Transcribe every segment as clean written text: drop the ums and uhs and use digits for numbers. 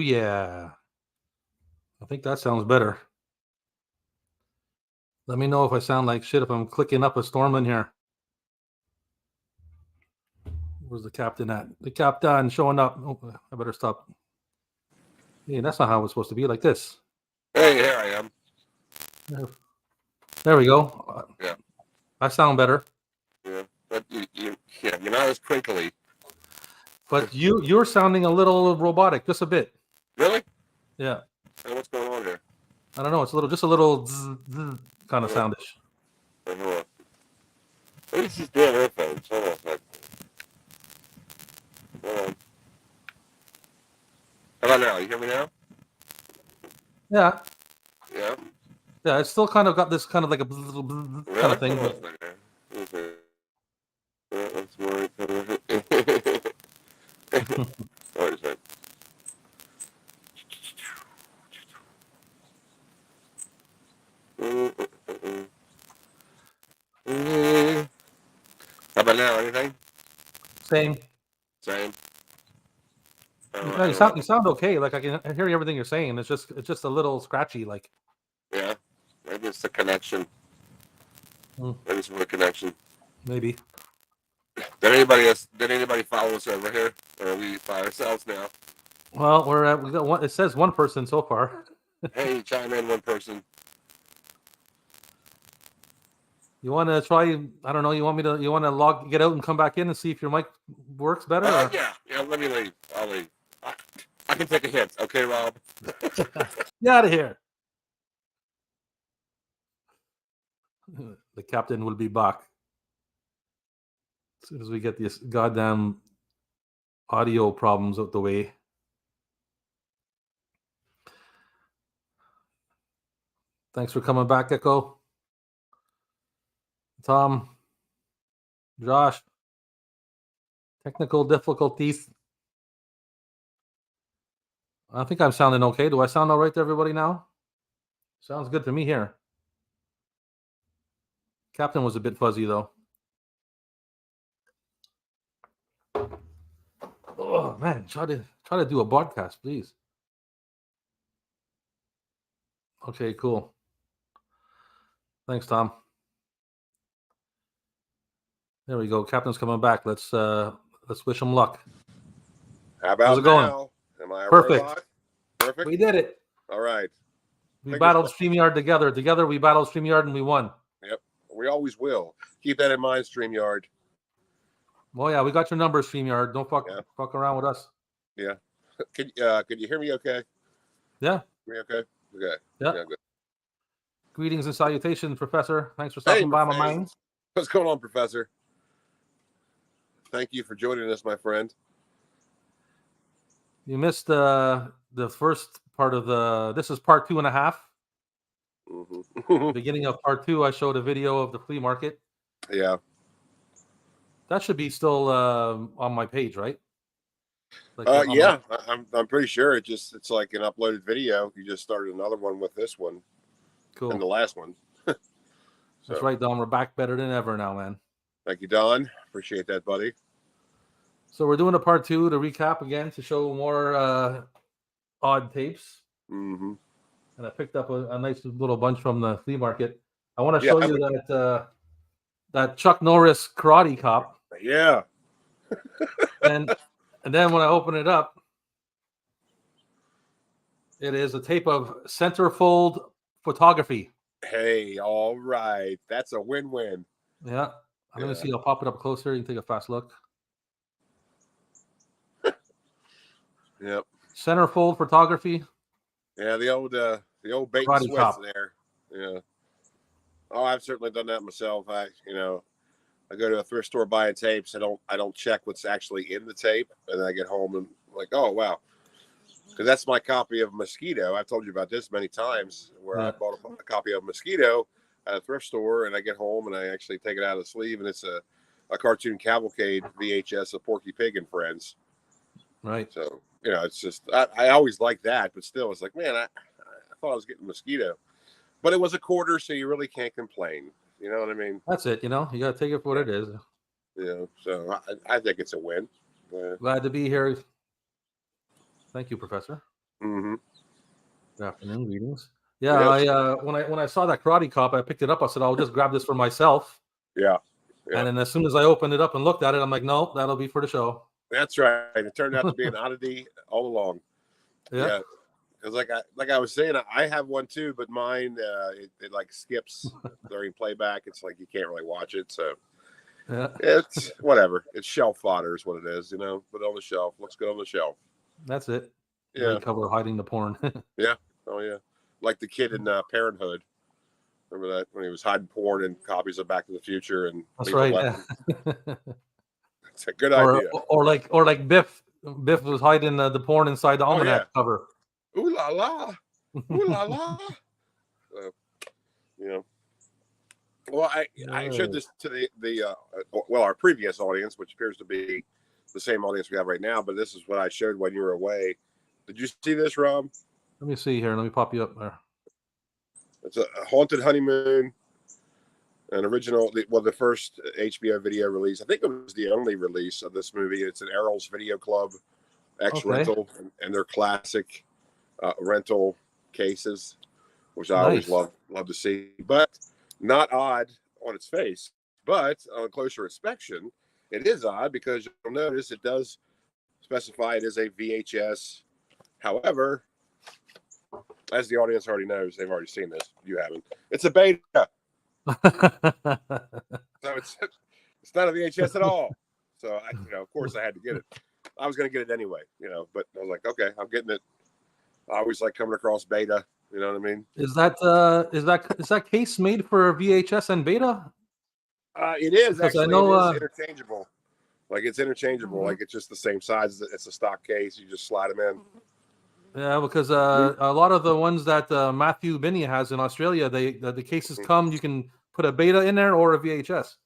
yeah. I think that sounds better. Let me know if I sound like shit if I'm clicking up a storm in here. Where's the captain at? The captain showing up. Oh, I better stop. Hey, that's not how it's supposed to be. Like this. Hey, here I am. There we go. Yeah. I sound better. Yeah, but you're not as crinkly. But you're sounding a little robotic, just a bit. Really? Yeah. Hey, what's going on here? I don't know. It's just a little zzz kind of soundish. Hold on. Maybe it's just damn earphones. Hold on a second. Hold on. How about now? You hear me now? Yeah. Yeah. Yeah. It's still kind of got this kind of like a kind of thing. But... That's more. Wait a second. How about now? Anything? Same. Same. No, you sound okay. Like I can hear everything you're saying. It's just a little scratchy. Like. Yeah. Maybe it's the connection. Maybe it's the connection. Maybe. Did anybody follow us over here, or are we by ourselves now? Well, we got one. It says one person so far. Hey, chime in, one person. You want to try? I don't know. You want to get out and come back in and see if your mic works better? Yeah. Let me leave. I'll leave. I can take a hint. Okay, Rob. Get out of here. The captain will be back as soon as we get these goddamn audio problems out the way. Thanks for coming back, Echo. Tom, Josh, technical difficulties. I think I'm sounding okay. Do I sound all right to everybody now? Sounds good to me here. Captain was a bit fuzzy though. Oh man, try to do a podcast, please. Okay, cool. Thanks, Tom. There we go. Captain's coming back. Let's wish him luck. How about How's it going? now? Am I a Perfect. robot? Perfect. We did it. All right. We battled StreamYard together. Together we battled StreamYard and we won. Yep. We always will. Keep that in mind, StreamYard. Well, yeah, we got your number, StreamYard. Don't fuck around with us. Yeah. Could you hear me okay? Yeah. Me okay? Okay. Yeah. Good. Greetings and salutations, Professor. Thanks for stopping by my mind. What's going on, Professor? Thank you for joining us, my friend. You missed the first part of this is part 2.5. Mm-hmm. Beginning of part 2, I showed a video of the flea market. Yeah. That should be still on my page, right? Yeah, I'm pretty sure it's like an uploaded video. You just started another one with this one. Cool. And the last one. So. That's right, Don. We're back better than ever now, man. Thank you, Don. Appreciate that, buddy. So we're doing a part 2 to recap again to show more odd tapes. Mm-hmm. And I picked up a nice little bunch from the flea market. I want to show you that Chuck Norris Karate Cop. Yeah. and then when I open it up, it is a tape of centerfold photography. Hey, all right. That's a win-win. Yeah. Let me see. I'll pop it up closer. You can take a fast look. Yep. Centerfold photography. Yeah, the old bait and switch there. Yeah. Oh, I've certainly done that myself. I go to a thrift store buying tapes. I don't check what's actually in the tape, and then I get home and like, oh wow, because that's my copy of Mosquito. I've told you about this many times, where I bought a copy of Mosquito at a thrift store, and I get home and I actually take it out of the sleeve, and it's a cartoon cavalcade VHS of Porky Pig and Friends. Right. So it's just I always like that, but still, it's like, man, I thought I was getting Mosquito, but it was a quarter, so you really can't complain. You know what I mean? That's it. You got to take it for what it is. Yeah. So I think it's a win. Glad to be here. Thank you, Professor. Mm-hmm. Good afternoon, greetings. Yeah, when I saw that Karate Cop, I picked it up. I said, I'll just grab this for myself. Yeah. And then as soon as I opened it up and looked at it, I'm like, no, that'll be for the show. That's right. It turned out to be an oddity all along. Yeah. Because like I was saying, I have one too, but mine it like skips during playback. It's like you can't really watch it, so it's whatever. It's shelf fodder is what it is, Put it on the shelf. Looks good on the shelf. That's it. Yeah. Great cover hiding the porn. Yeah. Oh yeah. Like the kid in Parenthood. Remember that when he was hiding porn and copies of Back to the Future and that's right. Yeah. It's a good idea. Or like Biff. Biff was hiding the porn inside the almanac cover. Ooh la la. Ooh la la. Well, I showed this to the our previous audience, which appears to be the same audience we have right now. But this is what I showed when you were away. Did you see this, Rob? Let me see here. Let me pop you up there. It's a Haunted Honeymoon, an original. The first HBO video release. I think it was the only release of this movie. It's an Errol's Video Club X rental, and their classic rental cases, which I always love to see. But not odd on its face, but on closer inspection, it is odd because you'll notice it does specify it is a VHS. However, as the audience already knows, they've already seen this. You haven't. It's a beta. So it's not a VHS at all. So of course I had to get it. I was going to get it anyway, but I was like, okay, I'm getting it. I always like coming across beta. You know what I mean? Is that case made for VHS and beta? It is actually. I know, it is interchangeable. Like it's interchangeable. Like it's just the same size. It's a stock case. You just slide them in. Yeah, because a lot of the ones that Matthew Binney has in Australia, the cases come. You can put a beta in there or a VHS.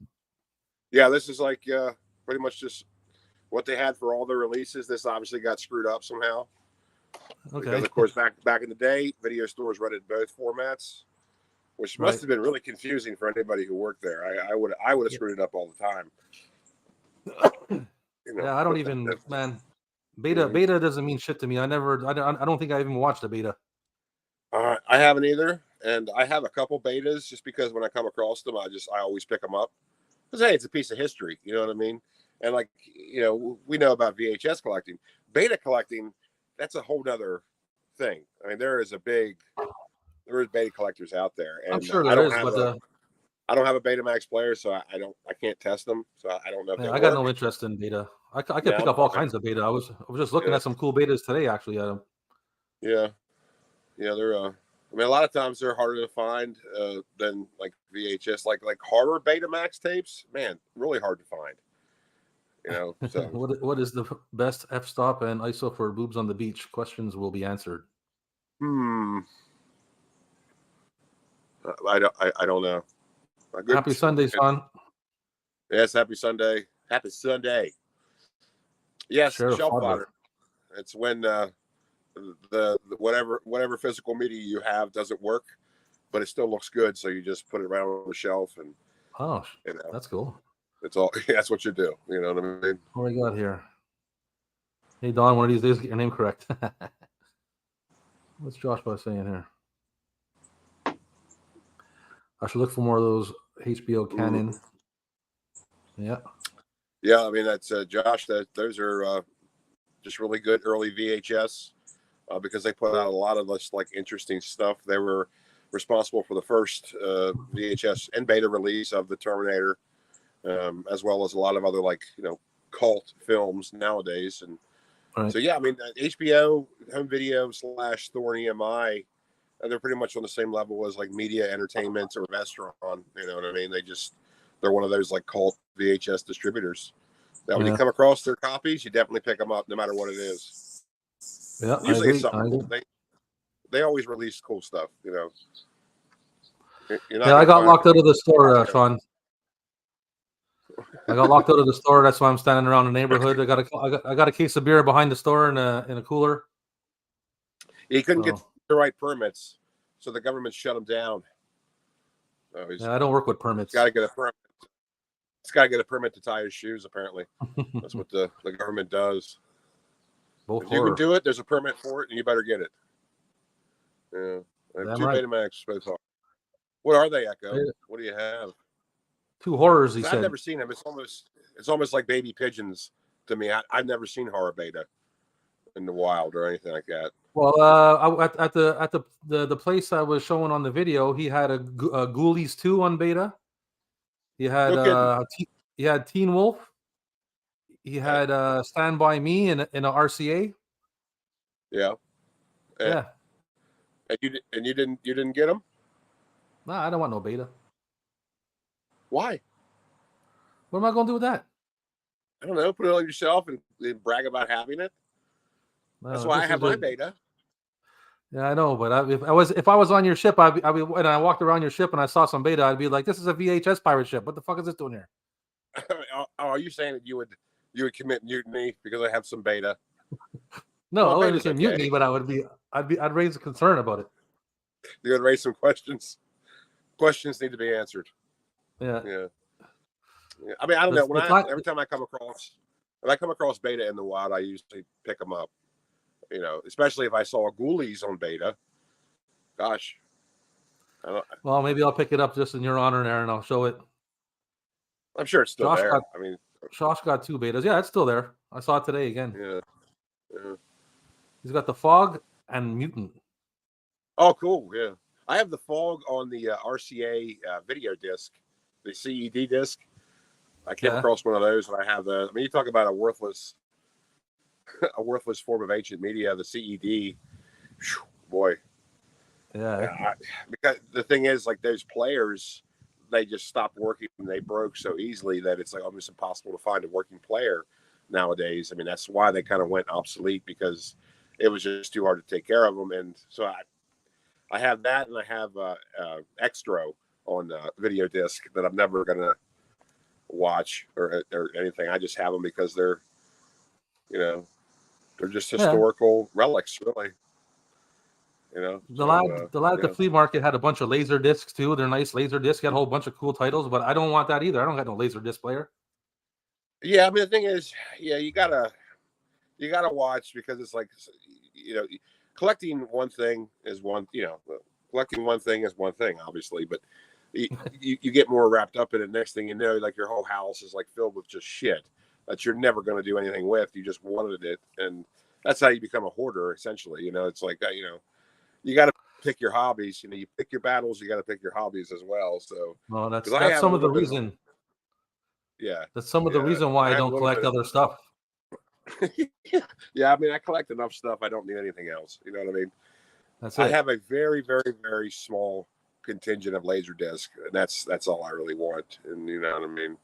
Yeah, this is like pretty much just what they had for all their releases. This obviously got screwed up somehow. Okay. Because of course back in the day, video stores rented both formats, which must have been really confusing for anybody who worked there. I would have screwed it up all the time. Yeah, I don't even man. Beta doesn't mean shit to me. I don't think I even watched a beta. I haven't either, and I have a couple betas just because when I come across them, I always pick them up because hey, it's a piece of history. You know what I mean? And like we know about VHS collecting, beta collecting. That's a whole nother thing. I mean, there is beta collectors out there, and I'm sure there is, but I don't have a Betamax player, so I can't test them. So I don't know if I got no interest in beta. I could pick up all kinds of beta. I was just looking at some cool betas today, actually. Yeah, they're. I mean, a lot of times they're harder to find than like VHS, like horror Betamax tapes. Man, really hard to find. So what is the best f-stop and ISO for boobs on the beach? Questions will be answered. I don't know. Happy Sunday, son. Yes, happy Sunday. Happy Sunday. Yes, shelf fodder. It's when the whatever physical media you have doesn't work, but it still looks good, so you just put it right on the shelf and that's cool. It's all that's what you do. You know what I mean? What do we got here? Hey Don, one of these days get your name correct. What's Joshua saying here? I should look for more of those HBO Canon. Yeah. Yeah, I mean that's Josh. Those are just really good early VHS because they put out a lot of this like interesting stuff. They were responsible for the first VHS and beta release of the Terminator, as well as a lot of other like cult films nowadays. And so yeah, I mean HBO home video / Thorn EMI. They're pretty much on the same level as like media entertainment or Vestron. You know what I mean? They're one of those like cult VHS distributors. That when you come across their copies, you definitely pick them up no matter what it is. Yeah, usually it's something cool. They always release cool stuff. I got locked out of the store, Sean. I got locked out of the store. That's why I'm standing around the neighborhood. I got a case of beer behind the store in a cooler. He couldn't get the right permits, so the government shut him down. I don't work with permits. Got to get a permit. He's got to get a permit to tie his shoes. Apparently, that's what the government does. Both If you can horror. do it, there's a permit for it, and you better get it. Yeah, I have two Right. Betamax, both horror. What are they, Echo? Yeah. What do you have? 2 horrors, he I've said. never seen them. It's almost like baby pigeons to me. I've never seen horror beta in the wild or anything like that. Well, at the place I was showing on the video, he had a Ghoulies 2 on beta. He had No kidding. he had Teen Wolf. He Okay. had Stand By Me in a RCA. Yeah. Yeah. And you didn't get them? Nah, I don't want no beta. Why? What am I going to do with that? I don't know. Put it on yourself and brag about having it. That's why I have my beta. Yeah, I know, but if I was on your ship, I'd be and I walked around your ship and I saw some beta, I'd be like, this is a VHS pirate ship. What the fuck is this doing here? Are you saying that you would commit mutiny because I have some beta? No, Well, I wouldn't say mutiny, but I'd raise a concern about it. You're gonna raise some questions. Questions need to be answered. Yeah. I mean, I don't know. Every time I come across beta in the wild, I usually pick them up. You know, especially if I saw a Ghoulies on beta. Gosh. Well, maybe I'll pick it up just in your honor, Aaron. I'll show it. I'm sure it's still there. Josh got 2 betas. Yeah, it's still there. I saw it today again. Yeah. He's got the Fog and Mutant. Oh, cool. Yeah. I have the Fog on the RCA video disc, the CED disc. I came across one of those, and I have the. I mean, you talk about a worthless form of ancient media. The CED, whew, boy. Yeah. Because the thing is, like those players, they just stopped working and they broke so easily that it's like almost impossible to find a working player nowadays. I mean, that's why they kind of went obsolete, because it was just too hard to take care of them. And so I have that, and I have Extro on video disc that I'm never gonna watch or anything. I just have them because they're just historical relics, really. The lad at the flea market had a bunch of laser discs too. They're nice laser discs. He had a whole bunch of cool titles, but I don't want that either. I don't got no laser disc player. Yeah, I mean, the thing is, you gotta watch, because it's like, collecting one thing is one thing, obviously, but you get more wrapped up in it. Next thing you know, like your whole house is like filled with just shit that you're never going to do anything with. You just wanted it, and that's how you become a hoarder, essentially. It's like you got to pick your hobbies. You pick your battles. You got to pick your hobbies as well. So, well, that's some of the reason. Yeah, that's some of the reason why I don't collect other stuff. Yeah, I mean, I collect enough stuff. I don't need anything else. You know what I mean? That's it. I have a very, very, very small contingent of laser disc, and that's all I really want. And you know what I mean?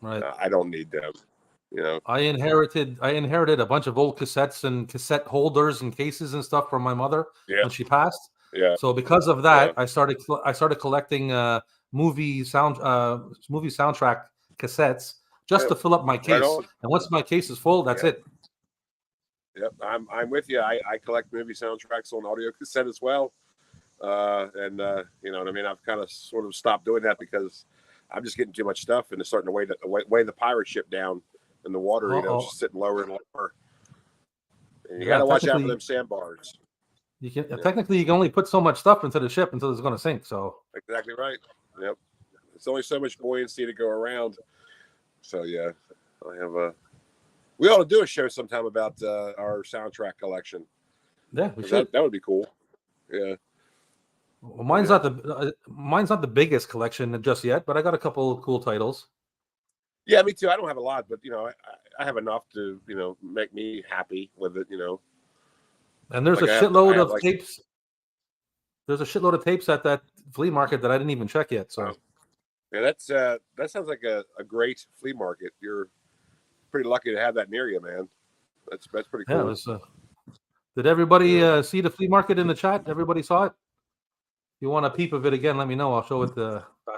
Right. I don't need them. I inherited a bunch of old cassettes and cassette holders and cases and stuff from my mother when she passed. Yeah. So because of that, I started collecting movie soundtrack cassettes just to fill up my case. Right, and once my case is full, that's it. Yep, I'm with you. I collect movie soundtracks on audio cassette as well. You know what I mean? I've kind of sort of stopped doing that because I'm just getting too much stuff, and it's starting to weigh the pirate ship down in the water. It's just sitting lower and lower. And you got to watch out for them sandbars. You can technically you can only put so much stuff into the ship until it's going to sink. So exactly right. Yep, it's only so much buoyancy to go around. So yeah, I have we ought to do a show sometime about our soundtrack collection. Yeah, we should. That would be cool. Yeah. Well, mine's not the biggest collection just yet, but I got a couple of cool titles. Yeah, me too. I don't have a lot, but I have enough to make me happy with it. And there's a shitload of tapes. There's a shitload of tapes at that flea market that I didn't even check yet. So yeah, that sounds like a great flea market. You're pretty lucky to have that near you, man. That's pretty cool. Yeah, did everybody see the flea market in the chat? Everybody saw it? If you want a peep of it again, let me know. I'll show it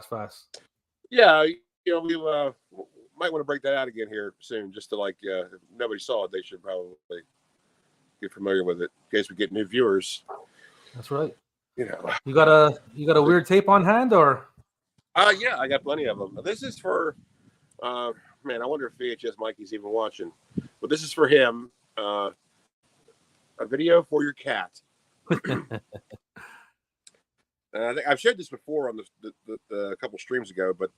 fast. Yeah, we might want to break that out again here soon, just to if nobody saw it, they should probably get familiar with it in case we get new viewers. That's right. You got a weird tape on hand, or? Yeah, I got plenty of them. This is for man. I wonder if VHS Mikey's even watching, but this is for him. A video for your cat. And I think I've shared this before on the couple streams ago, but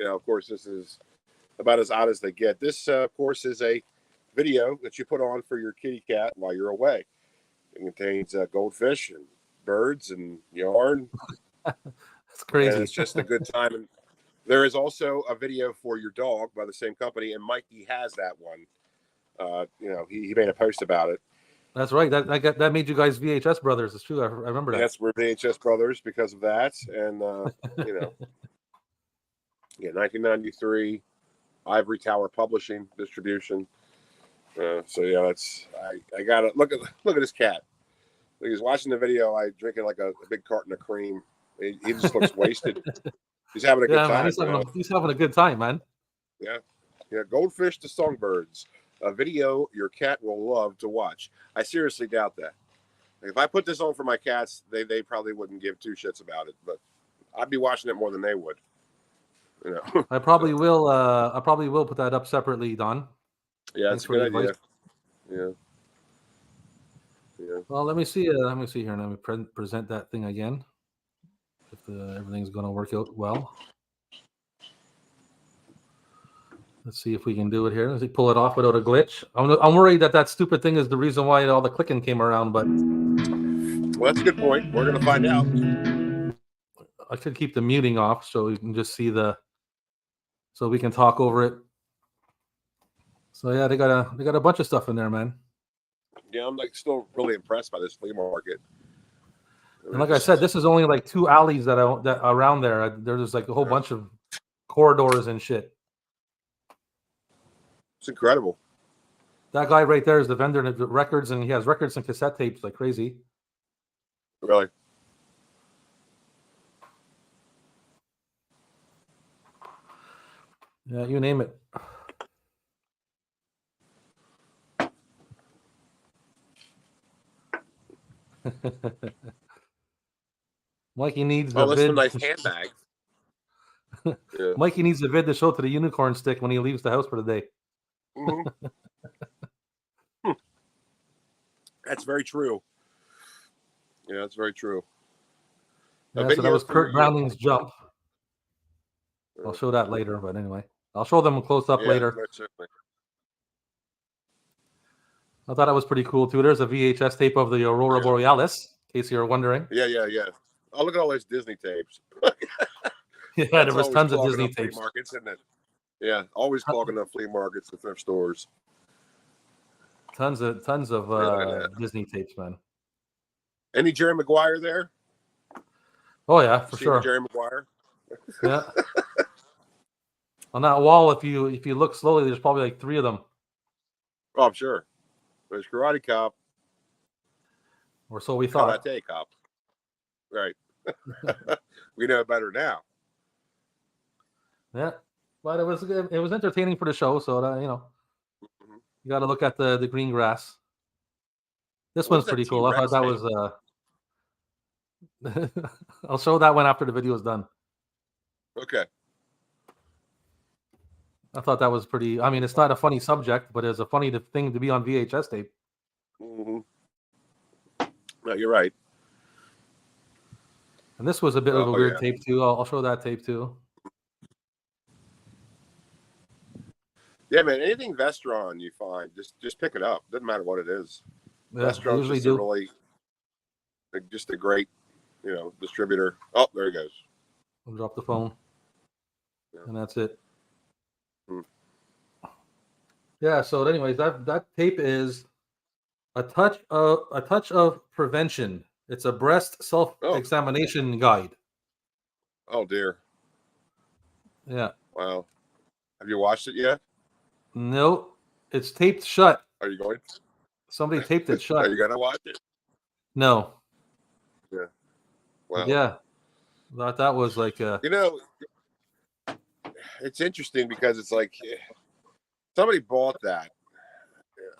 of course, this is about as odd as they get. This, of course, is a video that you put on for your kitty cat while you're away. It contains goldfish and birds and yarn. That's crazy. And it's just a good time. And there is also a video for your dog by the same company, and Mikey has that one. He made a post about it. That's right. That made you guys VHS brothers. It's true. I remember that. Yes, we're VHS brothers because of that, and 1993, Ivory Tower Publishing distribution. That's I gotta look at this cat. He's watching the video. I drinking like a big carton of cream. He just looks wasted. He's having a good time. Man, he's having a good time, man. Yeah. Goldfish to songbirds. A video your cat will love to watch. I seriously doubt that. If I put this on for my cats, they probably wouldn't give two shits about it. But I'd be watching it more than they would. I probably will. I probably will put that up separately, Don. Yeah, that's a good idea. Yeah. Well, let me see here. Let me present that thing again. If everything's going to work out well. Let's see if we can do it here. Let's pull it off without a glitch. I'm worried that stupid thing is the reason why all the clicking came around, but well, that's a good point. We're going to find out. I could keep the muting off so you can just see so we can talk over it. So yeah, they got a bunch of stuff in there, man. Yeah, I'm still really impressed by this flea market. And like I said, this is only like 2 alleys that around there. There's like a whole bunch of corridors and shit. It's incredible. That guy right there is the vendor of the records, and he has records and cassette tapes like crazy. Really? Yeah, you name it. Mikey needs the vid. A nice handbag. Yeah. Mikey needs a vid to show to the unicorn stick when he leaves the house for the day. Mm-hmm. That's very true. Yeah, that's very true. Yeah, so that was Kurt Browning's Jump. I'll show that later, but anyway. I'll show them close up later. Certainly. I thought it was pretty cool, too. There's a VHS tape of the Aurora Borealis, in case you're wondering. Yeah. Oh, look at all those Disney tapes. Yeah, there was tons of Disney tapes. Flea markets, isn't it? Yeah, always clogging up flea markets and thrift stores. Tons of Disney tapes, man. Any Jerry Maguire there? Oh yeah, for sure. Jerry Maguire. Yeah. On that wall, if you look slowly, there's probably like 3 of them. Oh, I'm sure. There's Karate Cop. Or so we thought. Karate Cop. Right. We know better now. Yeah, but it was entertaining for the show, so that, you got to look at the green grass. This one's pretty cool. I thought that was. I'll show that one after the video is done. Okay. I thought that was pretty. I mean, it's not a funny subject, but it's a funny thing to be on VHS tape. Mm-hmm. No, you're right. And this was a bit of a weird tape too. I'll show that tape too. Yeah, man. Anything Vestron you find, just pick it up. Doesn't matter what it is. Yeah, Vestron's just really just a great, distributor. Oh, there he goes. I'll drop the phone, and that's it. Yeah. So, anyways, that tape is a touch of prevention. It's a breast self-examination guide. Oh dear. Yeah. Wow. Have you watched it yet? No, it's taped shut. Are you going? Somebody taped it shut. Are you gonna watch it? No. Yeah. Wow. Yeah. That was like it's interesting because it's like somebody bought that,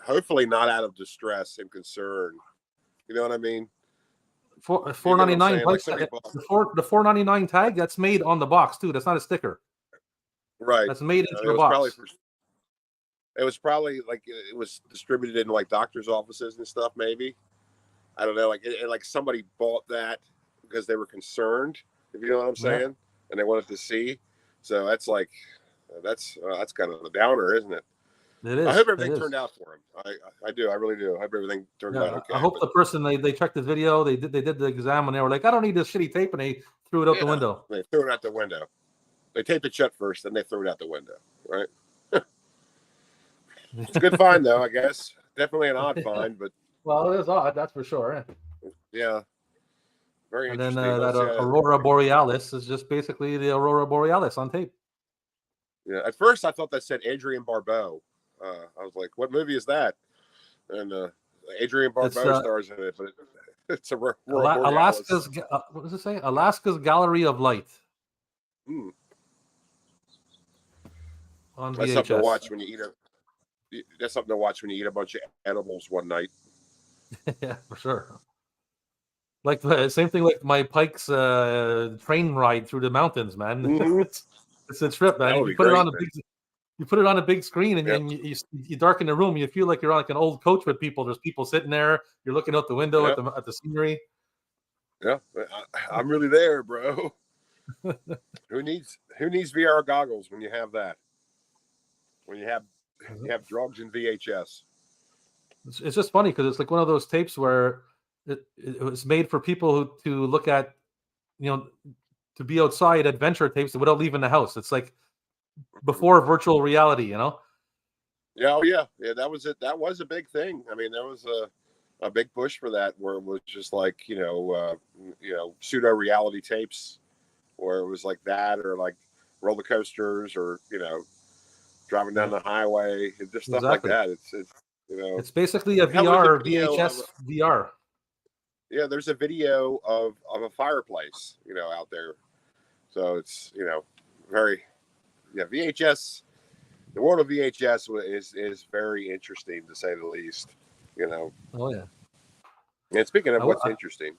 hopefully not out of distress and concern. You know what I mean? $4.99. The $4.99 tag that's made on the box too. That's not a sticker. Right. That's made into the box. It was probably like it was distributed in like doctors' offices and stuff. Maybe I don't know. Like somebody bought that because they were concerned, if you know what I'm saying, and they wanted to see. So that's like that's kind of a downer, isn't it? It is. I hope everything turned out for him. I do. I really do. I hope everything turned out okay. I hope the person they checked the video, they did the exam, and they were like, I don't need this shitty tape, and they threw it out the window. They threw it out the window. They taped it shut first, then they threw it out the window. Right. It's a good find, though. I guess definitely an odd find, but well, it is odd. That's for sure. Yeah. Very and interesting. And then that Aurora Borealis is just basically the Aurora Borealis on tape. Yeah. At first, I thought that said Adrienne Barbeau. I was like, "What movie is that?" And Adrienne Barbeau stars in it, but it's a Alaska's. What does it say? Alaska's Gallery of Light. On VHS. That's something to watch when you eat That's something to watch when you eat a bunch of edibles one night. Yeah, for sure. Like the same thing, like my Pike's train ride through the mountains, man. Mm-hmm. It's a trip, man. You put it on a big screen, and then you darken the room. You feel like you're on like an old coach with people. There's people sitting there. You're looking out the window at the scenery. Yeah, I'm really there, bro. Who needs VR goggles when you have that? When you have drugs and VHS. It's just funny because it's like one of those tapes where it was made for people to look at, to be outside adventure tapes without leaving the house. It's like before virtual reality, Yeah, oh yeah. That was it. That was a big thing. I mean, there was a big push for that, where it was just like pseudo reality tapes, where it was like that, or like roller coasters, or driving down the highway, and just stuff like that. It's basically a VR VHS VR. Yeah, there's a video of a fireplace, out there. So it's very VHS. The world of VHS is very interesting, to say the least. Oh yeah. And speaking of what's interesting,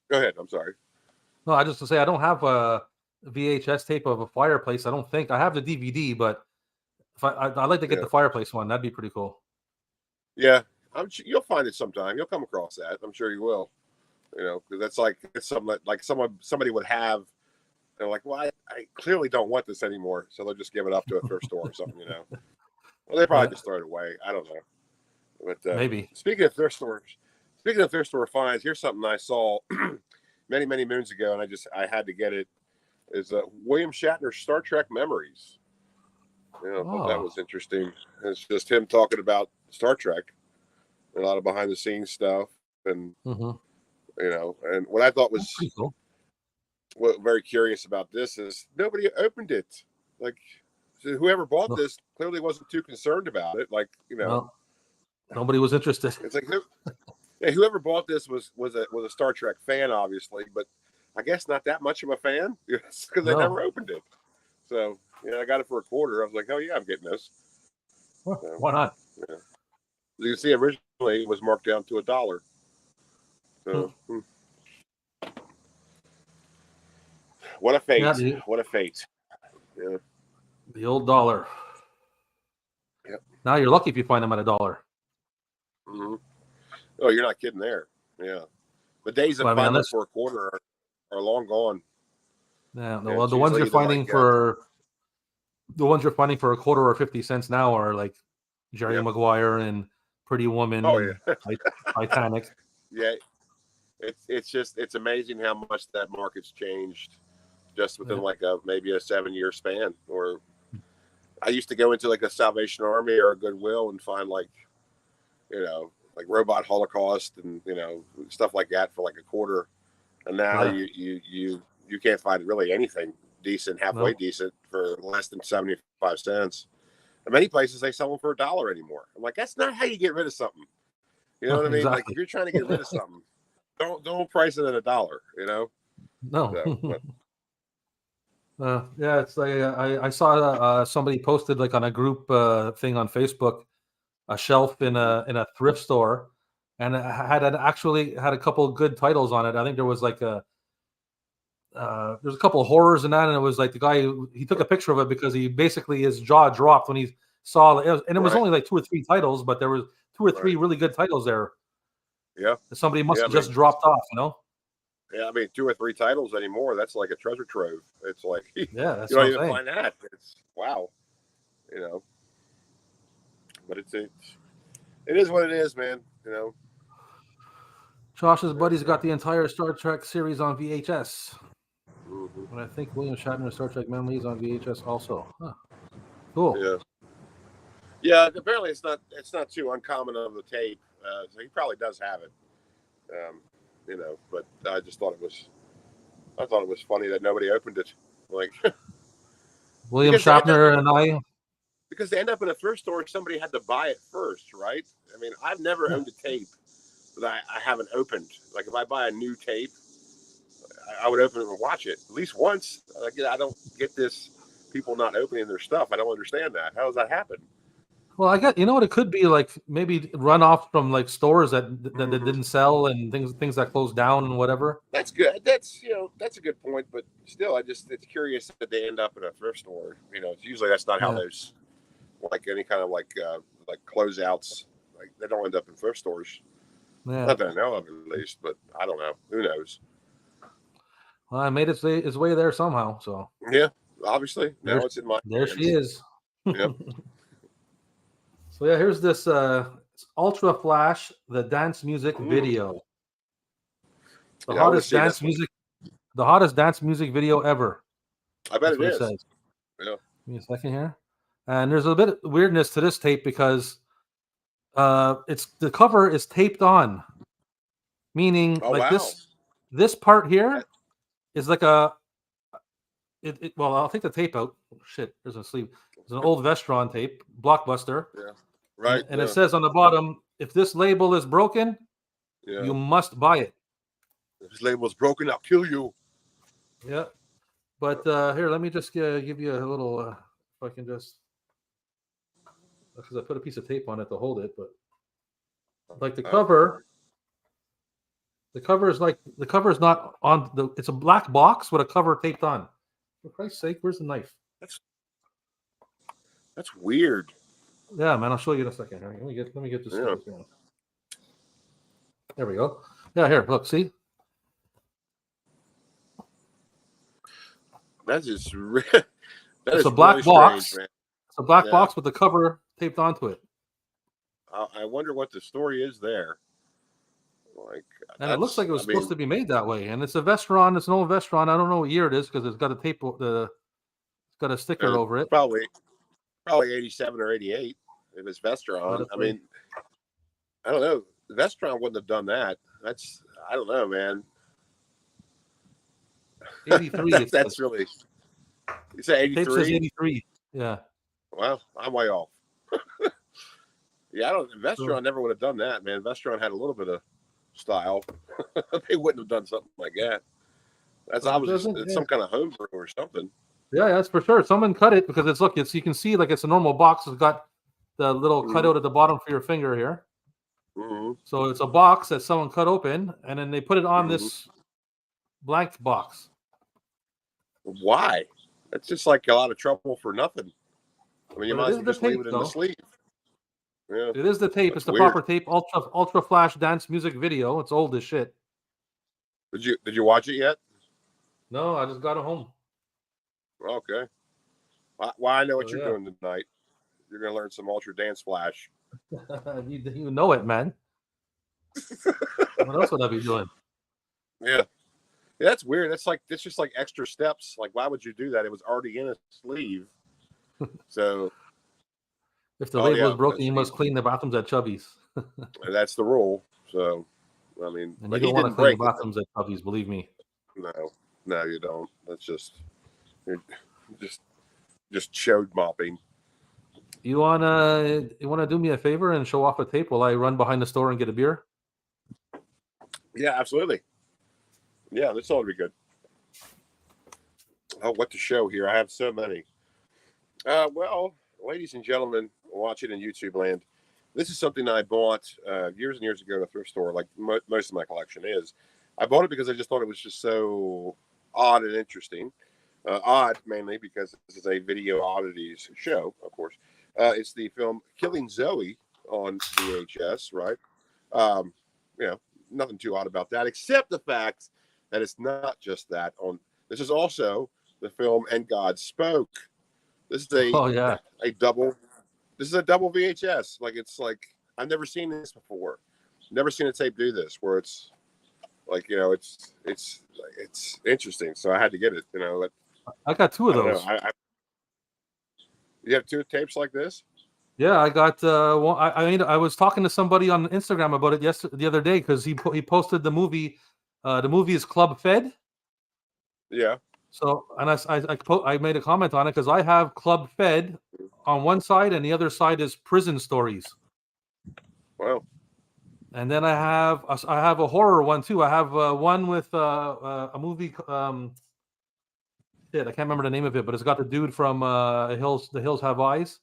go ahead. I'm sorry. No, I just to say I don't have a VHS tape of a fireplace. I don't think I have the DVD, but if I'd like to get the fireplace one. That'd be pretty cool. Yeah, you'll find it sometime. You'll come across that. I'm sure you will. Because it's something that like somebody would have. They're like, well, I clearly don't want this anymore, so they'll just give it up to a thrift store or something. Well, they probably just throw it away. I don't know. But maybe. Speaking of thrift store finds, here's something I saw many moons ago, and I had to get it. Is William Shatner's Star Trek Memories. I thought that was interesting. It's just him talking about Star Trek, a lot of behind the scenes stuff, and and what I thought was cool. Very curious about this is nobody opened it. Like, so whoever bought this clearly wasn't too concerned about it. Like, nobody was interested. It's like whoever bought this was a Star Trek fan, obviously, but I guess not that much of a fan because they never opened it. So. I got it for $0.25. I was like, oh, yeah, I'm getting this. Well, why not? Yeah. You can see originally it was marked down to $1. So, What a fate. Yeah, what a fate. Yeah. The old dollar. Yep. Now you're lucky if you find them at $1. Mm-hmm. Oh, you're not kidding there. Yeah. The days of finding them for $0.25 are long gone. Yeah. Well, the ones you're finding for... The ones you're finding for $0.25 or 50 cents now are like Jerry Maguire and Pretty Woman. Oh yeah, Titanic. Yeah, it's amazing how much that market's changed just within maybe a 7-year span. Or I used to go into like a Salvation Army or a Goodwill and find like Robot Holocaust and stuff like that for like $0.25, and now you can't find really anything decent, halfway decent for less than 75 cents. In many places they sell them for $1 anymore. I'm like, that's not how you get rid of something. You know what I mean? Like if you're trying to get rid of something, don't price it at $1. No. So, yeah, it's like I saw somebody posted like on a group thing on Facebook, a shelf in a thrift store, and it actually had a couple of good titles on it. I think there was like there's a couple of horrors in that, and it was like the guy he took a picture of it because he basically his jaw dropped when saw it, and it was Right. only like 2 or 3 titles, but there was 2 or 3 really good titles there. Yeah. Somebody must Yeah, have just dropped off, you know? Yeah, I mean, 2 or 3 titles anymore. That's like a treasure trove. It's like you Yeah, that's what don't I'm even saying. find that. It's wow, you know. But it is what it is, man. You know. Josh's buddy's got the entire Star Trek series on VHS. Mhm. And I think William Shatner's Star Trek Memories on VHS also. Huh. Cool. Yeah. Yeah. Apparently, it's not too uncommon on the tape. So he probably does have it. Um, you know, but I thought it was funny that nobody opened it. Like William because they end up Shatner and I. because they end up in a thrift store. Somebody had to buy it first, right? I mean, I've never Yeah. owned a tape that I haven't opened. Like if I buy a new tape, I would open it and watch it at least once. I don't get this. People not opening their stuff. I don't understand that. How does that happen? Well, I got, you know what, it could be like maybe runoff from like stores that Mm-hmm. didn't sell and things that closed down and whatever. That's good. That's a good point. But still, it's curious that they end up in a thrift store. You know, it's usually that's not how Yeah. those like any kind of like closeouts, like they don't end up in thrift stores. Yeah. Not that I know of, at least. But I don't know. Who knows? Well, I made its way there somehow. So Yeah, obviously now it's in my there she hands. is. Yep. So yeah, here's this Ultra Flash, the dance music video. The Yeah, I want to hottest see this dance one. music, the hottest dance music video ever. I bet That's it what it is. says. Yeah. Give me a second here. And there's a bit of weirdness to this tape because it's the cover is taped on, meaning Oh like wow. this part That, here is like a well, I'll take the tape out. Oh, shit, there's a sleeve. It's an old Vestron tape, Blockbuster, yeah. Right. and it Yeah. says on the bottom, if this label is broken, Yeah. you must buy it. If his label's broken, I'll kill you. Yeah. But here, let me just give you a little, if I can just, because I put a piece of tape on it to hold it, but like the cover is not on the, it's a black box with a cover taped on. For Christ's sake, where's the knife? That's weird. Yeah, man, I'll show you in a second. Let me get this. Yeah. There we go. Yeah, here, look, see? That's just It's a black really box. strange, man. It's a black box with the cover taped onto it. I wonder what the story is there. Like, And it looks like it was supposed to be made that way. And it's a Vestron. It's an old Vestron. I don't know what year it is because it's got a tape. It's got a sticker over it. Probably 87 or 88. If it's Vestron, I mean, I don't know. Vestron wouldn't have done that. I don't know, man. 83. That's really. You say 83? Tape says 83. Yeah. Well, I'm way off. Yeah, Vestron never would have done that, man. Vestron had a little bit of style. They wouldn't have done something like that. That's obviously it's some kind of homebrew or something. Yeah, that's for sure. Someone cut it because you can see like it's a normal box. It's got the little cutout at the bottom for your finger here. Mm-hmm. So it's a box that someone cut open, and then they put it on this blank box. Why? That's just like a lot of trouble for nothing. I mean, you might as well just leave it in the sleeve. Yeah. It is the tape. It's the proper tape. Ultra Flash dance music video. It's old as shit. Did you watch it yet? No, I just got it home. Okay. Well, I know what you're doing tonight. You're going to learn some Ultra Dance Flash. you know it, man. What else would I be doing? Yeah. That's weird. That's just like extra steps. Like, why would you do that? It was already in a sleeve. So if the label is broken, you must clean the bathrooms at Chubby's. That's the rule. So, I mean, and you don't want to clean the bathrooms at Chubby's, believe me. No, you don't. That's just chode mopping. You wanna do me a favor and show off a tape while I run behind the store and get a beer? Yeah, absolutely. Yeah, this ought to be good. Oh, what to show here? I have so many. Well, ladies and gentlemen, watching in YouTube land, this is something I bought years and years ago in a thrift store. Like most of my collection is. I bought it because I just thought it was just so odd and interesting. Odd mainly because this is a video oddities show, of course. It's the film Killing Zoe on VHS, right? Um, you know, nothing too odd about that, except the fact that it's not just that. This is also the film And God Spoke. This is Oh yeah. a double. This is a double VHS. It's like I've never seen this before. Never seen a tape do this, where it's like it's interesting. So I had to get it. I got two of I don't those. know. You have two tapes like this? Yeah, I got one. I was talking to somebody on Instagram about it the other day because he posted the movie. The movie is Club Fed. Yeah. So, and I made a comment on it because I have Club Fed on one side and the other side is Prison Stories. Wow. And then I have a horror one too. I have one with a movie. I can't remember the name of it, but it's got the dude from The Hills Have Eyes.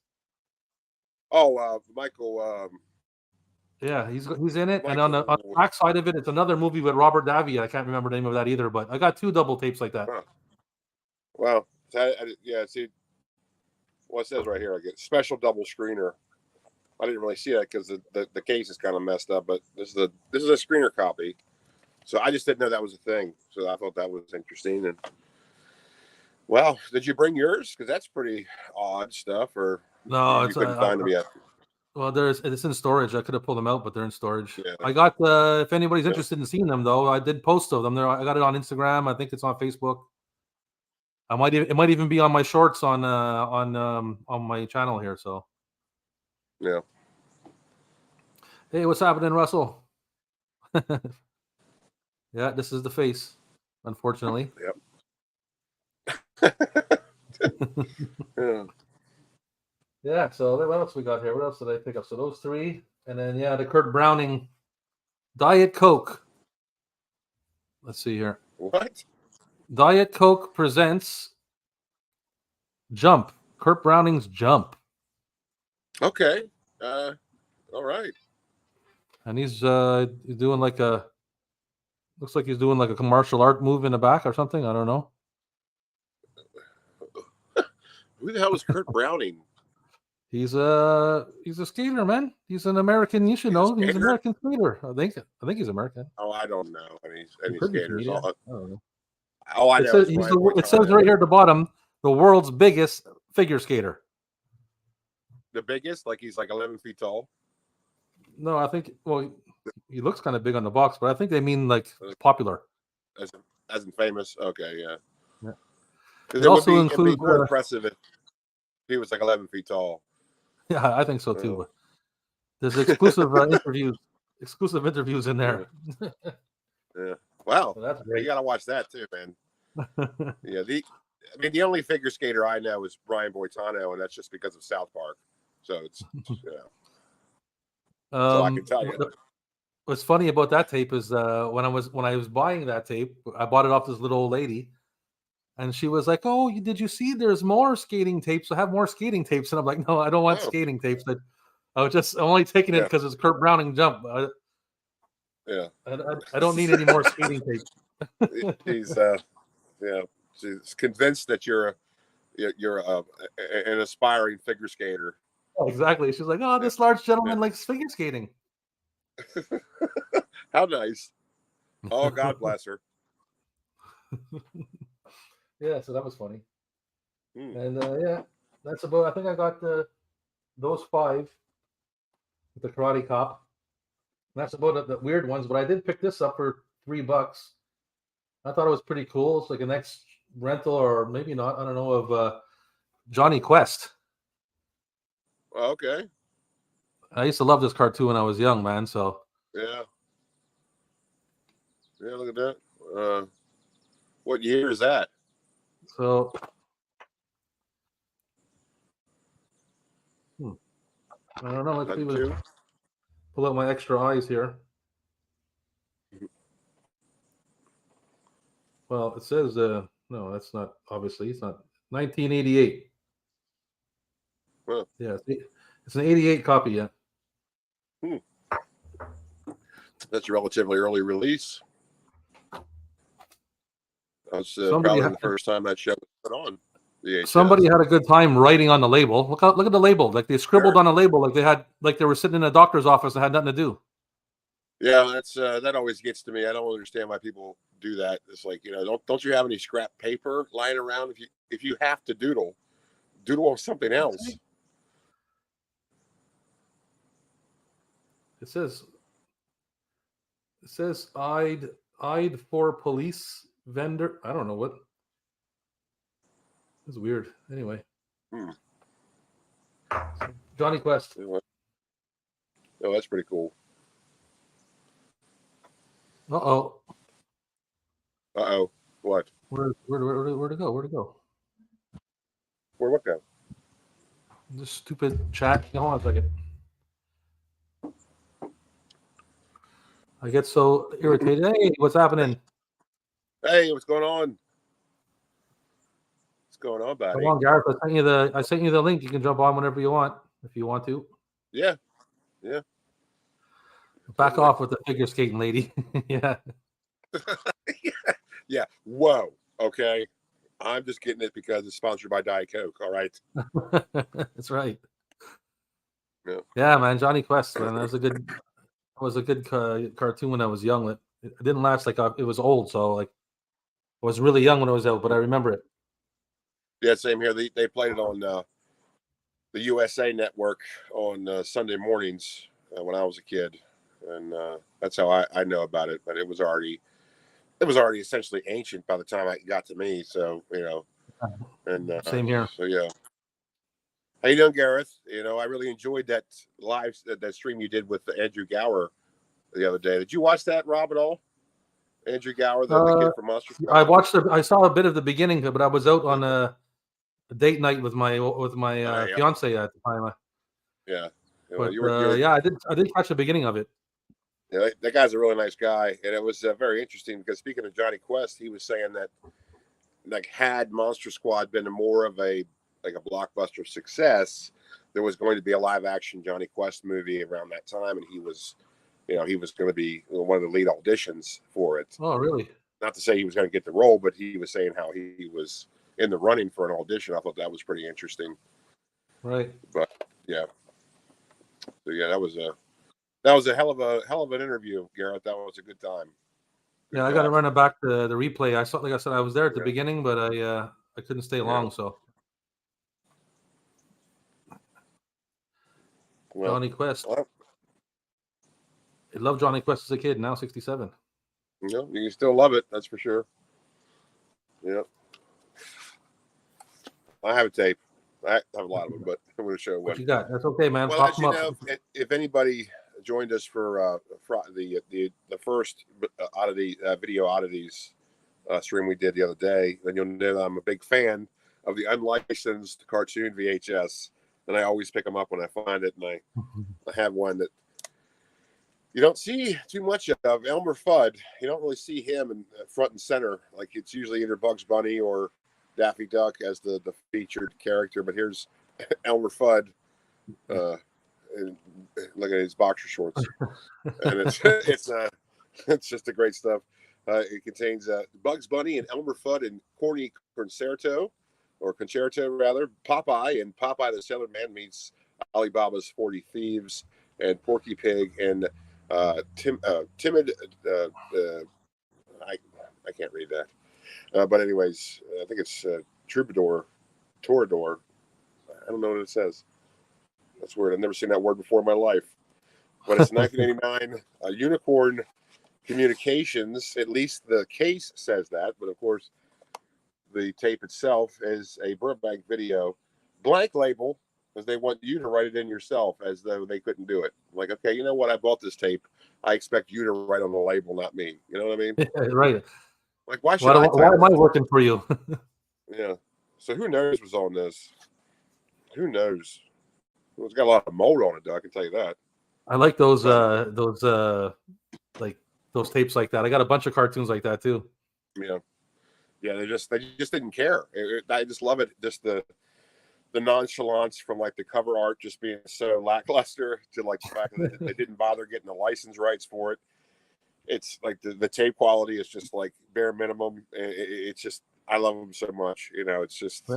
Oh, Michael. Yeah, he's in it. Michael, And on the back side of it, it's another movie with Robert Davi. I can't remember the name of that either, but I got two double tapes like that. Huh. Wow. Yeah. See, what it says right here, I get special double screener. I didn't really see that because the case is kind of messed up, but this is a screener copy. So I just didn't know that was a thing. So I thought that was interesting. And well, did you bring yours? Because that's pretty odd stuff. Or no, you couldn't find them yet. Well, it's in storage. I could have pulled them out, but they're in storage. Yeah. I got if anybody's interested in seeing them, though, I did post of them there. I got it on Instagram. I think it's on Facebook. It might even be on my shorts on my channel here. So yeah. Hey, what's happening, Russell? Yeah, this is the face, unfortunately. Yep. Yeah. Yeah, so what else we got here? What else did I pick up? So those three, and then the Kurt Browning Diet Coke. Let's see here. What? Diet Coke presents Jump. Kurt Browning's Jump. Okay. All right. And he's doing looks like he's doing like a martial art move in the back or something. I don't know. Who the hell is Kurt Browning? He's a skater, man. He's an American. You should know. He's an American skater. I think he's American. Oh, I don't know. I mean, any skaters. I don't know. Oh, I know. It says right here at the bottom, the world's biggest figure skater. The biggest? Like he's like 11 feet tall? No, I think. Well, he looks kind of big on the box, but I think they mean like popular. As in famous. Okay, yeah. It also includes it'd be more impressive if he was like 11 feet tall. Yeah, I think so too. But there's exclusive interviews in there. Yeah. Wow. So that's great. You got to watch that too, man. Yeah. The only figure skater I know is Brian Boitano, and that's just because of South Park. So it's so I can tell you. What's funny about that tape is when I was buying that tape, I bought it off this little old lady, and she was like, "Oh, did you see? There's more skating tapes. I have more skating tapes." And I'm like, "No, I don't want skating tapes. I'm only taking it because it's Kurt Browning Jump. I don't need any more skating tapes." She's convinced that you're an aspiring figure skater. Oh, exactly. She's like, "Oh, this large gentleman likes figure skating." How nice. Oh, God bless her. Yeah, so that was funny. And that's about. I think I got those 5 with the Karate Cop. That's about the weird ones, but I did pick this up for $3. I thought it was pretty cool. It's like an ex rental, or maybe not. I don't know, of Johnny Quest. Okay. I used to love this cartoon when I was young, man. So yeah, look at that. What year is that? So I don't know. Let's see. Pull out my extra eyes here. Well, it says no, that's not. Obviously, it's not. 1988. Huh. Yeah, it's an 88 copy. Yeah. That's a relatively early release. That was probably the first time that show was put on. Somebody had a good time writing on the label. Look at the label. Like they scribbled on a label, like they were sitting in a doctor's office and had nothing to do. Yeah, that's that always gets to me. I don't understand why people do that. It's like, don't you have any scrap paper lying around? If you have to doodle on something else. It says I'd for police vendor. I don't know what. It's weird. Anyway. Johnny Quest. Oh, that's pretty cool. Uh-oh. What? Where'd it go? Where'd it go? Where'd what go? This stupid chat. Hold on a second. I get so irritated. Hey, what's happening? Hey, what's going on? What's going on, buddy? Come on, Gareth. I sent you the link. You can jump on whenever you want, if you want to. Yeah. Back off with the figure skating lady. Yeah. Yeah. Whoa. Okay. I'm just getting it because it's sponsored by Diet Coke. All right. That's right. Yeah, man. Johnny Quest, man. That was a good cartoon when I was young. It didn't last it was old, so I was really young when it was out, but I remember it. Yeah, same here. They played it on the USA Network on Sunday mornings when I was a kid, and that's how I know about it. But it was already essentially ancient by the time it got to me. So and same here. So yeah. How you doing, Gareth? I really enjoyed that that stream you did with Andrew Gower the other day. Did you watch that, Rob, at all? Andrew Gower, the kid from Monster Squad? I watched I saw a bit of the beginning, but I was out on a date night with my fiance at the time. Yeah. But I did catch the beginning of it. Yeah, that guy's a really nice guy, and it was very interesting because speaking of Johnny Quest, he was saying that had Monster Squad been more of a blockbuster success, there was going to be a live action Johnny Quest movie around that time, and he was going to be one of the lead auditions for it. Oh, really? Not to say he was going to get the role, but he was saying how he was in the running for an audition. I thought that was pretty interesting. Right. But yeah. So yeah, that was a hell of an interview, Garrett. That was a good time. Good job. I got to run it back to the replay. Like I said, I was there at the beginning, but I couldn't stay long. So Johnny Quest. I loved Johnny Quest as a kid. Now 67. You can still love it. That's for sure. Yeah. I have a tape. I have a lot of them, but I'm going to show one. What you got? That's okay, man. Well, as you know, if anybody joined us for the first video oddities stream we did the other day, then you'll know that I'm a big fan of the unlicensed cartoon VHS, and I always pick them up when I find it. And I have one that you don't see too much of, Elmer Fudd. You don't really see him in front and center. Like it's usually either Bugs Bunny or Daffy Duck as the featured character. But here's Elmer Fudd. And look at his boxer shorts, and it's just a great stuff. It contains Bugs Bunny and Elmer Fudd and Corny Concerto, rather, Popeye, and Popeye the Sailor Man meets Alibaba's 40 Thieves, and Porky Pig and Timid. I can't read that, but anyways, I think it's Toreador. I don't know what it says. That's weird. I've never seen that word before in my life. But it's 1989 Unicorn Communications. At least the case says that. But of course, the tape itself is a Burbank video blank label because they want you to write it in yourself as though they couldn't do it. I'm like, okay, you know what? I bought this tape. I expect you to write on the label, not me. You know what I mean? Right. Like, why am I working for you? Yeah. So who knows what's on this? Who knows? It's got a lot of mold on it, though. I can tell you that. I like those those tapes like that. I got a bunch of cartoons like that too. Yeah, they just didn't care. I just love it. Just the nonchalance from like the cover art just being so lackluster to like the fact that they didn't bother getting the license rights for it. It's like the tape quality is just like bare minimum. It's just I love them so much. It's just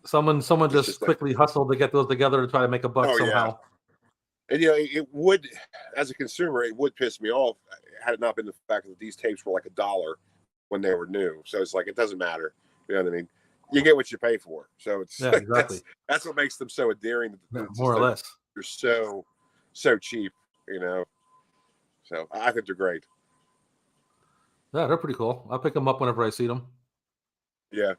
Someone just quickly hustled to get those together to try to make a buck somehow. Yeah. And it would, as a consumer, it would piss me off had it not been the fact that these tapes were like $1 when they were new. So it's like it doesn't matter. You know what I mean? You get what you pay for. So it's exactly. That's what makes them so endearing. More or less. They're so cheap, you know. So I think they're great. Yeah, they're pretty cool. I'll pick them up whenever I see them. Yeah.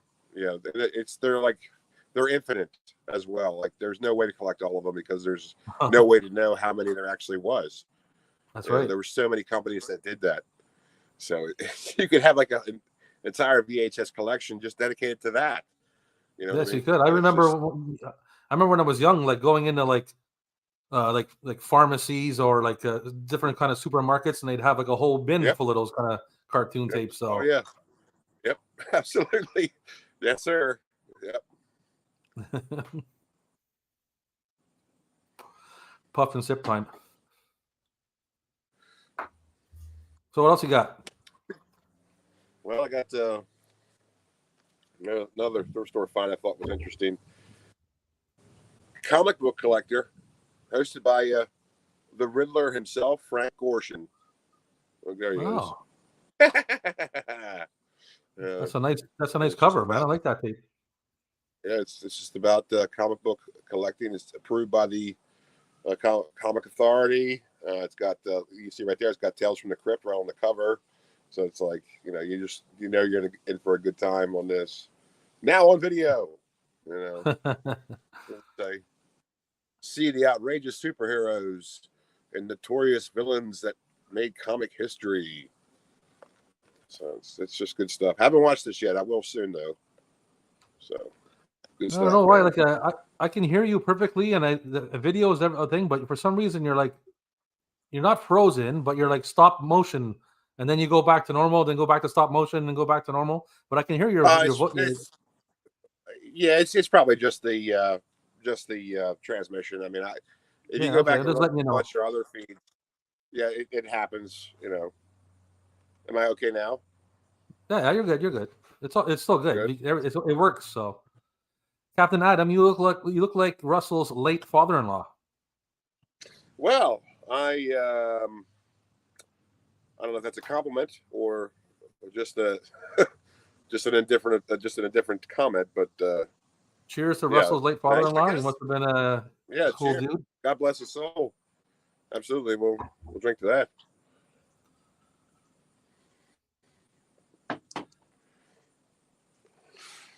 They're infinite as well. Like there's no way to collect all of them because there's no way to know how many there actually was. That's right. There were so many companies that did that. So you could have like an entire VHS collection just dedicated to that. You know yes, you could. I remember when I was young, like going into like pharmacies or like different kind of supermarkets, and they'd have like a whole bin full of those kind of cartoon tapes. So oh yeah, yep, absolutely, yes sir, yep. Puff and sip time. So what else you got? Well, I got another thrift store find I thought was interesting. Comic book collector, hosted by the Riddler himself, Frank Gorshin. Oh, there he is. That's a nice cover, man. I like that tape. Yeah, it's just about comic book collecting. It's approved by the Comic Authority. It's got you see right there. It's got Tales from the Crypt right on the cover. So it's like you're in for a good time on this. Now on video, see the outrageous superheroes and notorious villains that made comic history. So it's just good stuff. Haven't watched this yet. I will soon though. So I don't know why. Like I can hear you perfectly, and the video is everything, but for some reason you're not frozen, but you're like stop motion, and then you go back to normal, then go back to stop motion, and go back to normal. But I can hear your voice. Yeah, it's probably just the transmission. I mean, if you go back and watch your other feeds, yeah, it happens. Am I okay now? Yeah, you're good. You're good. It's still good. It works. So, Captain Adam, you look like Russell's late father-in-law. Well, I don't know if that's a compliment or just an indifferent comment, but cheers to Russell's late father-in-law. He must have been a cool cheers. Dude. God bless his soul. Absolutely, we'll drink to that.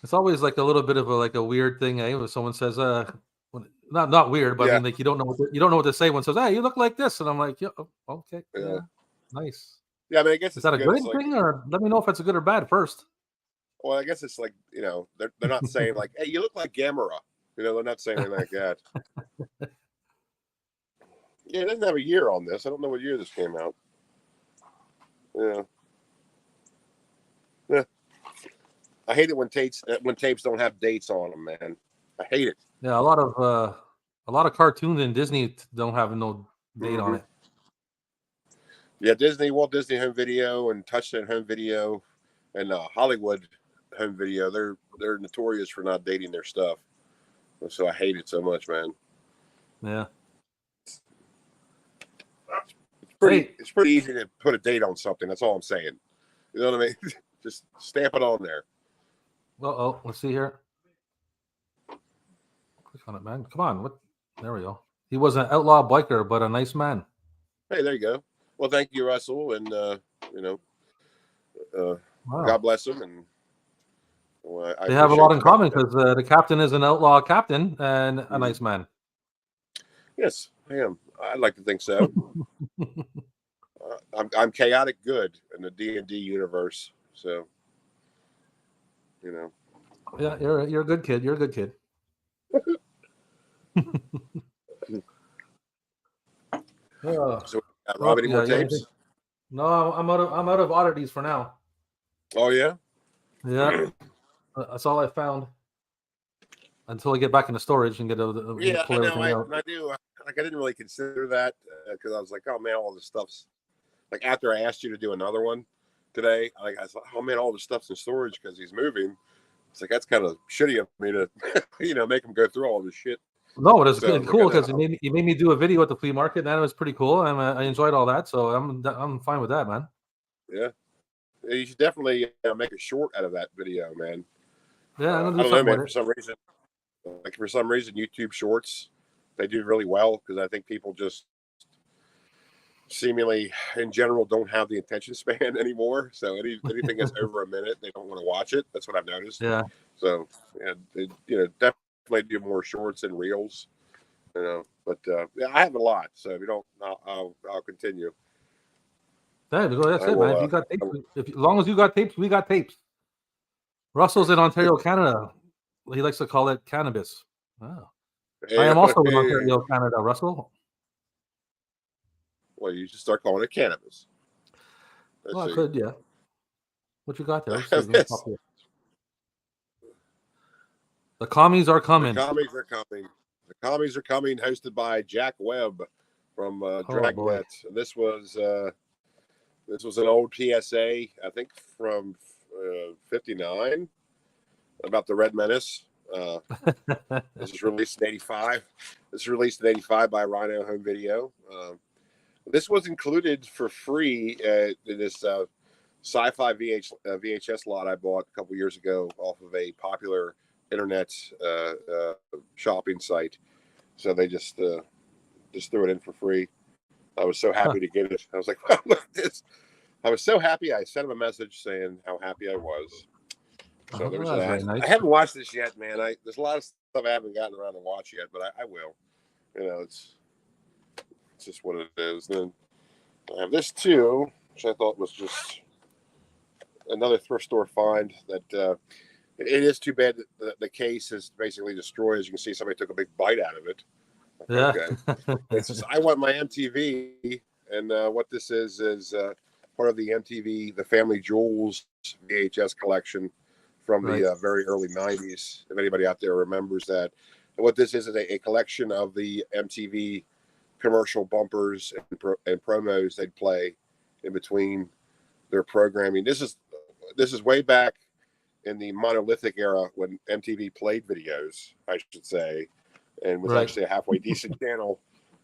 It's always like a little bit of a weird thing, when someone says, not weird, but I mean, like you don't know what to say when someone says, "Hey, you look like this," and I'm like, "Yeah, okay, yeah, nice." Yeah, I mean, I guess is that a good thing, or let me know if it's a good or bad first. Well, I guess it's like they're not saying like, "Hey, you look like Gamera," they're not saying anything like that. Yeah, it doesn't have a year on this. I don't know what year this came out. Yeah. I hate it when tapes don't have dates on them, man. I hate it. Yeah, a lot of cartoons in Disney don't have no date on it. Yeah, Walt Disney Home Video and Touchstone Home Video and Hollywood Home Video, they're notorious for not dating their stuff. So I hate it so much, man. Yeah. It's pretty easy to put a date on something. That's all I'm saying. You know what I mean? Just stamp it on there. Let's see here. Click on it, man. Come on. There we go. He was an outlaw biker, but a nice man. Hey, there you go. Well, thank you, Russell, and wow. God bless him. And they have a lot in common because the captain is an outlaw captain and a nice man. Yes, I am. I'd like to think so. I'm chaotic good in the D&D universe, so Yeah, you're a good kid. You're a good kid. So, Rob, any more tapes? No, I'm out of oddities for now. Oh yeah. Yeah, that's all I found. Until I get back into storage and pull everything out. I do. I didn't really consider that because I was like, oh man, all this stuff's like after I asked you to do another one today. I thought, oh man, all the stuff's in storage because he's moving. It's like, that's kind of shitty of me to, make them go through all this shit. No, it was cool because it made me do a video at the flea market, and that was pretty cool, and I enjoyed all that. So I'm fine with that, man. Yeah, you should definitely make a short out of that video, man. Yeah, I'm I gonna don't do know, something man. with For some reason, YouTube Shorts, they do really well because I think people just seemingly, in general, don't have the attention span anymore. So anything that's over a minute, they don't want to watch it. That's what I've noticed. Yeah. So definitely do more shorts and reels. But I have a lot. So if you don't, I'll continue. Yeah, that's it, man. If you got tapes, as long as you got tapes, we got tapes. Russell's in Ontario, Canada. He likes to call it cannabis. Wow. I am also in Ontario, Canada, Russell. Well, you should start calling it cannabis. I could, yeah. What you got there? The commies are coming. The commies are coming. Hosted by Jack Webb from Dragnet. This was an old PSA, I think, from '59 about the Red Menace. This is released in '85. This is released in '85 by Rhino Home Video. This was included for free in this sci-fi VHS lot I bought a couple years ago off of a popular internet shopping site. So they just threw it in for free. I was so happy to get it. I was like, wow, look at this. I was so happy. I sent him a message saying how happy I was. So there's that. Nice. I haven't watched this yet, man. There's a lot of stuff I haven't gotten around to watch yet, but I will. It's just what it is. Then I have this too, which I thought was just another thrift store find. That it is too bad that the case is basically destroyed. As you can see, somebody took a big bite out of it. Yeah. Okay. It's just, I want my MTV, and what this is part of the MTV, the Family Jewels VHS collection from the very early '90s. If anybody out there remembers that, and what this is a collection of the MTV commercial bumpers and promos they'd play in between their programming. This is way back in the monolithic era when MTV played videos, I should say, and was actually a halfway decent channel.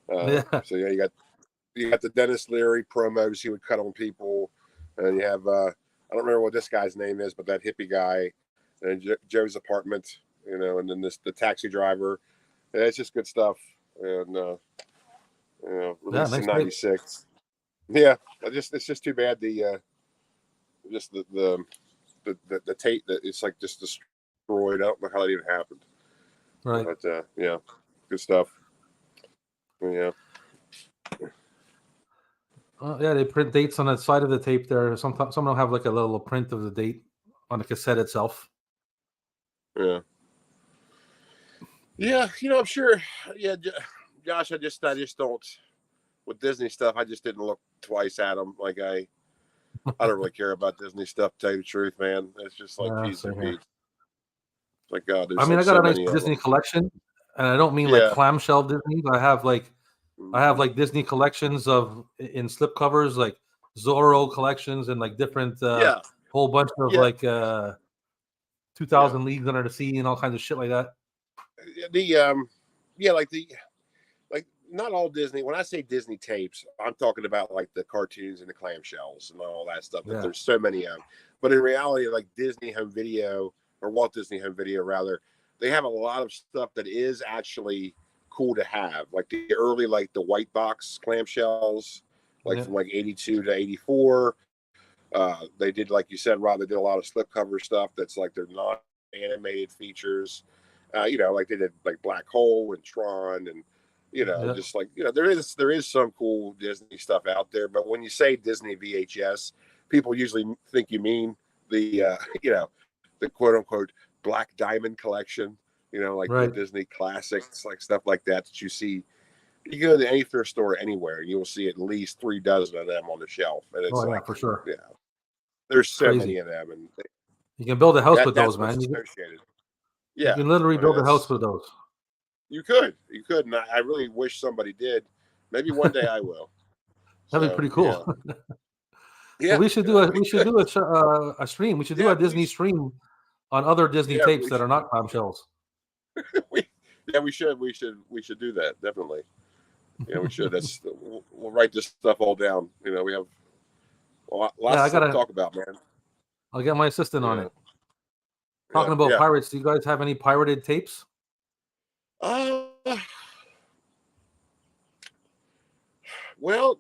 So yeah, you got the Dennis Leary promos he would cut on people, and you have I don't remember what this guy's name is, but that hippie guy, and Joe's Apartment, and then the taxi driver. And it's just good stuff, and released in '96. Yeah, it's just too bad the tape that it's like just destroyed. I don't know how that even happened. Right. But yeah, good stuff. Yeah. Yeah, they print dates on the side of the tape there. Some will have like a little print of the date on the cassette itself. Yeah. Yeah, I'm sure. Yeah, Josh, I just don't with Disney stuff. I just didn't look twice at them. Like I don't really care about Disney stuff. To tell you the truth, man, it's just like P's and P's. Like God, I mean, I got a nice Disney collection, and I don't mean like clamshell Disney, but I have like Disney collections in slipcovers, like Zorro collections, and like different whole bunch of like 2000 Leagues Under the Sea and all kinds of shit like that. Like not all Disney. When I say Disney tapes, I'm talking about like the cartoons and the clamshells and all that stuff. That there's so many of them. But in reality, like Disney Home Video or Walt Disney Home Video, rather, they have a lot of stuff that is actually cool to have. Like the early, like the white box clamshells, like from like '82 to '84. They did, like you said, Rob. They did a lot of slipcover stuff. That's like they're not animated features. Like they did like Black Hole and Tron, and just like there is some cool Disney stuff out there. But when you say Disney VHS, people usually think you mean the the quote unquote Black Diamond collection. The Disney classics, like stuff like that you see. You go to any thrift store anywhere, and you'll see at least 3 dozen of them on the shelf. And it's for sure. Yeah, there's so many of them, and you can build a house with those, man. Yeah, you can literally build a house with those. You could, and I really wish somebody did. Maybe one day I will. That'd be pretty cool. Yeah, well, we should do a stream. We should do a Disney stream on other Disney Yeah, tapes we that are not clamshells. we should do that, definitely. Yeah, we should. We'll write this stuff all down. You know, we have lots Yeah, of stuff to talk about, man. I'll get my assistant on it. Yeah, Talking about yeah. pirates, do you guys have any pirated tapes? Well,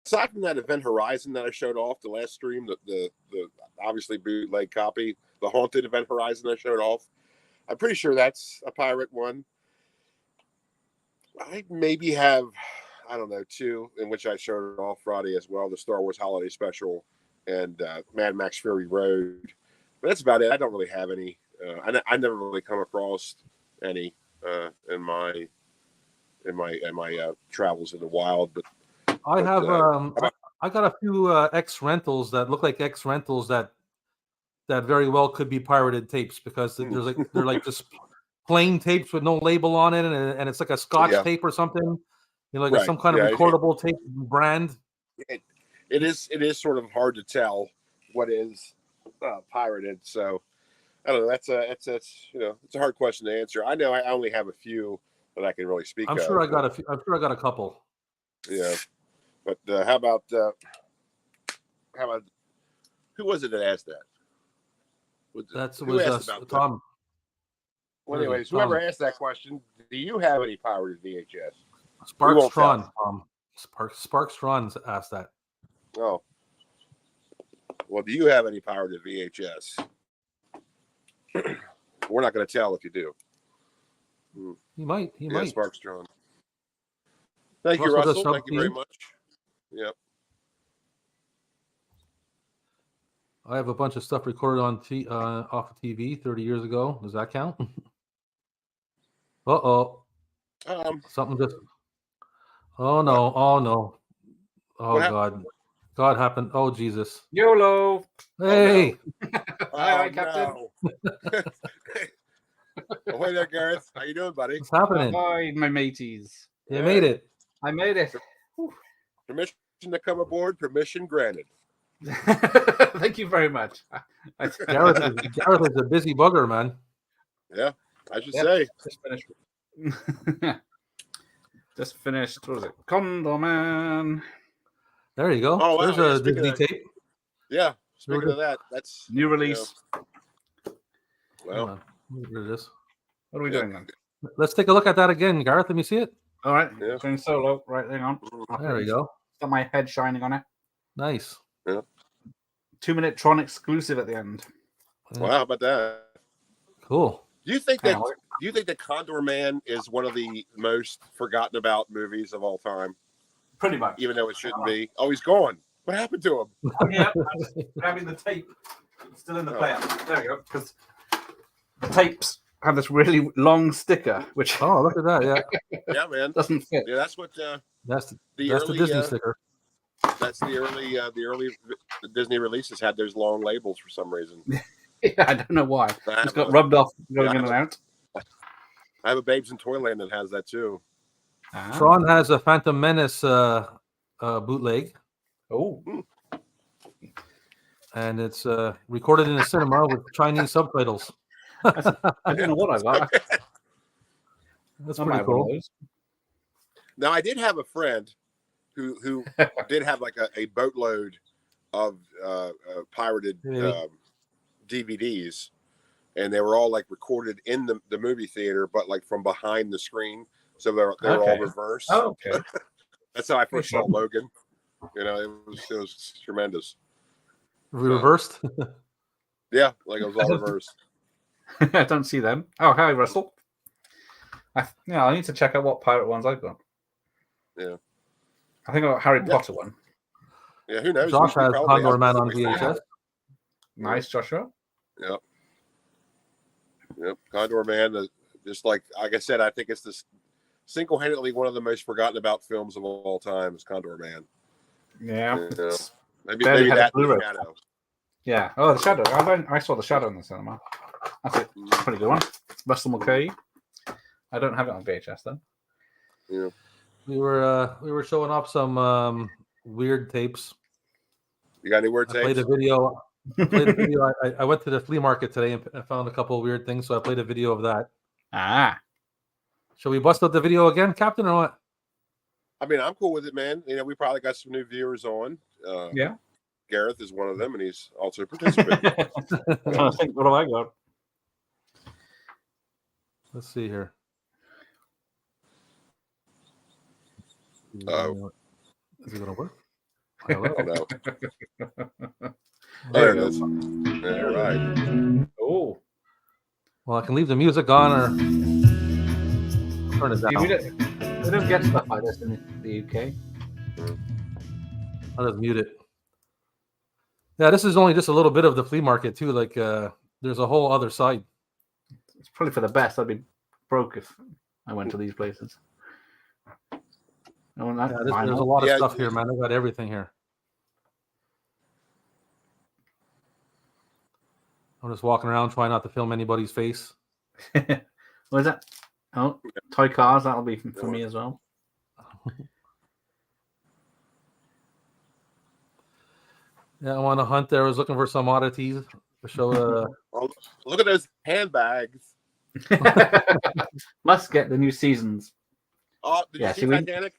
aside from that Event Horizon that I showed off the last stream, the obviously bootleg copy, the Haunted Event Horizon I showed off, I'm pretty sure that's a pirate one. I maybe have, I don't know, 2 in which I showed off Friday as well, the Star Wars Holiday Special and Mad Max Fury Road. But that's about it. I don't really have any. I never really come across any in my travels in the wild. But I got a few X rentals that look like X rentals that very well could be pirated tapes, because they're like just plain tapes with no label on it, and it's like a Scotch tape or something, you know, like some kind of recordable tape brand. It is sort of hard to tell what is pirated. So I don't know. That's it's a hard question to answer. I know I only have a few that I can really speak. I'm sure I got a couple. Yeah, but how about who was it that asked that? Who asked about Tom. Well, anyways, whoever asked that question, do you have any pirated VHS? Sparks Tron. Sparks Tron asked that. Oh. Well, do you have any pirated VHS? We're not going to tell if you do. He might. Sparks Tron. Thank you, Russell. Thank you very much. Yep. I have a bunch of stuff recorded on off of TV 30 years ago. Does that count? Something just. Oh no! Oh no! Oh God happened. Oh Jesus! YOLO. Hey. Oh, no. Hi, Captain. No. Ahoy there, Gareth. How you doing, buddy? What's happening? Hi, my mateys. You made it. I made it. Permission to come aboard. Permission granted. Thank you very much. Gareth is a busy bugger, man. Yeah, I should say. Just finished. Just finished. What was it? Condor Man. There you go. Oh, wow. There's a Disney tape. Yeah. Speaking of that, that's new release. Well, here it is. What are we doing then? Let's take a look at that again, Gareth. Let me see it. All right. Going solo. Right, hang on. There we go. Got my head shining on it. Nice. Yeah. 2-minute Tron exclusive at the end. Wow, how about that? Cool. Do you think that Condor Man is one of the most forgotten about movies of all time? Pretty much. Even though it shouldn't be. Oh, he's gone. What happened to him? Yeah, I'm grabbing the tape. It's still in the player. There we go. Because the tapes have this really long sticker, which look at that. Yeah. Yeah, man. Doesn't fit. Yeah, that's what. That's the Disney sticker. That's the early Disney releases had those long labels for some reason. Yeah, I don't know why. It's got rubbed off going in and out. I have a Babes in Toyland that has that too. Tron has a Phantom Menace bootleg. Oh. And it's recorded in a cinema with Chinese subtitles. I don't know what I got. That's pretty cool. Now, I did have a friend who did have like a boatload of pirated DVDs, and they were all like recorded in the movie theater, but like from behind the screen, so they're all reversed. Oh, okay. That's how I first saw Logan. You know, it was tremendous. Reversed? Yeah, like it was all reversed. I don't see them. Oh, hi, Russell. I need to check out what pirate ones I've got. Yeah. I think I got Harry Potter one. Yeah, who knows? Josh has Condor Man on VHS. Nice, Joshua. Yep. Condor Man, just like I said, I think it's this single-handedly one of the most forgotten about films of all time is Condor Man. Yeah. Maybe that the Shadow. Yeah. Oh, the Shadow. I saw the Shadow in the cinema. That's a pretty good one. Russell McKay. I don't have it on VHS though. Yeah. We were showing off some weird tapes. You got any weird tapes? I played a video. Played a video. I went to the flea market today and I found a couple of weird things, so I played a video of that. Ah. Shall we bust out the video again, Captain, or what? I mean, I'm cool with it, man. We probably got some new viewers on. Yeah. Gareth is one of them, and he's also a participant. I think, what have I got? Let's see here. Oh. Is it going to work? Hello? Oh, no. There it is. All right. Oh. Well, I can leave the music on or turn it down. We don't get stuff like this in the UK. I'll just mute it. Yeah, this is only just a little bit of the flea market too. Like, there's a whole other side. It's probably for the best. I'd be broke if I went to these places. There's a lot of stuff here, man. I got everything here. I'm just walking around trying not to film anybody's face. What is that? Oh, toy cars. That'll be for me as well. Yeah, I want to hunt there. I was looking for some oddities to show. Oh, look at those handbags. Must get the new seasons. Oh, did you see Titanic?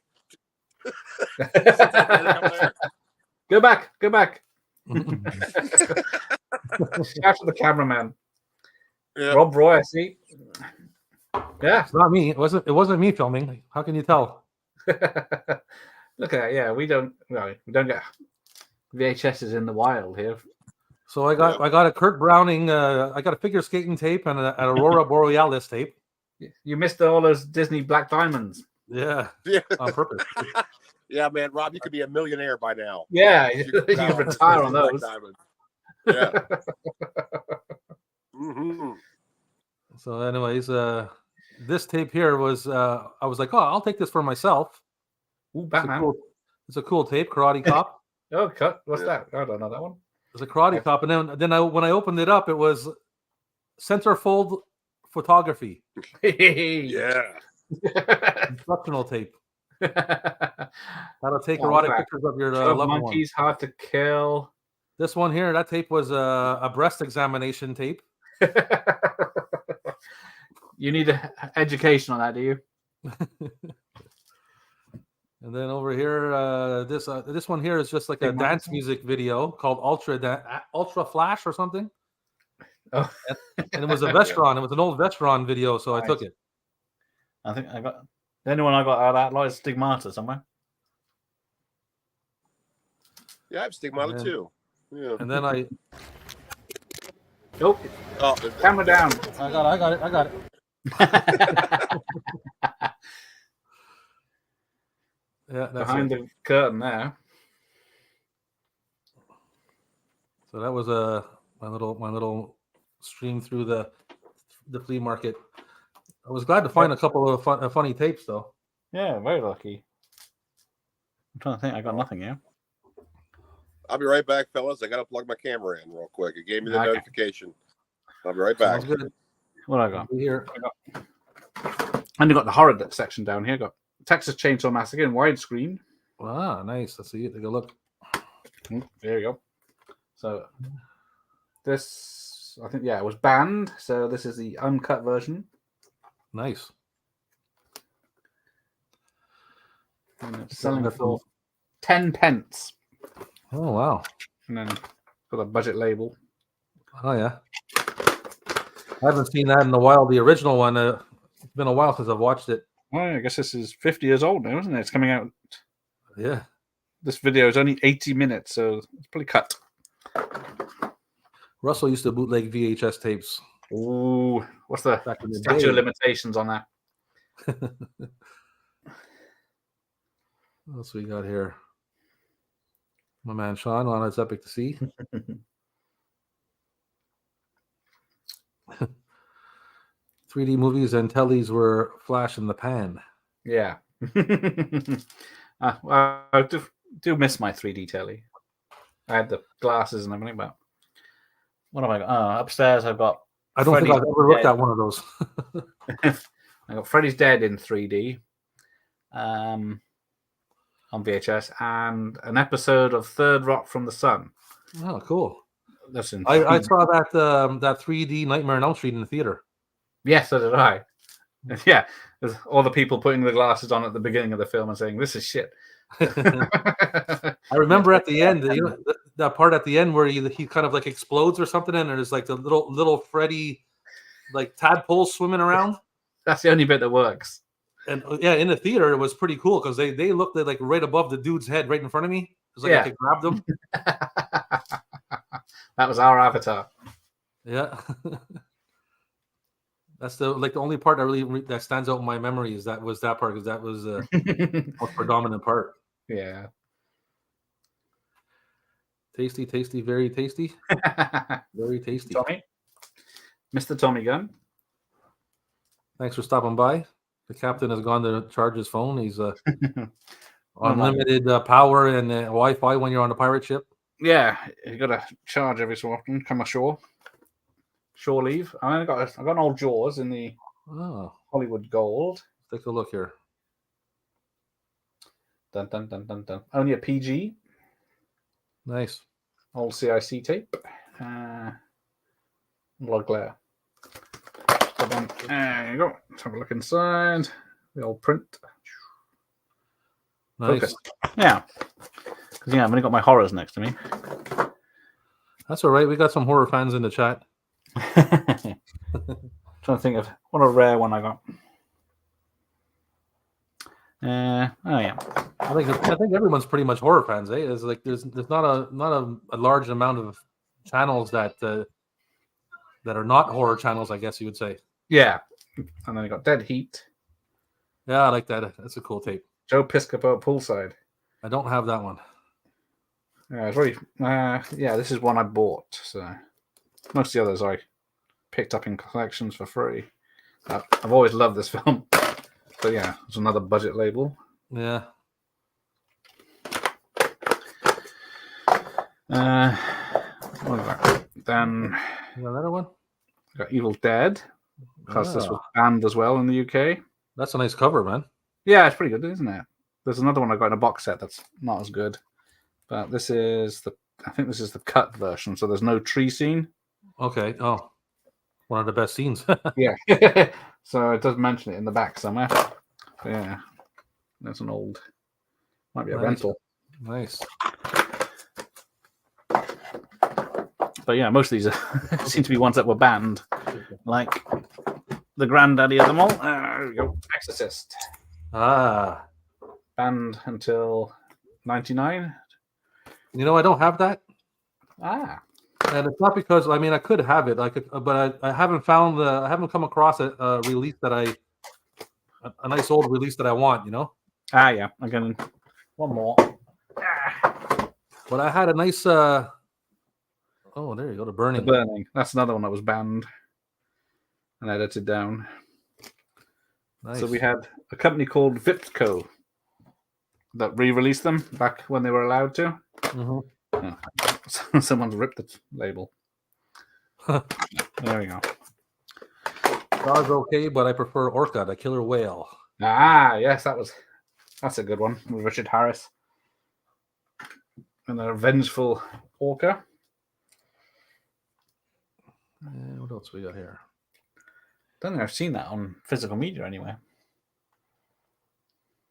Go back. Shout to the cameraman. Yeah. Rob Roy, I see. Yeah, it's not me. It wasn't me filming. How can you tell? Look at that. Yeah, we don't get VHSs in the wild here. So I got a Kurt Browning. I got a figure skating tape and an Aurora Borealis tape. You missed all those Disney Black Diamonds. Yeah, on purpose. Yeah, man, Rob, you could be a millionaire by now. Yeah, you retire on those. Yeah. Mm-hmm. So, anyways, this tape here was. I was like, oh, I'll take this for myself. Ooh, Batman. It's a cool tape, Karate Cop. Oh, cut. What's that? I don't know that one. It's a Karate Cop, and then when I opened it up, it was centerfold photography. Yeah. Instructional tape. That'll take erotic pictures of your loved one. Monkeys Hard to Kill. This one here, that tape was a breast examination tape. You need an education on that, do you? And then over here, this one here is just like a dance music video called Ultra Flash or something. Oh. And it was a Vestron. It was an old Vestron video, so I took it. I think I got the only one I got out of that lot is Stigmata somewhere. Yeah, I have Stigmata too. Yeah. And then I. Nope. Oh, camera down. I got it. Yeah, that's behind the curtain there. So that was my little stream through the flea market. I was glad to find a couple of funny tapes though. Yeah, very lucky. I'm trying to think. I got nothing here. I'll be right back, fellas. I got to plug my camera in real quick. It gave me the notification. I'll be right back. Sounds good. What I got here? And you got the horror section down here. Got Texas Chainsaw Massacre in widescreen. Ah, nice. Let's see it. Take a look. There you go. So this, I think, it was banned. So this is the uncut version. Nice. And it's selling for 10 pence. Oh, wow. And then for the budget label. Oh, yeah. I haven't seen that in a while. The original one, it's been a while since I've watched it. Well, I guess this is 50 years old now, isn't it? It's coming out. Yeah. This video is only 80 minutes, so it's pretty cut. Russell used to bootleg VHS tapes. Ooh, what's the statute of limitations on that? What else we got here? My man Sean on It's Epic to See. 3D movies and tellies were flash in the pan. Yeah. I do miss my 3D telly. I had the glasses and everything, but what have I got? Upstairs I've got. I don't think I've ever looked at one of those. I got Freddy's Dead in 3D on VHS and an episode of Third Rock from the Sun. Oh, cool. Listen, I saw that that 3D Nightmare on Elm Street in the theater. Yes, so did I. Yeah, there's all the people putting the glasses on at the beginning of the film and saying, "This is shit." I remember at the end, that part at the end where he kind of like explodes or something, and there's like the little Freddy like tadpoles swimming around. That's the only bit that works. And yeah, in the theater it was pretty cool because they looked at like right above the dude's head, right in front of me. It was like I could grab them. That was our avatar. Yeah. That's the only part that that stands out in my memory is that part because that was the most predominant part. Yeah. Tasty, very tasty. Very tasty. Tommy. Mr. Tommy Gunn. Thanks for stopping by. The captain has gone to charge his phone. He's unlimited power and Wi-Fi when you're on the pirate ship. Yeah, you got to charge every so often. Come ashore. Shore leave. I got an old Jaws in the Hollywood Gold. Take a look here. Dun dun dun dun dun. Only a PG. Nice. Old CIC tape. Log glare. There you go. Let's have a look inside. The old print. Nice. Focus. Yeah. Because I've only got my horrors next to me. That's all right. We got some horror fans in the chat. Trying to think of what a rare one I got. Oh yeah. I think everyone's pretty much horror fans. It's like there's not a large amount of channels that are not horror channels, I guess you would say. Yeah. And then I got Dead Heat. Yeah, I like that. That's a cool tape. Joe Piscopo Poolside. I don't have that one. Yeah, it's really. Yeah, this is one I bought. So most of the others I picked up in collections for free. I've always loved this film. But yeah, it's another budget label. Yeah. What is that? Then another one. Got Evil Dead, because this was banned as well in the UK. That's a nice cover, man. Yeah, it's pretty good, isn't it? There's another one I got in a box set that's not as good, but this is I think this is the cut version, so there's no tree scene. Okay. Oh, one of the best scenes. Yeah. So it does mention it in the back somewhere. But yeah, that's an old. Might be a rental. Nice. But yeah, most of these seem to be ones that were banned, like the granddaddy of them all. There we go. Exorcist. Banned until 99. You know, I don't have that. And it's not because I could have it, but I haven't found I haven't come across a release that a nice old release that I want. You know. Yeah. I'm gonna one more. But I had a nice. Oh, there you go. The Burning. The Burning. That's another one that was banned and edited down. Nice. So we had a company called Vipco that re-released them back when they were allowed to. Mm-hmm. Oh, someone's ripped the label. There we go. Dog's okay, but I prefer Orca, the killer whale. Yes, that's a good one with Richard Harris. And a vengeful Orca. What else we got here? Don't think I've seen that on physical media anywhere.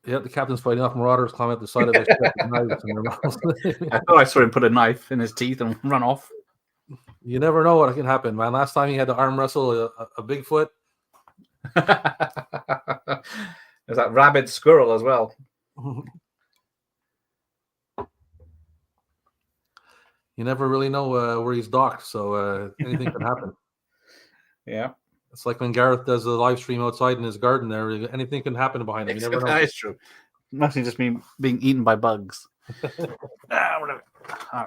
Yep, the captain's fighting off marauders climb up the side of his ship with knives in their mouths. I thought I saw him put a knife in his teeth and run off. You never know what can happen, man. Last time he had to arm wrestle a Bigfoot. There's that rabid squirrel as well. You never really know where he's docked, so anything can happen. Yeah. It's like when Gareth does a live stream outside in his garden there. Anything can happen behind him. You never know. That is true. Mostly just being eaten by bugs. Whatever. I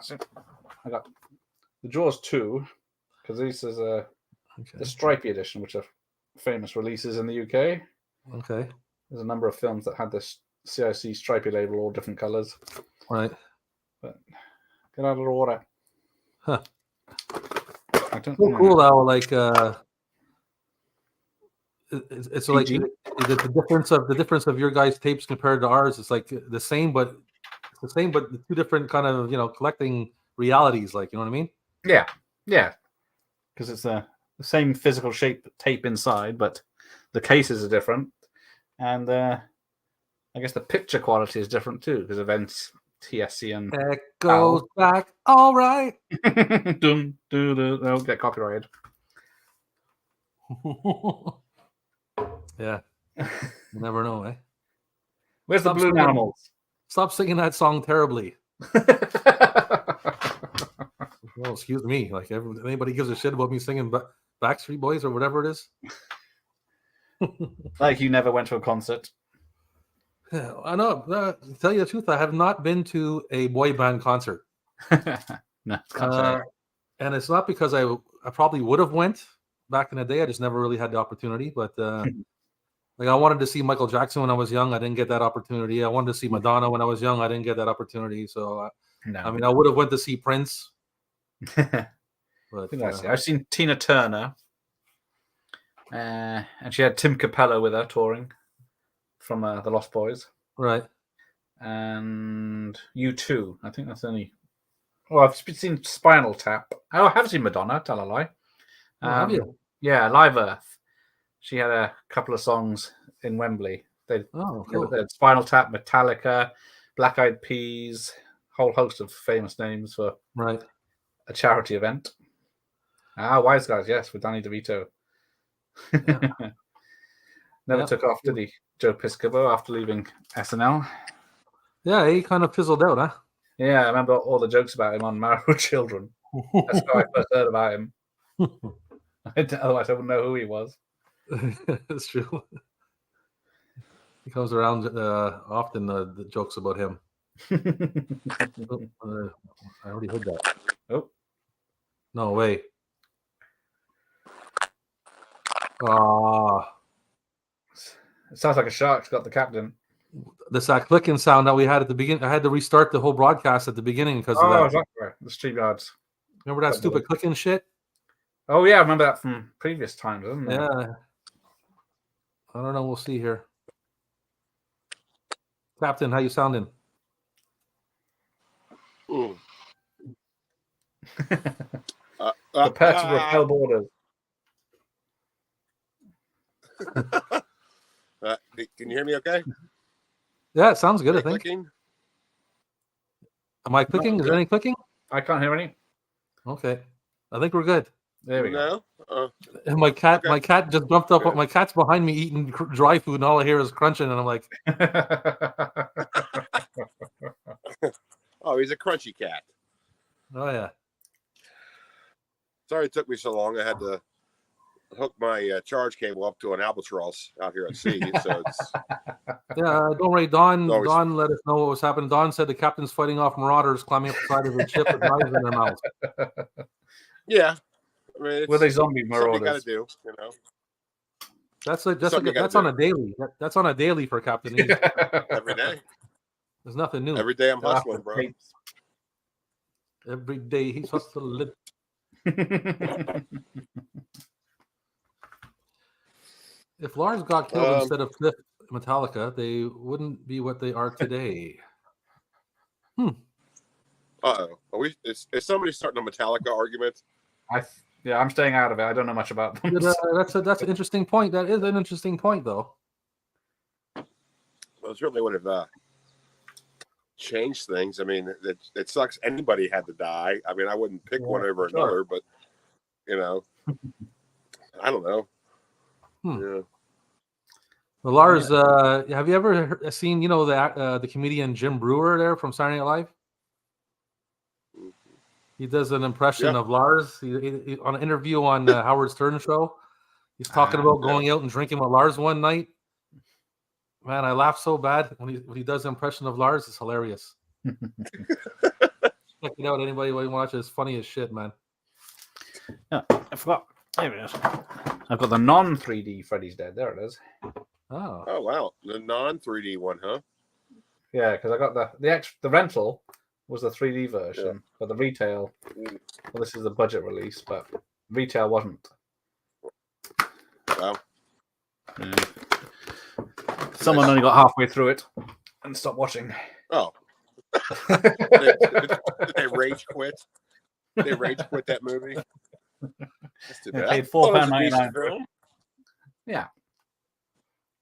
got the Jaws 2, because this is the Stripey edition, which are famous releases in the UK. Okay. There's a number of films that had this CIC Stripey label, all different colours. Right. But get out of the water. Huh. I don't so cool though, like it's like the difference of your guys' tapes compared to ours. It's like the same, but the two different kind of collecting realities. Like, you know what I mean? Yeah, because it's the same physical shape tape inside, but the cases are different, and I guess the picture quality is different too because of NTSC and It goes back. All right. They'll get copyrighted. Yeah, you never know, eh? Where's the balloon animals? Stop singing that song terribly. Well, excuse me. Like anybody gives a shit about me singing Backstreet Boys or whatever it is. Like you never went to a concert. Yeah, I know. To tell you the truth, I have not been to a boy band concert. No, and it's not because I probably would have went back in the day. I just never really had the opportunity. But like I wanted to see Michael Jackson when I was young. I didn't get that opportunity. I wanted to see Madonna when I was young. I didn't get that opportunity. So I mean, I would have went to see Prince. But I've seen Tina Turner, and she had Tim Capella with her touring from the Lost Boys, right? And U2. I think that's only. Oh, I've seen Spinal Tap. Oh, I have seen Madonna. Tell a lie. Have you? Yeah, Live Earth. She had a couple of songs in Wembley. They had Spinal Tap, Metallica, Black Eyed Peas, whole host of famous names for a charity event. Wise Guys, yes, with Danny DeVito. Yeah. Never took off, did he, Joe Piscopo, after leaving SNL? Yeah, he kind of fizzled out, huh? Yeah, I remember all the jokes about him on Married with Children. That's how I first heard about him. Otherwise, I wouldn't know who he was. That's true. He comes around often, the jokes about him. I already heard that. Oh. No way. It sounds like a shark's got the captain. That clicking sound that we had at the beginning, I had to restart the whole broadcast at the beginning because of that. Exactly. The StreamYards. Remember that stupid clicking shit? Oh, yeah, I remember that from previous times, isn't it? Yeah. I don't know. We'll see here. Captain, how you sounding? Prepare to repel borders. Can you hear me okay? Yeah, it sounds good, I think. Clicking? Am I clicking? Is there any clicking? I can't hear any. Okay. I think we're good. There we go. And my cat just jumped up. My cat's behind me eating dry food, and all I hear is crunching, and I'm like, oh, he's a crunchy cat. Oh yeah. Sorry it took me so long. I had to hook my charge cable up to an albatross out here at sea. So it's yeah. Don't worry, Don let us know what was happening. Don said the captain's fighting off marauders climbing up the side of the ship with knives in their mouths. Yeah. I mean, were they zombie marauders? You got to do, you know. That's on a daily. That's on a daily for Captain E. Every day. There's nothing new. Every day I'm hustling, bro. Every day he's hustling. If Lars got killed instead of Cliff Metallica, they wouldn't be what they are today. Uh-oh. Is somebody starting a Metallica argument? I'm staying out of it. I don't know much about them. That's an interesting point. That is an interesting point, though. Well, it certainly would have changed things. I mean, it sucks. Anybody had to die. I mean, I wouldn't pick one over another, but you know, I don't know. Yeah. Well, Lars, have you ever seen the comedian Jim Brewer there from Saturday Night Live? He does an impression of Lars. He, on an interview on Howard Stern show, he's talking about going out and drinking with Lars one night. Man, I laugh so bad when he does an impression of Lars. It's hilarious. Check it out. Anybody want to watch it? It's funny as shit, man. Yeah, I forgot. There it is. I've got the non-3D Freddy's Dead. There it is. Oh wow, the non-3D one, huh? Yeah, because I got the rental was the 3D version, but the retail. Well, this is the budget release, but retail wasn't. Wow. Yeah. Someone only got halfway through it and stopped watching. Oh. Did they rage quit? They rage quit that movie. That's too They bad. paid I thought it was a £4.99. decent film. Yeah.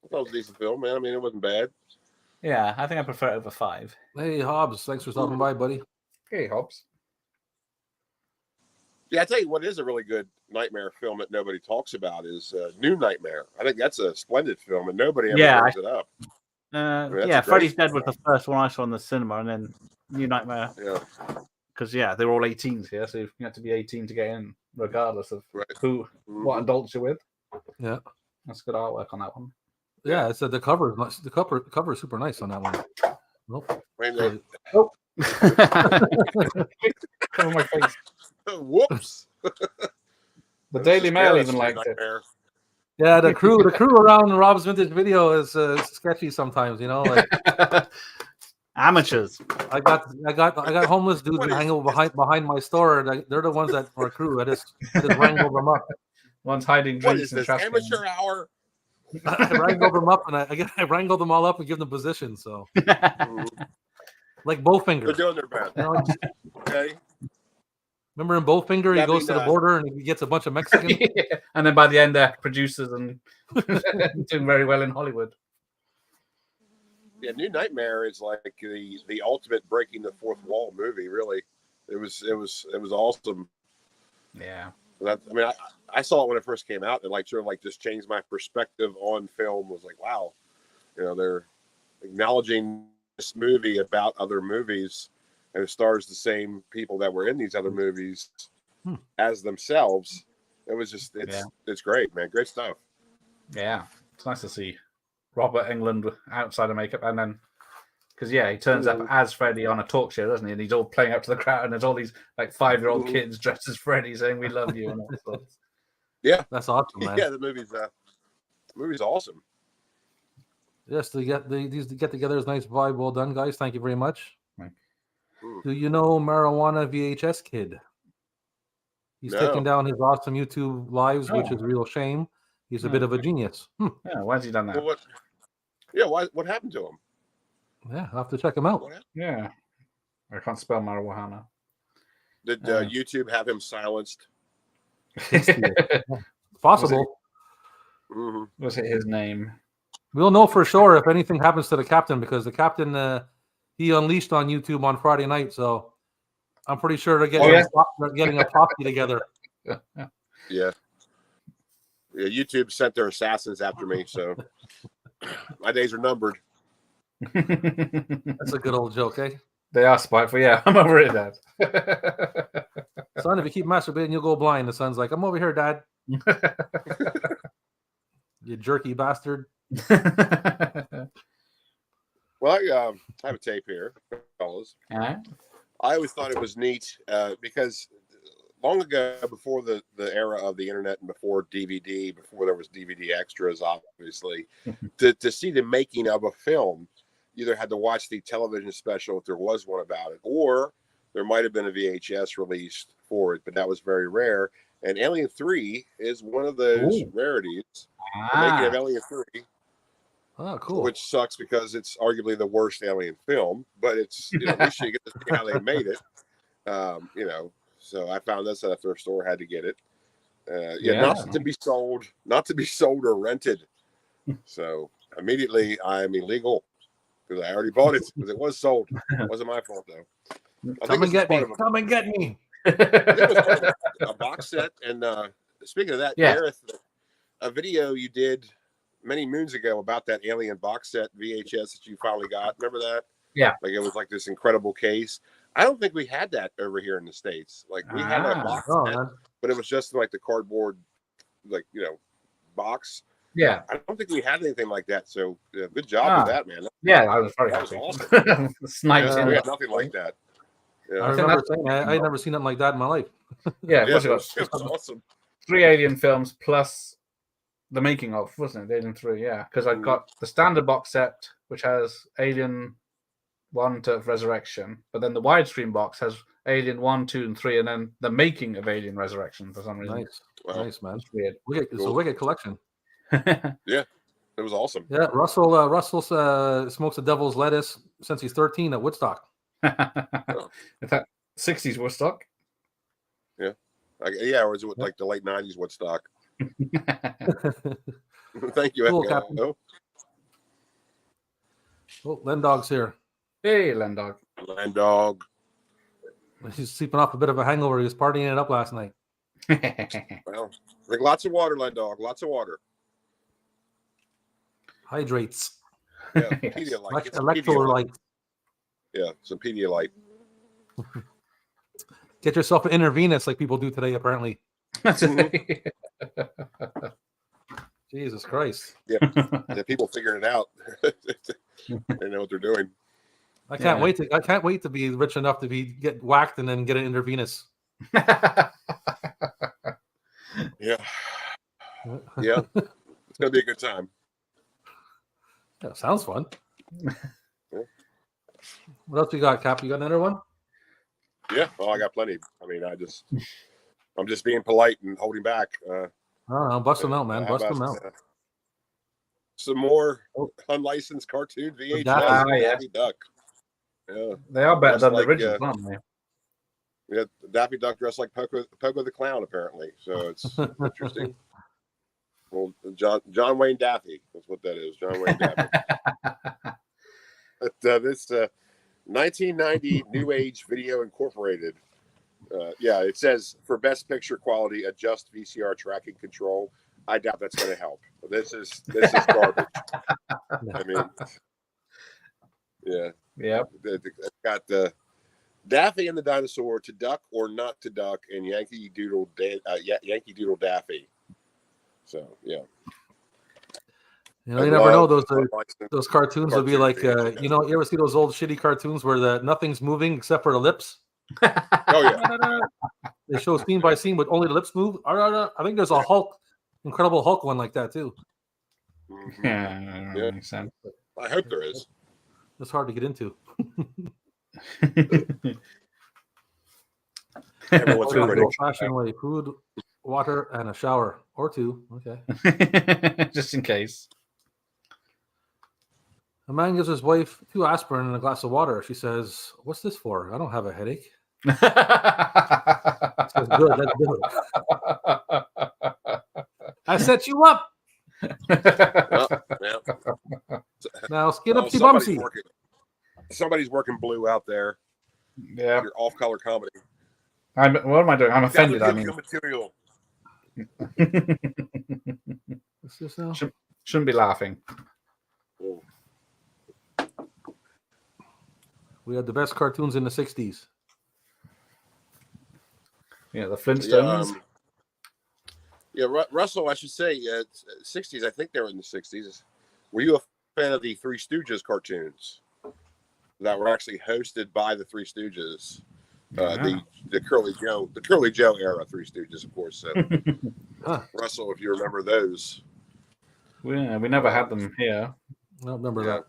I thought it was a decent film, man. I mean, it wasn't bad. Yeah, I think I prefer it over 5. Hey, Hobbs, thanks for stopping by, buddy. Hey, Hobbs. Yeah, I tell you what is a really good nightmare film that nobody talks about is New Nightmare. I think that's a splendid film, and nobody ever brings it up. Freddy's Dead was the first one I saw in the cinema, and then New Nightmare. Yeah. Because they're all 18s here, so you have to be 18 to get in, regardless of what adults you're with. Yeah, that's good artwork on that one. Yeah, it's the cover. The cover is super nice on that one. Nope. Oh. Cover my face. Whoops. The Daily Mail even liked it. Yeah, the crew around Rob's Vintage Video is sketchy sometimes, you know. Like amateurs. I got homeless dudes hanging behind my store. They're the ones that are crew. I just wrangled them up. One's hiding drinks in the trash amateur hour. I wrangled them up, and I wrangled them all up and give them positions. So, like Bowfinger, they're doing their best. You know, okay. Remember in Bowfinger, he goes to the border and he gets a bunch of Mexicans. And then by the end, they're producers and doing very well in Hollywood. Yeah, New Nightmare is like the ultimate breaking the fourth wall movie. Really, it was awesome. Yeah. I saw it when it first came out, and just changed my perspective on film. Was like, wow, they're acknowledging this movie about other movies, and it stars the same people that were in these other movies as themselves. It was just it's great, man. Great stuff. Yeah, it's nice to see Robert Englund outside of makeup, and then because he turns up as Freddy on a talk show, doesn't he? And he's all playing up to the crowd, and there's all these 5-year-old kids dressed as Freddy saying "We love you" and all sorts. Yeah, that's awesome, man. Yeah, the movie's awesome. Yes, these get-together is nice vibe. Well done, guys. Thank you very much. Do you know Marijuana VHS Kid? He's taking down his awesome YouTube lives, which is a real shame. He's a bit of a genius. Yeah, why has he done that? Well, what happened to him? Yeah, I'll have to check him out. Yeah, I can't spell marijuana. Did YouTube have him silenced? Possible. Was it his name? We'll know for sure if anything happens to the captain, because the captain he unleashed on YouTube on Friday night. So I'm pretty sure they're getting a posse together. Yeah. YouTube sent their assassins after me, so my days are numbered. That's a good old joke, eh? They are spiteful. Yeah, I'm over it, Dad. Son, if you keep masturbating, you'll go blind. The son's like, I'm over here, Dad. You jerky bastard. Well, I have a tape here, fellas. All right. I always thought it was neat because long ago, before the era of the internet and before DVD, before there was DVD extras, obviously, to see the making of a film, you either had to watch the television special if there was one about it, or there might have been a VHS released for it, but that was very rare. And Alien 3 is one of those rarities. The making of Alien 3. Oh, cool. Which sucks because it's arguably the worst Alien film, but it's at least you get to see how they made it. So I found this at a thrift store, had to get it. Not to be sold or rented. So immediately I'm illegal because I already bought it because it was sold. It wasn't my fault though. Come and get me. Come and get me. It was part of a box set. And speaking of that, Gareth, a video you did many moons ago about that Alien box set VHS that you finally got. Remember that? Yeah. Like it was like this incredible case. I don't think we had that over here in the States. Like we had a box set, but it was just like the cardboard, box. Yeah. I don't think we had anything like that. So good job with that, man. I was very happy. Awesome. Sniped in. We had nothing like that. Yeah. I remember saying I'd never seen nothing like that in my life. It was awesome. 3 Alien films plus the making of, wasn't it? Alien 3, yeah. Because I got the standard box set, which has Alien 1 to Resurrection, but then the widescreen box has Alien 1, 2, and 3, and then the making of Alien Resurrection for some reason. Nice. Wow. Nice, man. It's weird. It's a wicked collection. Yeah, it was awesome. Yeah, Russell smokes the devil's lettuce since he's 13 at Woodstock. In fact, 60s Woodstock. Yeah. Or is it like the late 90s Woodstock? Thank you, Cool, Echo. Captain. Oh, Len Dog's here. Hey, Len Dog. Len Dog. He's sleeping off a bit of a hangover. He was partying it up last night. Well, drink lots of water, Len Dog. Lots of water. Hydrates. Yeah, Pedialyte. Electrolyte. Yeah, some Pedialyte. Get yourself an intravenous like people do today, apparently. Jesus Christ. Yeah, people figuring it out. They know what they're doing. I can't wait to be rich enough to get whacked and then get an intravenous. Yeah. Yeah. It's gonna be a good time. Yeah, sounds fun. Yeah. What else you got, Cap? You got another one? Yeah, well, I got plenty. I mean, I'm just being polite and holding back. No, bust them out, man. Bust them out. Some more unlicensed cartoon VHS. Daffy Duck. Yeah, they are better than the original, aren't they? Yeah, Daffy Duck dressed like Pogo the Clown, apparently. So it's interesting. Well, John Wayne Daffy. That's what that is. John Wayne Daffy. But, this 1990 New Age Video Incorporated. It says for best picture quality, adjust VCR tracking control. I doubt that's going to help. This is garbage. I mean, yeah. It's got the Daffy and the Dinosaur, to duck or not to duck, and Yankee Doodle Daffy. So yeah. You never know, those cartoons will be like you ever see those old shitty cartoons where nothing's moving except for the lips? Oh yeah. They show scene by scene with only the lips move. I think there's a Incredible Hulk one like that too. Mm-hmm. Yeah, makes sense. I hope there is. It's hard to get into. Everyone's fashion way: food, water, and a shower or two. Okay. Just in case. A man gives his wife 2 aspirin and a glass of water. She says, "What's this for? I don't have a headache." Says, "Good, let's do it." I set you up. Now skin up the bumsy. Somebody's working blue out there. Yeah. Your off-color comedy. What am I doing? I'm offended. I mean, material. What's this now? Shouldn't be laughing. Oh. We had the best cartoons in the 60s. Yeah, the Flintstones. Russell, I should say, 60s. I think they were in the 60s. Were you a fan of the Three Stooges cartoons that were actually hosted by the Three Stooges? The Curly Joe era Three Stooges, of course. So, Russell, if you remember those. Yeah, we never had them here. I don't remember that.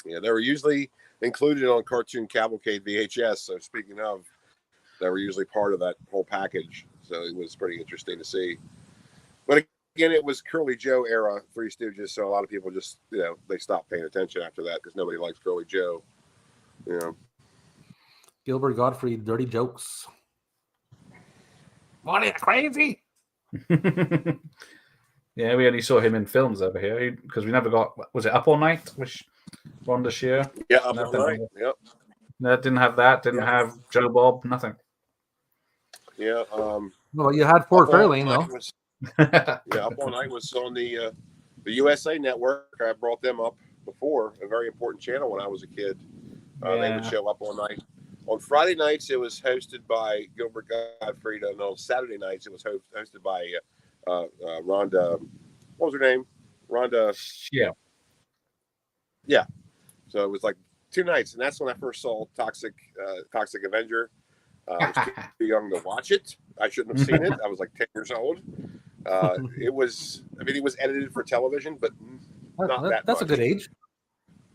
Yeah, they were usually included on Cartoon Cavalcade VHS. So speaking of, they were usually part of that whole package. So it was pretty interesting to see. But again, it was Curly Joe era Three Stooges. So a lot of people just, they stopped paying attention after that because nobody likes Curly Joe. Gilbert Gottfried, dirty jokes. What, it's crazy? Yeah, we only saw him in films over here because we never got. Was it Up All Night? Which one this year? Yeah, Up All Night. Yep. That didn't have that. Didn't have Joe Bob. Nothing. Yeah. Well, you had Fort Fairlane, though. Up All Night was on the USA Network. I brought them up before. A very important channel when I was a kid. They would show Up All Night. On Friday nights, it was hosted by Gilbert Gottfried, and on Saturday nights, it was hosted by Rhonda. What was her name? Rhonda. Yeah. Yeah. So it was like 2 nights, and that's when I first saw Toxic Avenger. I was too young to watch it. I shouldn't have seen it. I was like 10 years old. It was edited for television, but not that. That's much. A good age.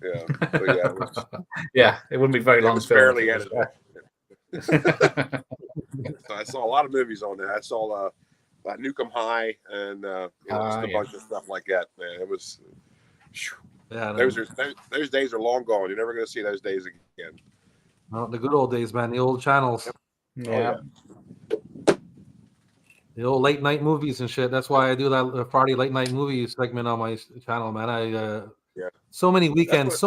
Yeah. So, it wouldn't be very long. It was barely edited. So I saw a lot of movies on there. I saw Nukem High and just a bunch of stuff like that. Man, it was. Yeah, those days are long gone. You're never going to see those days again. Well, the good old days, man. The old channels. Yeah. The old late night movies and shit. That's why I do that Friday late night movies segment on my channel, man. So many weekends.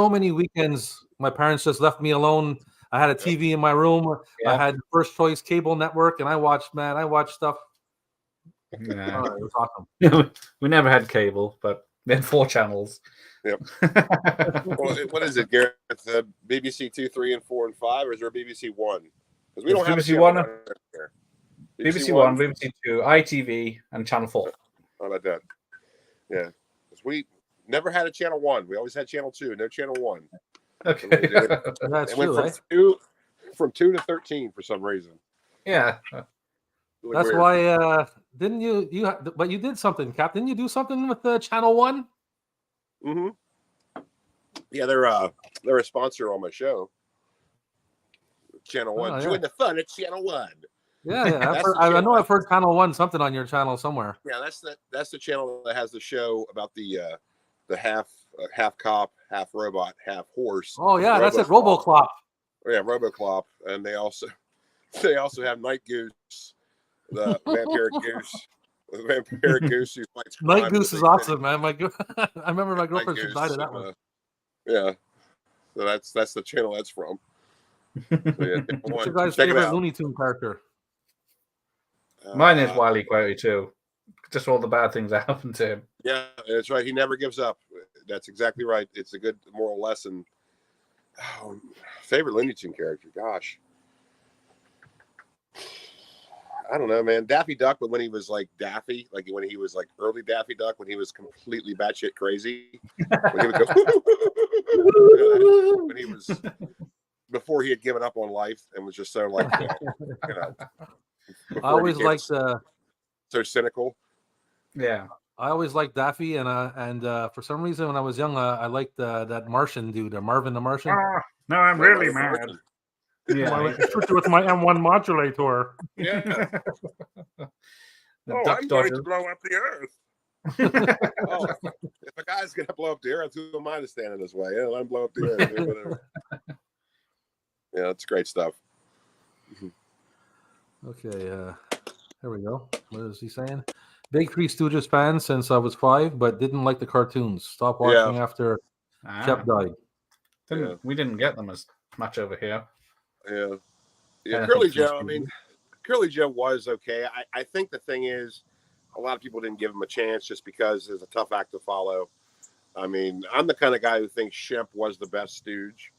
My parents just left me alone. I had a TV in my room. Yeah. I had First Choice Cable Network, and I watched stuff. Yeah. It was awesome. We never had cable, but we had 4 channels. Yep. Well, what is it, Garrett? It's BBC 2, 3, and 4, and 5, or is there a BBC 1? Because we don't have BBC 1. There. BBC 1, BBC 2, ITV, and Channel 4. How about that? Yeah. We never had a Channel 1. We always had Channel 2, no Channel 1. Okay. That's it went true, from 2 to 13 for some reason. Yeah. Really that's weird. why didn't but you did something, Cap. Didn't you do something with the Channel 1? Mm-hmm. Yeah, they're a sponsor on my show. Channel 1. Oh, yeah. Join the fun at Channel 1. Yeah. I know I've heard Channel 1 something on your channel somewhere. Yeah, that's the channel that has the show about the half cop, half robot, half horse. Oh yeah, that's it. RoboClop. Yeah, RoboClop, and they also have Night Goose, the vampire goose. The vampire goose who fights crime. Night Goose is awesome, man. I remember my girlfriend died of that one. Yeah, so that's the channel that's from. So, yeah, what's your guys' favorite Looney Tune character? Mine is Wile E. Coyote too. Just all the bad things that happened to him. Yeah, that's right. He never gives up. That's exactly right. It's a good moral lesson. Oh, favorite Looney Tune character? Gosh. I don't know, man. Daffy Duck, but when he was like Daffy, like when he was like early Daffy Duck, when he was completely batshit crazy, when he would go, when he was before he had given up on life and was just so like, I always liked so cynical. Yeah, I always liked Daffy, and for some reason when I was young, I liked that Martian dude, Marvin the Martian. No, I'm really mad. Yeah, with my M1 modulator. Yeah. I'm going to blow up the earth. If a guy's going to blow up the earth, who am I to stand in his way? Yeah, let him blow up the earth. Whatever. Yeah, it's great stuff. Okay, here we go. What is he saying? Big Three Stooges fan since I was 5, but didn't like the cartoons. Stopped watching after Shep died. We didn't get them as much over here. Yeah. Curly Joe. I mean, Curly Joe was okay. I think the thing is, a lot of people didn't give him a chance just because it's a tough act to follow. I mean, I'm the kind of guy who thinks Shemp was the best Stooge.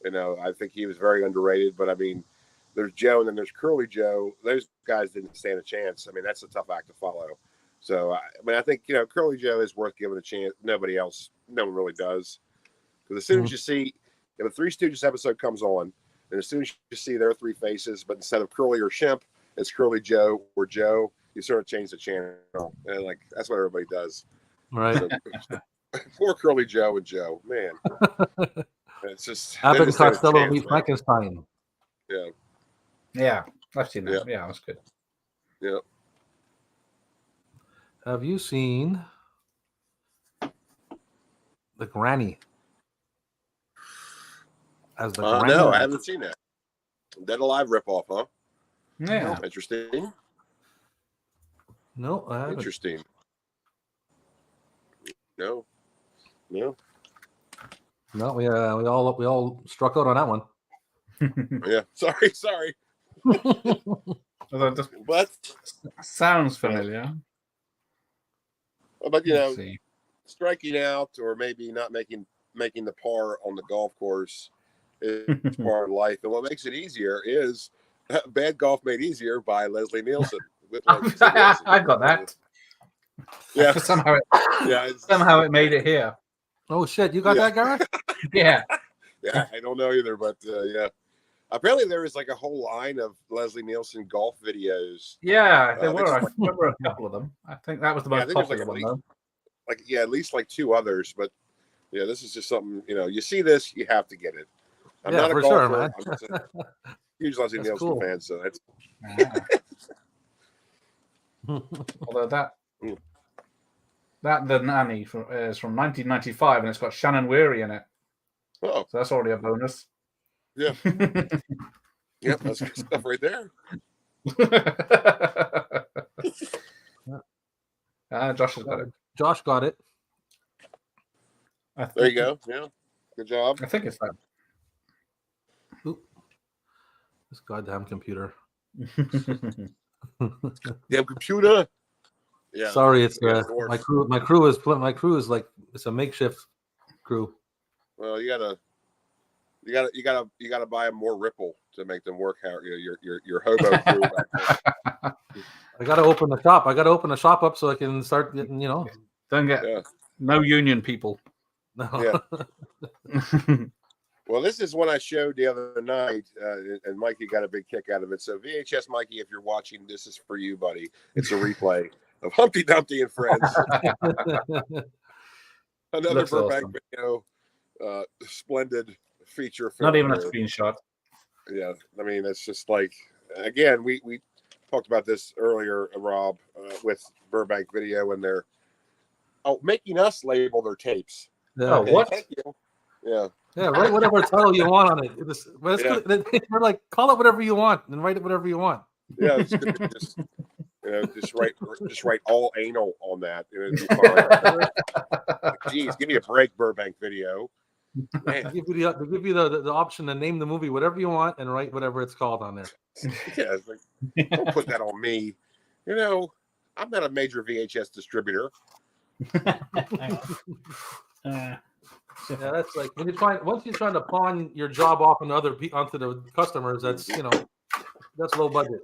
I think he was very underrated. But I mean, there's Joe and then there's Curly Joe. Those guys didn't stand a chance. I mean, that's a tough act to follow. So, I think, Curly Joe is worth giving a chance. No one really does. Because as soon as you see, if a Three Stooges episode comes on, and as soon as you see their 3 faces, but instead of Curly or Shemp, it's Curly Joe or Joe, you sort of change the channel. And that's what everybody does. Right. So, poor Curly Joe and Joe, man. It's just Abbott and Costello meet Frankenstein. Yeah. Yeah, I've seen that. Yeah, that's good. Yeah. Have you seen the Granny? As the Granny? No, I haven't seen that. Dead Alive ripoff, huh? Yeah. Interesting. No, I haven't. Interesting. No, we all struck out on that one. Yeah, sorry. But sounds familiar. But striking out or maybe not making the par on the golf course is part of life. And what makes it easier is Bad Golf Made Easier by Leslie Nielsen. I got that. Yeah. Somehow it made it here. Oh shit, you got that, Gareth? Yeah. Yeah, I don't know either, but yeah. Apparently there is like a whole line of Leslie Nielsen golf videos. Yeah, there were. I remember a couple of them. I think that was the most popular one, though. At least like 2 others, but yeah, this is just something, you see this, you have to get it. I'm not a golfer. Sure, man. I'm just a huge Leslie Nielsen fan, so that's although that The Nanny is from 1995, and it's got Shannon Weary in it. Oh, so that's already a bonus. Yeah. Yep, that's good stuff right there. Josh has got it. Josh got it. There you go. Yeah, good job. I think it's that. Oop. This goddamn computer. Damn computer. Yeah. Sorry, it's my crew. My crew is like it's a makeshift crew. Well, you gotta buy them more Ripple to make them work. Your hobo crew. I gotta open the shop. I gotta open the shop up so I can start getting. Don't get no union people. No. Yeah. Well, this is one I showed the other night, and Mikey got a big kick out of it. So VHS Mikey, if you're watching, this is for you, buddy. It's a replay of Humpty Dumpty and Friends. Another Burbank awesome. video. Splendid feature film. Not even a screenshot. Yeah, I mean, it's just like, again, we talked about this earlier, Rob, with Burbank Video, and they're making us label their tapes. Yeah. Oh, what? Thank you. Yeah. Yeah, write whatever title you want on it. We're like, call it whatever you want and write it whatever you want. Yeah, it's good to just write all anal on that. It'd be fine. Jeez, give me a break, Burbank Video. Man. They give you the option to name the movie whatever you want and write whatever it's called on there. Yeah, it's like, don't put that on me. I'm not a major VHS distributor. Yeah, that's like once you're trying to pawn your job off onto the customers. That's that's low budget.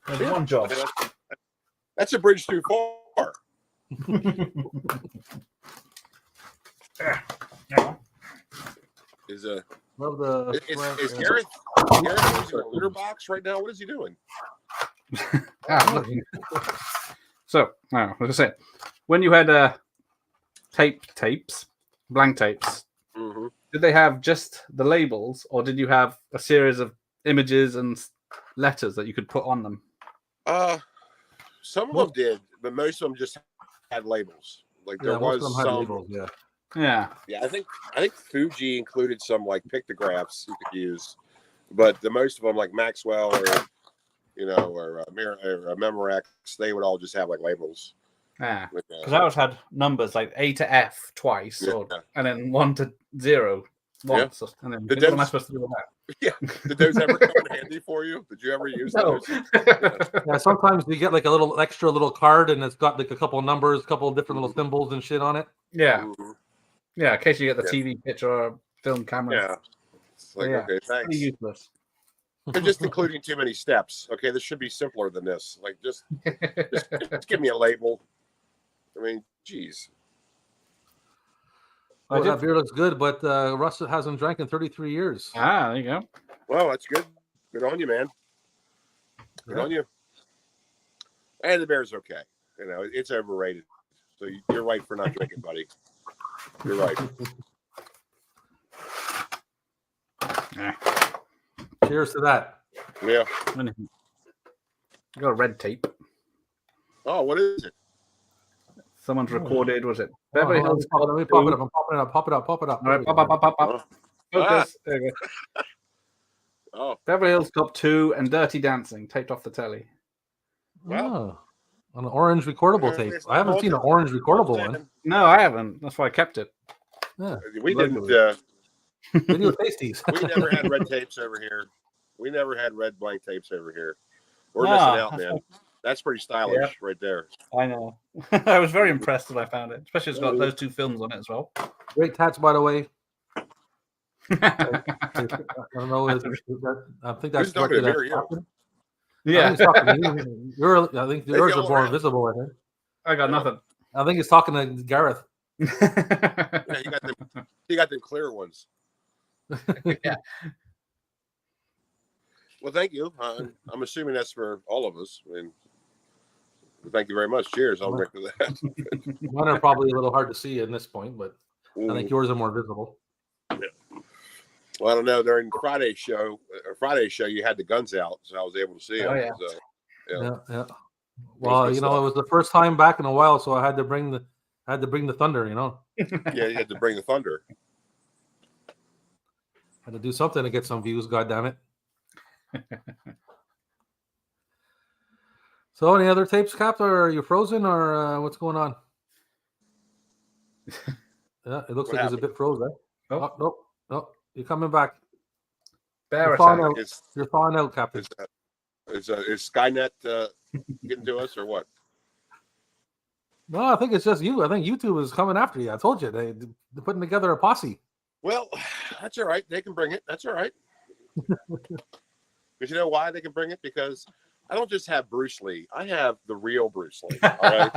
There's one job. That's a bridge too far. Is Gareth using a litter box right now? What is he doing? So, like I said, when you had blank tapes, mm-hmm. Did they have just the labels, or did you have a series of images and letters that you could put on them? Some of them did, but most of them just had labels. Like there was some labels, Yeah. I think Fuji included some like pictographs you could use, but the most of them, like Maxwell or Memorex, they would all just have like labels. Yeah, because I always had numbers like A to F twice, and then 1 to 0 once. Yeah. And then what am I supposed to do with that? Yeah. Did those ever come in handy for you? Did you ever use those? Yeah, sometimes you get like a little extra card, and it's got like a couple of numbers, a couple of different little symbols and shit on it. Yeah. Mm-hmm. Yeah, in case you get the TV picture or film camera. Yeah. It's like, okay, thanks. Pretty useless. They're just including too many steps. Okay, this should be simpler than this. Like, just give me a label. I mean, geez. Well, that beer looks good, but Russ hasn't drank in 33 years. Ah, there you go. Well, that's good. Good on you, man. Good on you. And the beer's okay. It's overrated. So you're right for not drinking, buddy. You're right. Cheers to that. Yeah. I got a red tape. Oh, what is it? Someone's recorded. Was it Beverly Hills? Let me pop it up. I'm popping it up. Pop it up. Pop it up. All right, pop. Focus. There you go. Oh. Beverly Hills Cop 2 and Dirty Dancing taped off the telly. Wow. On an orange recordable tape. I haven't seen an orange recordable one. No, I haven't. That's why I kept it. Yeah. We didn't. Video tasties. We never had red tapes over here. We never had red blank tapes over here. We're missing out, man. That's pretty stylish right there. I know. I was very impressed when I found it. Especially it's got those 2 films on it as well. Great tats, by the way. I don't know. I think that's talking to me. Yeah. I think yours are more visible, I think. I got nothing. I think he's talking to Gareth. Yeah, you got them clear ones. Yeah. Well, thank you. I'm assuming that's for all of us. I mean, thank you very much. Cheers. I'll drink to that. Mine are probably a little hard to see at this point, but I think yours are more visible. Yeah. Well, I don't know. During Friday's show, you had the guns out, so I was able to see them. Yeah. So, yeah. Well, it was the first time back in a while, so I had to bring the thunder. Yeah, you had to bring the thunder. Had to do something to get some views. God damn it. So, any other tapes, Cap, or are you frozen, or what's going on? Yeah, it looks like he's a bit frozen. Oh, nope. Nope. You're coming back. Bear You're thawing attack. out. You're thawing out, Captain. Is Skynet getting to us or what? No, I think it's just you. I think YouTube is coming after you. I told you they're putting together a posse. Well, that's all right. They can bring it. That's all right. Because you know why they can bring it? Because I don't just have Bruce Lee. I have the real Bruce Lee. All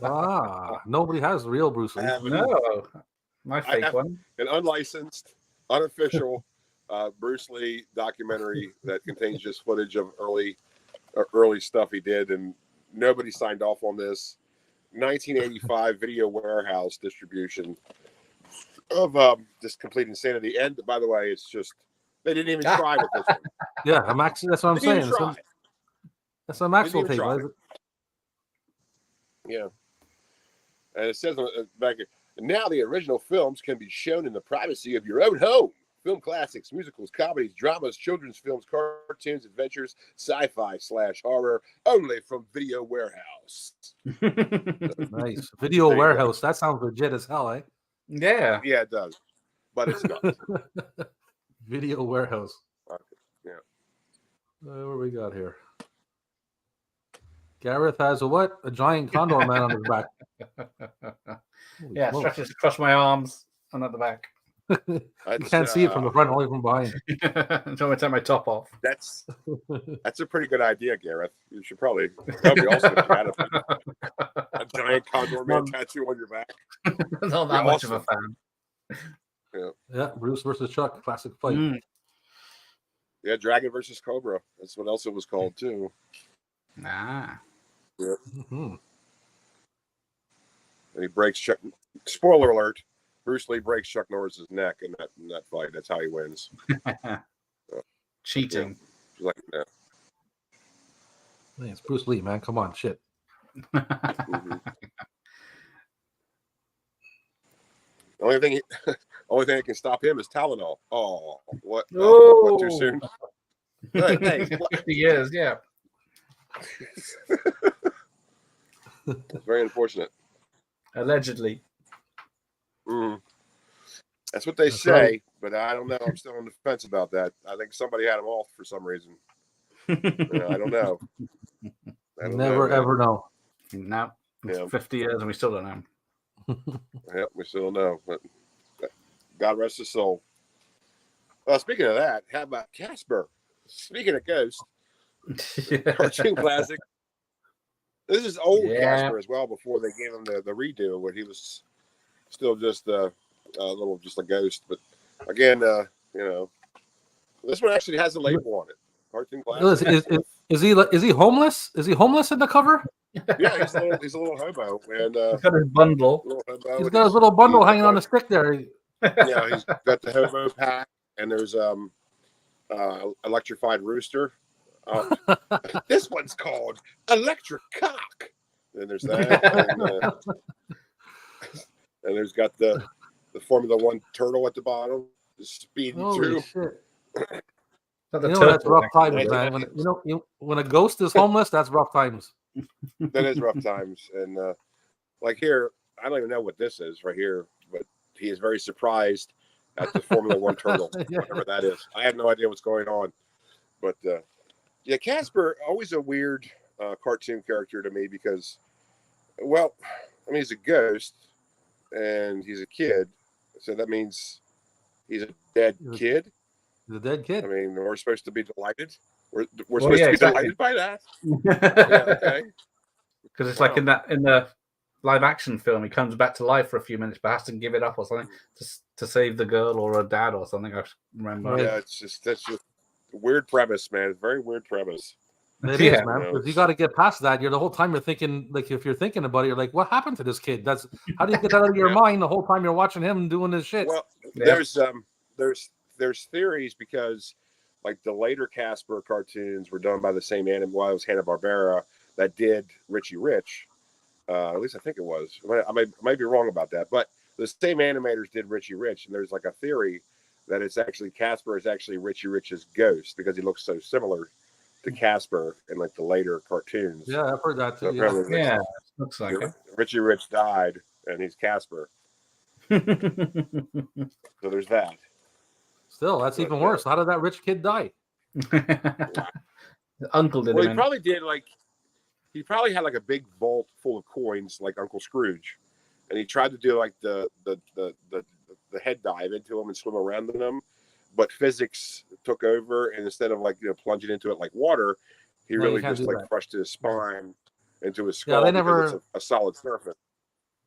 right. Nobody has the real Bruce Lee. No, my fake one. An unlicensed, unofficial Bruce Lee documentary that contains just footage of early stuff he did, and nobody signed off on this. 1985 Video Warehouse distribution of just complete insanity. And by the way, it's just they didn't even try with this one. Yeah, that's what I'm saying. That's a Maxwell tape. Yeah, and it says back here, now the original films can be shown in the privacy of your own home. Film classics, musicals, comedies, dramas, children's films, cartoons, adventures, sci-fi / horror, only from Video Warehouse. Nice. Video Warehouse. That sounds legit as hell, eh? Yeah. Yeah, it does. But it's not. Video Warehouse. Okay. Yeah. What we got here? Gareth has a what? A giant condor man on his back. Yeah, stretches across my arms and at the back. You can't see it from the front, only from behind. Until I take my top off. That's a pretty good idea, Gareth. You should probably be also a giant condor man tattoo on your back. Not that much of a fan. Yeah, Bruce versus Chuck, classic fight. Yeah, Dragon versus Cobra. That's what else it was called too. Yeah. And he breaks Chuck. Spoiler alert. Bruce Lee breaks Chuck Norris's neck in that fight. That's how he wins. Cheating. Yeah. Like that. Man, it's Bruce Lee, man. Come on, shit. Only thing that can stop him is Tylenol. Oh, what? Oh. What too soon? Hey, 50 years, yeah. It's very unfortunate. Allegedly. That's what they say, but I don't know. I'm still on the fence about that. I think somebody had him off for some reason. I don't know. Ever know. No. It's 50 years and we still don't know. Yep, we still don't know. But God rest his soul. Well, speaking of that, how about Casper? Speaking of ghosts, cartoon classic. This is old Casper as well, before they gave him the redo, where he was still just a ghost. But again, this one actually has a label on it. Cartoon classic. Is he homeless? Is he homeless in the cover? Yeah, he's a little hobo, and he's got his bundle. He's got his little bundle hanging on the stick there. Yeah, he's got the hobo pack, and there's electrified rooster. This one's called Electric Cock. And there's that, and there's got the Formula One turtle at the bottom, speeding through. Shit. That's rough times, man. When a ghost is homeless, that's rough times. That is rough times. And like here, I don't even know what this is right here, but he is very surprised at the Formula One turtle, whatever that is. I have no idea what's going on. But yeah, Casper, always a weird cartoon character to me because, well, I mean, he's a ghost and he's a kid. So that means he's a dead kid. He's a dead kid. I mean, we're supposed to be delighted. We're supposed to be delighted by that. Yeah, okay. Because it's like in the live action film, he comes back to life for a few minutes, but has to give it up or something to save the girl or her dad or something. I remember. Yeah, that's just a weird premise, man. It's a very weird premise. It is, man. Because you got to get past that. You're the whole time you're thinking, like, if you're thinking about it, you're like, what happened to this kid? That's how do you get that out of your mind the whole time you're watching him doing this shit? Well, there's theories because like the later Casper cartoons were done by the same it was Hanna-Barbera that did Richie Rich. At least I think it was. I might be wrong about that, but the same animators did Richie Rich, and there's like a theory that it's actually Casper is actually Richie Rich's ghost because he looks so similar to Casper in like the later cartoons. Yeah, I've heard that too. So yeah, looks like it. Richie Rich died, and he's Casper. So there's that. Still, that's even worse. How did that rich kid die? Uncle did. Well, he probably did he probably had like a big vault full of coins, like Uncle Scrooge, and he tried to do like the head dive into them and swim around in them, but physics took over, and instead of like plunging into it like water, he really just like crushed his spine into his skull. Yeah, because it's a solid surface.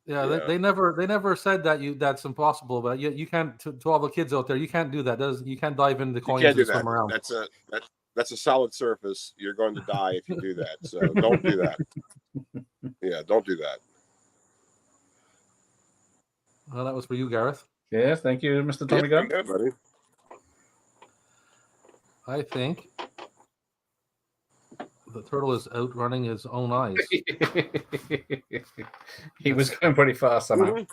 Yeah, yeah. They never said that that's impossible, but you can't to all the kids out there, you can't do that. You can't dive into the coins and swim around. That's a solid surface. You're going to die if you do that. So don't do that. Yeah, don't do that. Well, that was for you, Gareth. Yes, thank you, Mr. Tommy Gunn. Good, buddy. I think the turtle is outrunning his own eyes. He was going pretty fast somehow.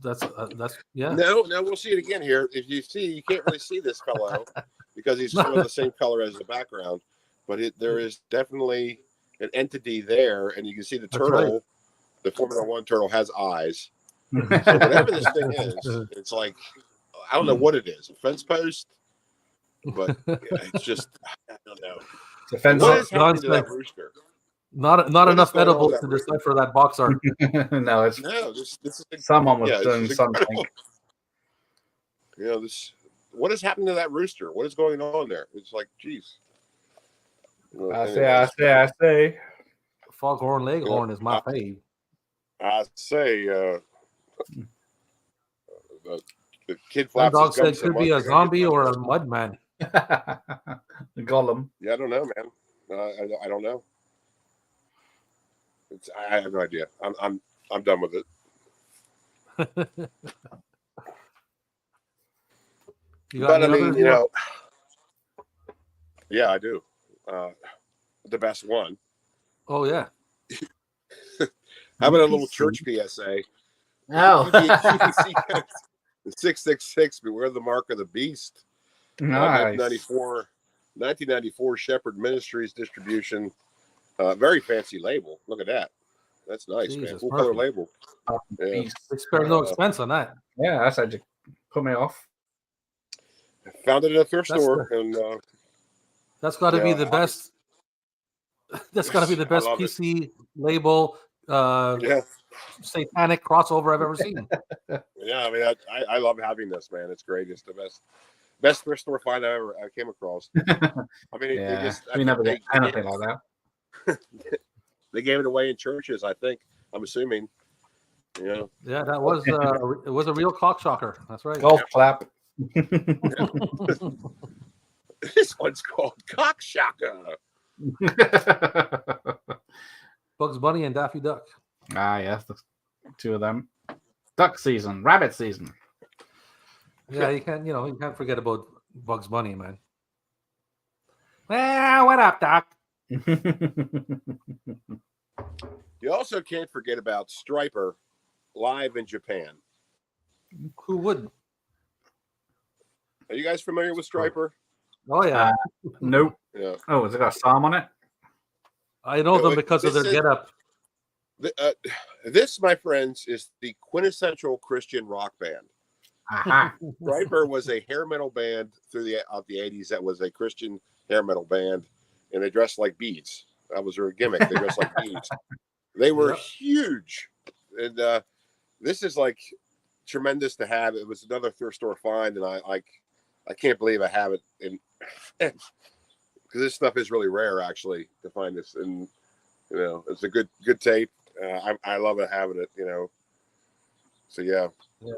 That's yeah. No, we'll see it again here. If you see, you can't really see this fellow because he's sort of the same color as the background, but there is definitely an entity there, and you can see the turtle. Right. The Formula One turtle has eyes. So whatever this thing is, it's like I don't know what it is. A fence post, but it's just I don't know. It's a fence. What is happening to that rooster? Not enough edibles to decipher that box art. No, this is someone was doing something. What is happening to that rooster? What is going on there? It's like, geez. Well, I say. Foghorn Leghorn is my fave. I say, the kid flaps dog said could be a zombie or a mudman. The Gollum. Yeah, I don't know, man. I don't know. I have no idea. I'm done with it. But I mean, yeah, I do. The best one. Oh yeah. How about a little church PSA? Oh. 666. Beware the mark of the beast. Nice. 1994 Shepherd Ministries distribution. Very fancy label. Look at that. That's nice, Jesus, man. Full color label. They spare no expense on that. Yeah, that's how you put me off. I found it at a thrift store, and that's got to be the best. That's got to be the best PC label. Satanic crossover I've ever seen. Yeah, I mean, I love having this, man. It's great. It's the best thrift store find I came across. I mean, we never did anything like that. They gave it away in churches, I think. I'm assuming. Yeah, that was it was a real cockshocker. That's right. Golf clap. This one's called Cockshocker. Bugs Bunny and Daffy Duck. Ah, yes, the two of them. Duck season, rabbit season. Yeah, you can't forget about Bugs Bunny, man. Well, what up, Doc? You also can't forget about Striper live in Japan. Who wouldn't? Are you guys familiar with Striper? Oh yeah. Nope. Yeah. Oh, has it got a psalm on it? I know them because of their getup. This, my friends, is the quintessential Christian rock band. Aha. Striper was a hair metal band throughout the 80s that was a Christian hair metal band, and they dressed like beads. That was their gimmick. They dressed like beads. They were huge. And this is like tremendous to have. It was another thrift store find, and I can't believe I have it. And because this stuff is really rare, actually, to find this. And it's a good tape. I love it having it. So yeah. Yeah.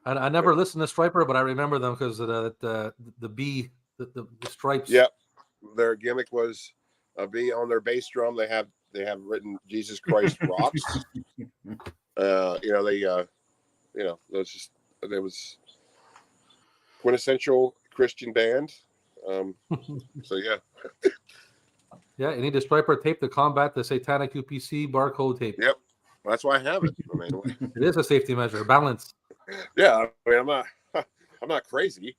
I never listened to Striper, but I remember them because of the bee, the stripes. Yep. Their gimmick was a bee on their bass drum. They have written Jesus Christ rocks. It was quintessential Christian band. So yeah. Yeah, you need a Striper tape to combat the satanic UPC barcode tape. Yep. That's why I have it. I mean, it is a safety measure. Balance. Yeah, I mean, I'm not crazy.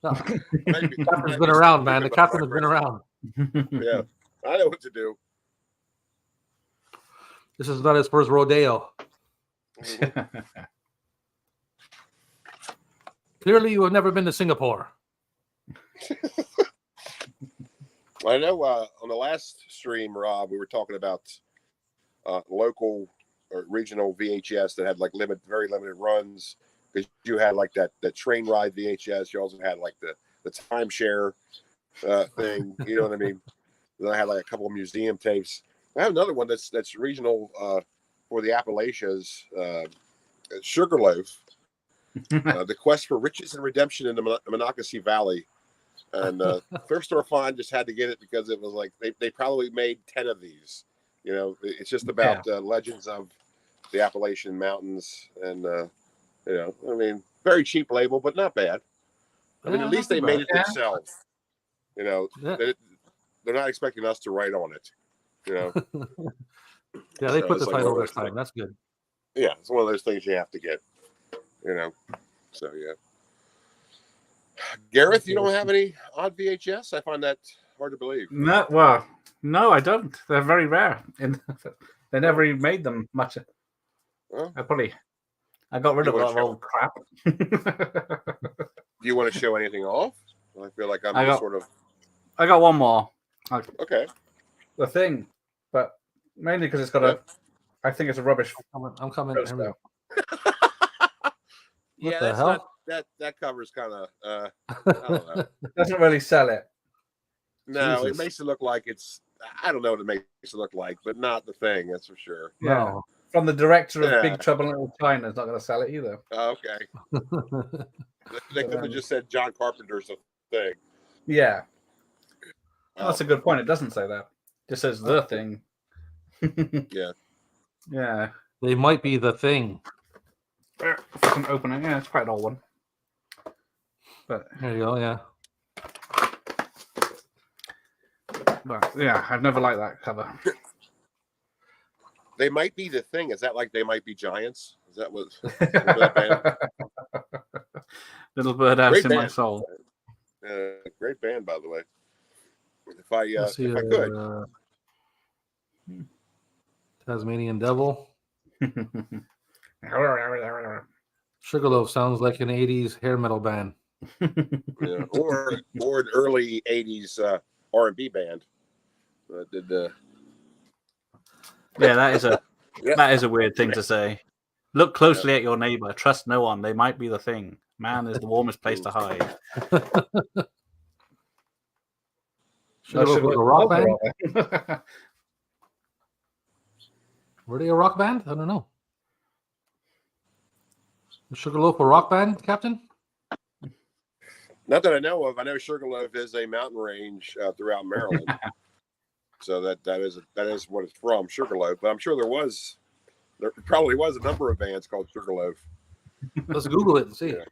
No. Captain's been around, man. The captain has been around. Yeah, I know what to do. This is not his first rodeo. Clearly, you have never been to Singapore. I know on the last stream, Rob, we were talking about local or regional VHS that had like very limited runs, because you had like that train ride VHS. You also had like the timeshare thing. You know what I mean? Then I had like a couple of museum tapes. I have another one that's regional for the Appalachians, Sugarloaf, The Quest for Riches and Redemption in the Monocacy Valley. And Thrift Store Find just had to get it because it was like they probably made 10 of these. You know, it's just about legends of the Appalachian Mountains, and you know, I mean, very cheap label, but not bad. I mean, at least they made it themselves. You know, they're not expecting us to write on it. You know. Yeah, they put the title this time. That's good. Yeah, it's one of those things you have to get. You know, so yeah. Gareth, you don't have any odd VHS? I find that hard to believe. No, well, no, I don't. They're very rare. And they never even made them much. Well, I got rid of a lot of old crap. Do you want to show anything off? I feel like I got one more. Okay. The Thing, but mainly because it's got I think it's a rubbish. I'm coming. Here we go. Yeah, that's not that cover's kind of I don't know. Doesn't really sell it. No, it makes it look like it's. I don't know what it makes it look like, but not The Thing. That's for sure. Yeah. No. From the director of Big Trouble in Little China, is not going to sell it either. Oh, okay. They could have just said John Carpenter's The Thing. Yeah. That's a good point. It doesn't say that. It just says The Thing. Yeah. Yeah. They might be the thing. If I can open it, it's quite an old one. But there you go, yeah. But yeah, I've never liked that cover. They might be the thing. Is that like They Might Be Giants? Is that what that band? Little Birdhouse in My Soul. Great band, by the way. If I could. Tasmanian Devil. Sugarloaf sounds like an 80s hair metal band. Yeah, or an early 80s R&B band. Yeah, that is a weird thing to say. Look closely at your neighbor. Trust no one. They might be the thing. Man is the warmest place to hide. Sugarloaf was a rock band? Were they a rock band? I don't know. Sugarloaf a rock band, Captain? Not that I know of. I know Sugarloaf is a mountain range throughout Maryland. So that is what it's from, Sugarloaf. But I'm sure there probably was a number of bands called Sugarloaf. Let's Google it and see. Yeah.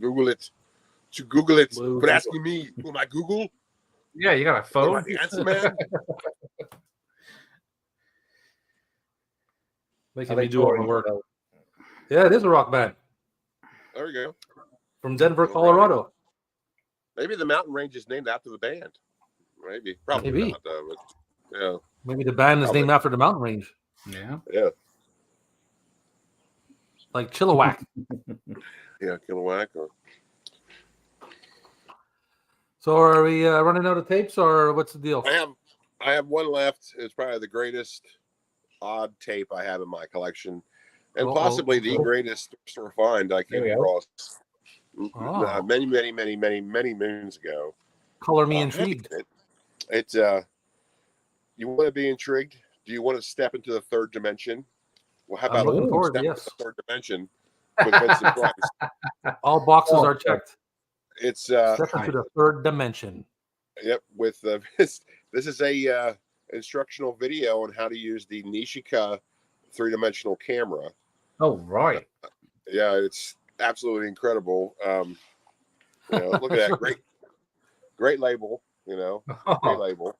Google it. To Google it. But asking me, will I Google? Yeah, you got a phone. The answer, man. Making me do all the work. Yeah, it is a rock band. There you go. From Denver, Colorado. Maybe the mountain range is named after the band. Maybe. Probably not, though. But, yeah. Maybe the band is named after the mountain range. Yeah. Yeah. Like Chilliwack. Yeah, Chilliwack. So are we running out of tapes, or what's the deal? I have one left. It's probably the greatest odd tape I have in my collection, and possibly the greatest store find I came across many moons ago. Color me intrigued. It's you want to be intrigued? Do you want to step into the third dimension? Well, how about step into the third dimension with Vincent Price? All boxes are checked. It's step into the third dimension. Yep, with this is a instructional video on how to use the Nishika 3-dimensional camera. Oh, right. Yeah, it's absolutely incredible. Look at that great label. Great label,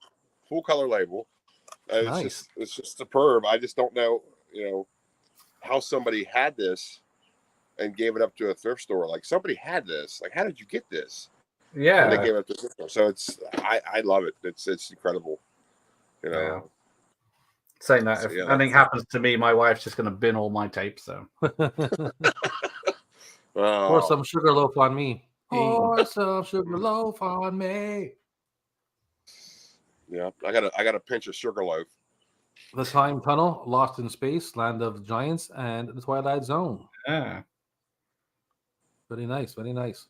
full color label. Nice. It's just superb. I just don't know, how somebody had this and gave it up to a thrift store. Like somebody had this. Like, how did you get this? Yeah. And they gave it up to a thrift store. So it's I love it. It's incredible. You know. Yeah. Saying that, if anything happens to me, my wife's just going to bin all my tapes. So. Pour some sugarloaf on me. Pour some sugarloaf on me. Yeah, I got a pinch of sugarloaf. The Time Tunnel, Lost in Space, Land of Giants, and The Twilight Zone. Yeah. Very nice, very nice.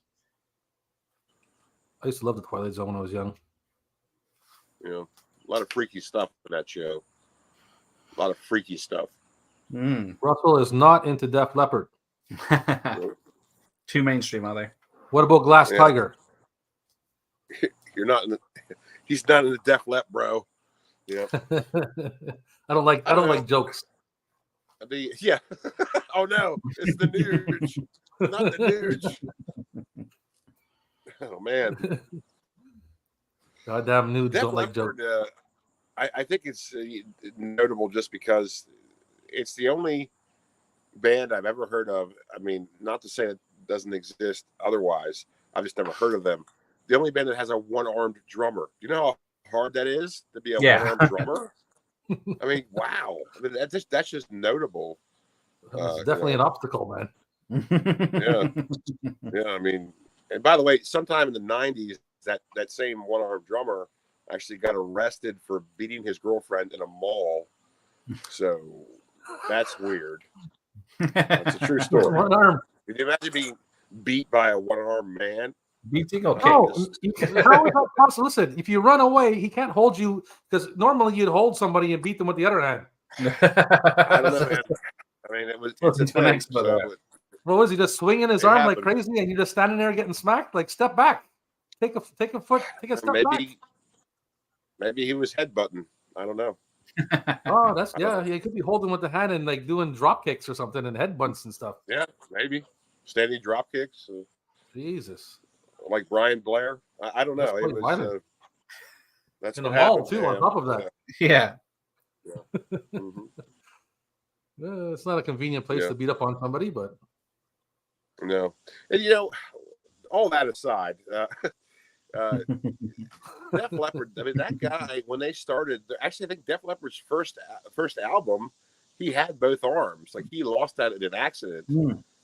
I used to love The Twilight Zone when I was young. You know, a lot of freaky stuff in that show. A lot of freaky stuff. Russell is not into Def Leppard. Too mainstream, are they? What about Glass Tiger? You're not in the. He's not in the Def Leppard, bro. Yeah. I don't like jokes. Yeah. Oh no, it's the Nuge, not the Nuge. Oh man. Goddamn nudes don't like jokes. I think it's notable just because it's the only band I've ever heard of. I mean, not to say it doesn't exist otherwise. I've just never heard of them. The only band that has a one-armed drummer. Do you know how hard that is to be a one-armed drummer? I mean, wow. I mean, that's just notable. It's definitely an obstacle, man. Yeah. I mean, and by the way, sometime in the 90s, that same one-armed drummer actually got arrested for beating his girlfriend in a mall. So that's weird. That's a true story. One arm. Can you imagine being beat by a one-armed man? Beating? Okay. Oh, how is that possible? Listen, if you run away, he can't hold you because normally you'd hold somebody and beat them with the other hand. I don't know, man. I mean, it's a thing. What was he just swinging his arm like crazy, and you're just standing there getting smacked? Like, step back, take a step back. Maybe he was headbutting. I don't know. Oh, he could be holding with the hand and like doing drop kicks or something and headbutts and stuff. Yeah, maybe standing drop kicks. Jesus, like Brian Blair. I don't know. It was. That's in what the mall happened too. On top of that, yeah. It's not a convenient place to beat up on somebody, but no. And all that aside, Def Leppard. I mean, that guy when they started. Actually, I think Def Leppard's first album, he had both arms. Like he lost that in an accident.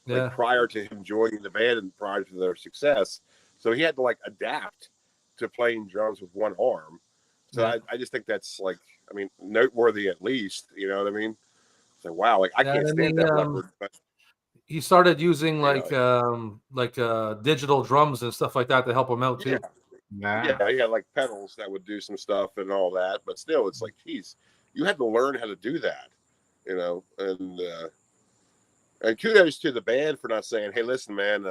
Like prior to him joining the band and prior to their success, so he had to like adapt to playing drums with one arm. So I just think that's like, I mean, noteworthy at least. You know what I mean? So wow, like I can't stand Def Leppard, but he started using digital drums and stuff like that to help him out too. Yeah, he had like pedals that would do some stuff and all that, but still, it's like, geez, you had to learn how to do that, and kudos to the band for not saying, "Hey, listen, man,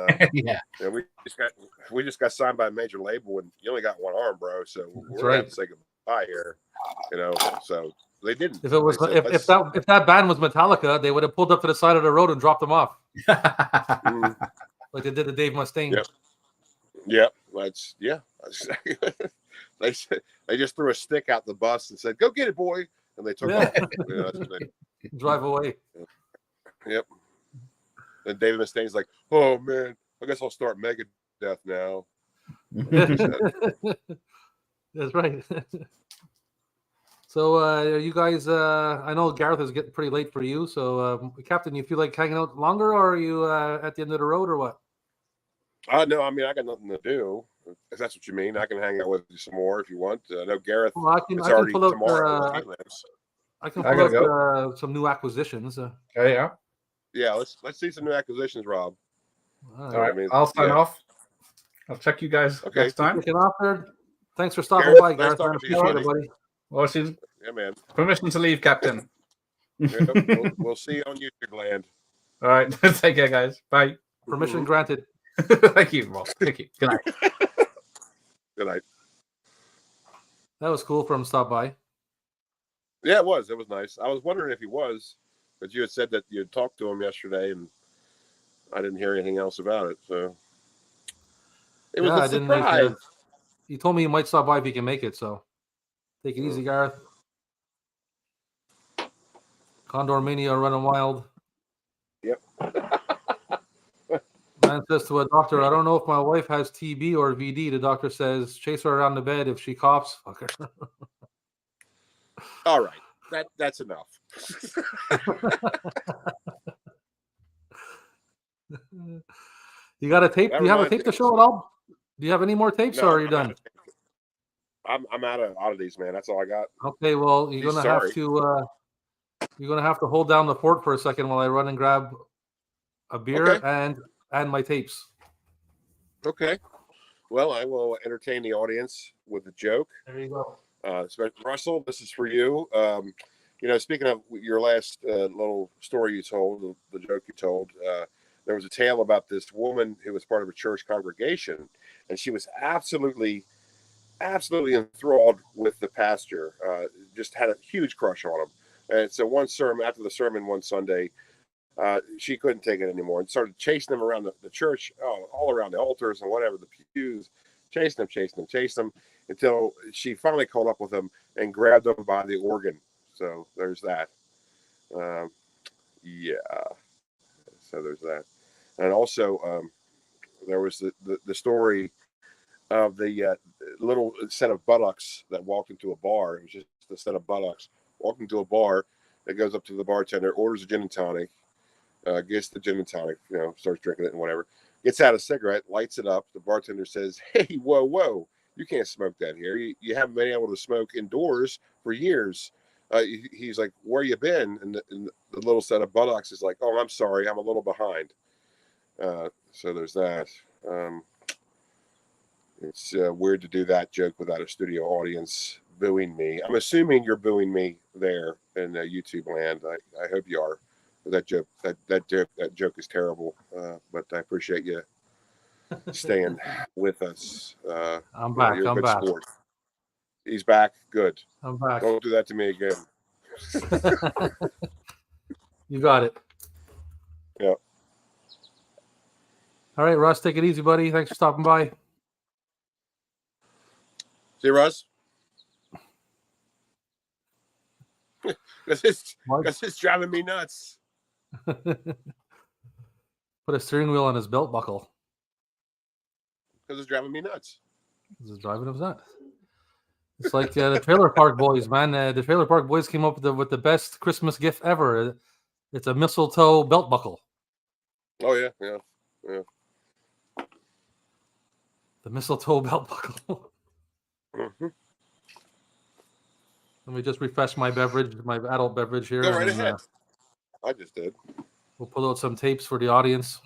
we just got signed by a major label, and you only got one arm, bro. So we're gonna have to say goodbye here." So they didn't. If it was if that band was Metallica, they would have pulled up to the side of the road and dropped them off, like they did to Dave Mustaine. Yep. They just threw a stick out the bus and said, "Go get it, boy," and they took off. Drive away. Yep. And David Mustaine's like, "Oh man, I guess I'll start Megadeth now." That's right. So, you guys, I know Gareth is getting pretty late for you. So, Captain, you feel like hanging out longer, or are you at the end of the road, or what? No, I mean, I got nothing to do. If that's what you mean, I can hang out with you some more if you want. I know Gareth. Well, I can pull up tomorrow. I can pull up some new acquisitions. Yeah, let's see some new acquisitions, Rob. All right, I'll sign off. I'll check you guys next time. Off there. Thanks for stopping by, Gareth. Nice appreciate it, buddy. Washington. Yeah, man. Permission to leave, Captain. We'll see you on YouTube land. All right. Take care, guys. Bye. Permission granted. Thank you, Rob. Thank you. Good night. Good night. That was cool for him to stop by. Yeah, it was. It was nice. I was wondering if he was, but you had said that you had talked to him yesterday, and I didn't hear anything else about it. So it was a surprise. He told me he might stop by if he can make it. So take it easy, Gareth. Condor Mania running wild. Yep. Man says to a doctor, I don't know if my wife has TB or VD. The doctor says, chase her around the bed. If she coughs, fuck her. All right. That's enough. You got a tape? Do you have a tape to show at all? Do you have any more tapes, No, or are you done? I'm out of oddities, man. That's all I got. Okay, well, you're gonna have to hold down the fort for a second while I run and grab a beer and my tapes. Okay. Well, I will entertain the audience with a joke. There you go. Russell, this is for you. Speaking of your last little story you told, the joke you told, there was a tale about this woman who was part of a church congregation, and she was absolutely enthralled with the pastor. Just had a huge crush on him. And so after the sermon one Sunday, she couldn't take it anymore and started chasing him around the church, all around the altars and whatever, the pews, chasing him until she finally caught up with him and grabbed him by the organ. So there's that. Yeah. So there's that. And also, there was the story of the little set of buttocks that walked into a bar. It was just a set of buttocks walking into a bar that goes up to the bartender, orders a gin and tonic, gets the gin and tonic, starts drinking it and whatever, gets out a cigarette, lights it up. The bartender says, "Hey, whoa, you can't smoke that here. You haven't been able to smoke indoors for years." He's like, "Where you been?" And the little set of buttocks is like, "Oh, I'm sorry, I'm a little behind." So there's that. It's weird to do that joke without a studio audience booing me. I'm assuming you're booing me there in YouTube land. I hope you are. That joke is terrible. But I appreciate you staying with us. I'm back. You're a good back. sport. He's back. Good. I'm back. Don't do that to me again. You got it. Yeah. All right, Russ, take it easy, buddy. Thanks for stopping by. See, Russ? Because it's driving me nuts. Put a steering wheel on his belt buckle. Because it's driving me nuts. This is driving him nuts. It's like the Trailer Park Boys, man. The Trailer Park Boys came up with the best Christmas gift ever. It's a mistletoe belt buckle. Oh, yeah. The mistletoe belt buckle. Mm-hmm. Let me just refresh my adult beverage here. Go right ahead. I just did. We'll pull out some tapes for the audience.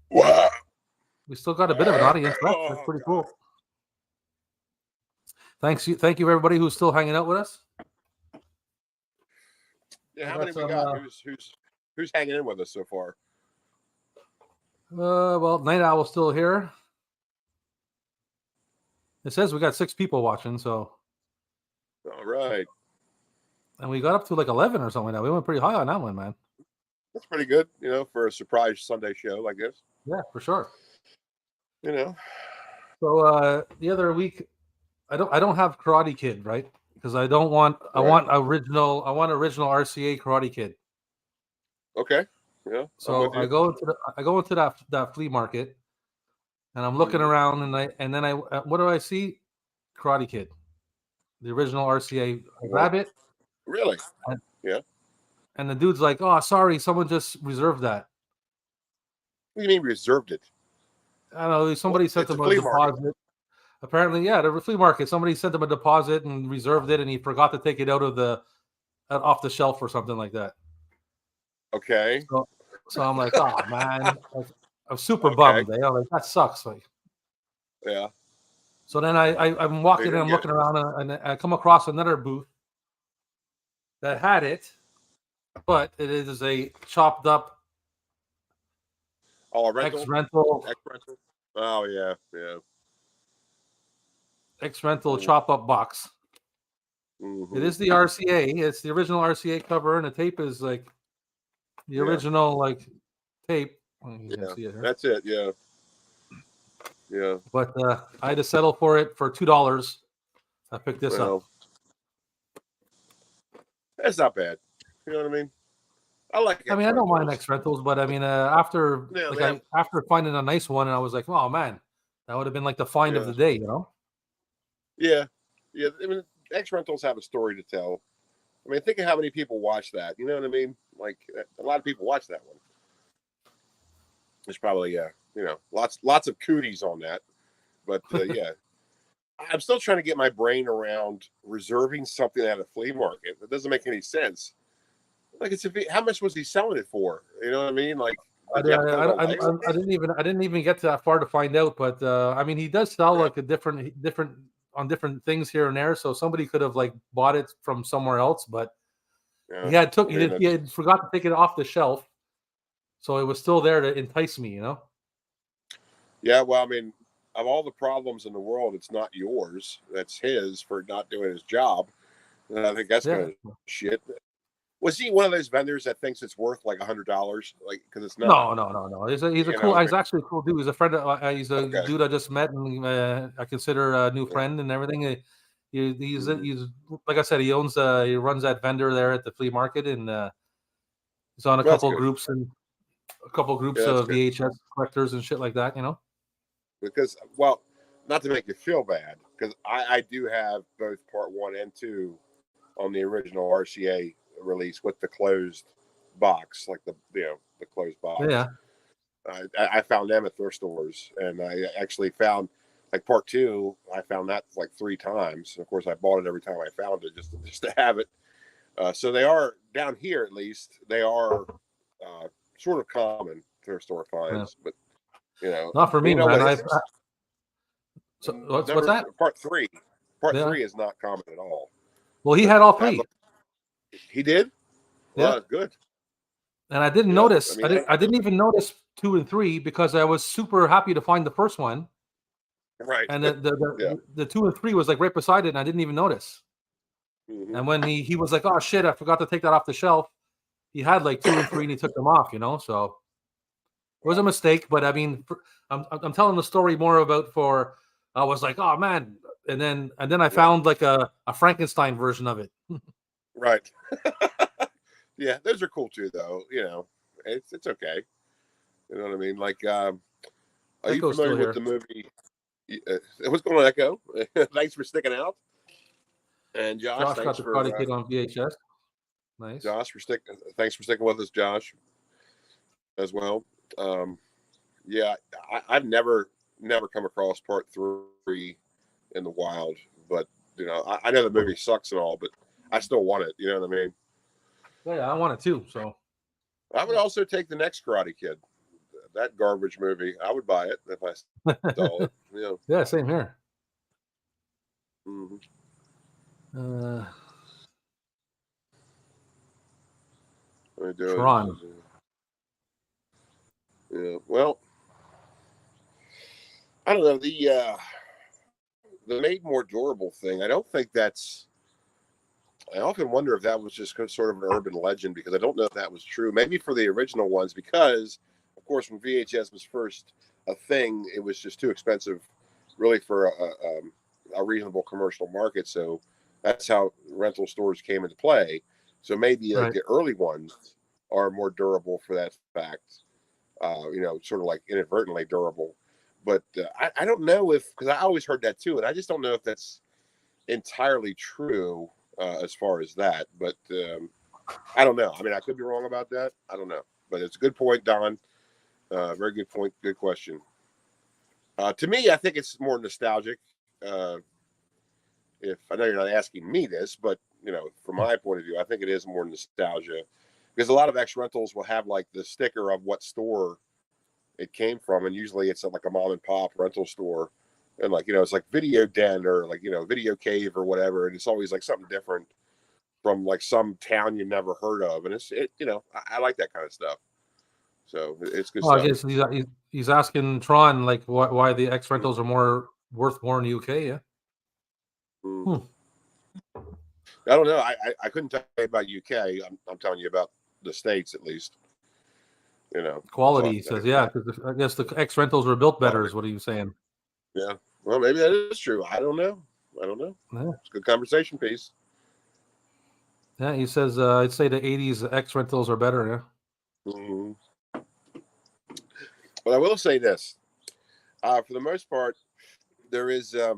Wow. We still got a bit of an audience left. That's pretty cool. Thank you, everybody who's still hanging out with us. Yeah, how many we got? Who's hanging in with us so far? Well, Night Owl's still here. It says we got 6 people watching, so. All right. And we got up to like 11 or something like that. We went pretty high on that one, man. That's pretty good, for a surprise Sunday show like this. Yeah, for sure. So the other week, I don't have Karate Kid, right? Because I don't want I want original RCA Karate Kid. Okay. Yeah. So I go into that flea market, and I'm looking around, and then what do I see? Karate Kid, the original RCA. I grab it. Really? Yeah. And the dude's like, "Oh, sorry, someone just reserved that." What do you mean reserved it? I don't know. Somebody sent him a deposit. Market. Apparently, yeah, the flea market. Somebody sent him a deposit and reserved it, and he forgot to take it out of off the shelf or something like that. Okay. So I'm like, oh man, I'm super bummed. I'm like, that sucks. Like, yeah. So then I'm walking and I'm looking around, and I come across another booth that had it, but it is a chopped up. Oh, a rental. X-rental. Oh yeah. X-rental chop up box. Mm-hmm. It is the RCA. It's the original RCA cover, and the tape is like the original tape. You can see it here. That's it. Yeah. Yeah. But I had to settle for it for $2. I picked this up. That's not bad. You know what I mean? I like. I mean, I don't mind X rentals, but I mean, after after finding a nice one, and I was like, oh man, that would have been like the find of the day, you know? Yeah, yeah. I mean, X rentals have a story to tell. I mean, think of how many people watch that. You know what I mean? Like a lot of people watch that one. There's probably lots of cooties on that, but yeah. I'm still trying to get my brain around reserving something at a flea market. That doesn't make any sense. Like, how much was he selling it for? You know what I mean? Like, I didn't even get to that far to find out. But I mean, he does sell like a different on different things here and there. So somebody could have like bought it from somewhere else, but he had forgot to take it off the shelf, so it was still there to entice me. You know? Yeah. Well, I mean, of all the problems in the world, it's not yours. That's his for not doing his job. And I think that's kind of shit. Was he one of those vendors that thinks it's worth like $100? Like, because it's not. No. He's a cool. He's actually a cool dude. He's a friend. He's a dude I just met, and I consider a new friend and everything. He's like I said, he runs that vendor there at the flea market, and he's on a couple groups of VHS collectors and shit like that. You know. Because, well, not to make you feel bad, because I do have both part 1 and 2 on the original RCA release with the closed box, like the closed box. Yeah. I found them at thrift stores, and I actually found like part 2. I found that like 3 times. Of course, I bought it every time I found it just to have it. So they are down here, at least. They are sort of common thrift store finds, but. Not for me, man. So what's that? Part 3. Part 3 is not common at all. Well, he had all 3. He did? Well, that's good. And I didn't notice. I didn't even notice 2 and 3 because I was super happy to find the first one. Right. And the 2 and 3 was like right beside it, and I didn't even notice. Mm-hmm. And when he was like, "Oh shit, I forgot to take that off the shelf," he had like 2 and 3, and he took them off. So. It was a mistake, but I mean, I'm telling the story more about I was like, oh man, and then I found like a Frankenstein version of it. Right. Yeah, those are cool too, though. It's okay. You know what I mean? Like, are you familiar with the movie? What's going on, Echo? Thanks for sticking out. And Josh got the Karate Kid on VHS. Nice. Josh, thanks for sticking with us, Josh, as well. I've never come across part 3 in the wild, but I know the movie sucks and all, but I still want it. You know what I mean? Yeah, I want it too. So I would also take the next Karate Kid, that garbage movie. I would buy it if I saw it. Yeah, same here. Mm-hmm. Tron. Yeah, well, I don't know, the made more durable thing. I don't think that's. I often wonder if that was just sort of an urban legend, because I don't know if that was true. Maybe for the original ones, because of course when VHS was first a thing, it was just too expensive, really, for a reasonable commercial market. So that's how rental stores came into play. So maybe like the early ones are more durable for that fact. Sort of like inadvertently durable, but I don't know because I always heard that too, and I just don't know if that's entirely true as far as that. But I don't know. I mean, I could be wrong about that. I don't know, but it's a good point, Don. Very good point. Good question. To me, I think it's more nostalgic. If I know you're not asking me this, but from my point of view, I think it is more nostalgia. Because a lot of X rentals will have like the sticker of what store it came from, and usually it's at like a mom and pop rental store, and like it's like Video Den or like Video Cave or whatever, and it's always like something different from like some town you never heard of, and I like that kind of stuff. So it's good stuff. I guess he's asking Tron like why the X rentals are worth more in the UK. Yeah. I don't know. I couldn't tell you about UK. I'm telling you about the States, at least. Quality says, because I guess the X rentals were built better. Is what are you saying? Yeah. Well, maybe that is true. I don't know. Yeah. It's a good conversation piece. Yeah, he says I'd say the '80s X rentals are better. Yeah. Mm-hmm. But I will say this: for the most part, there is the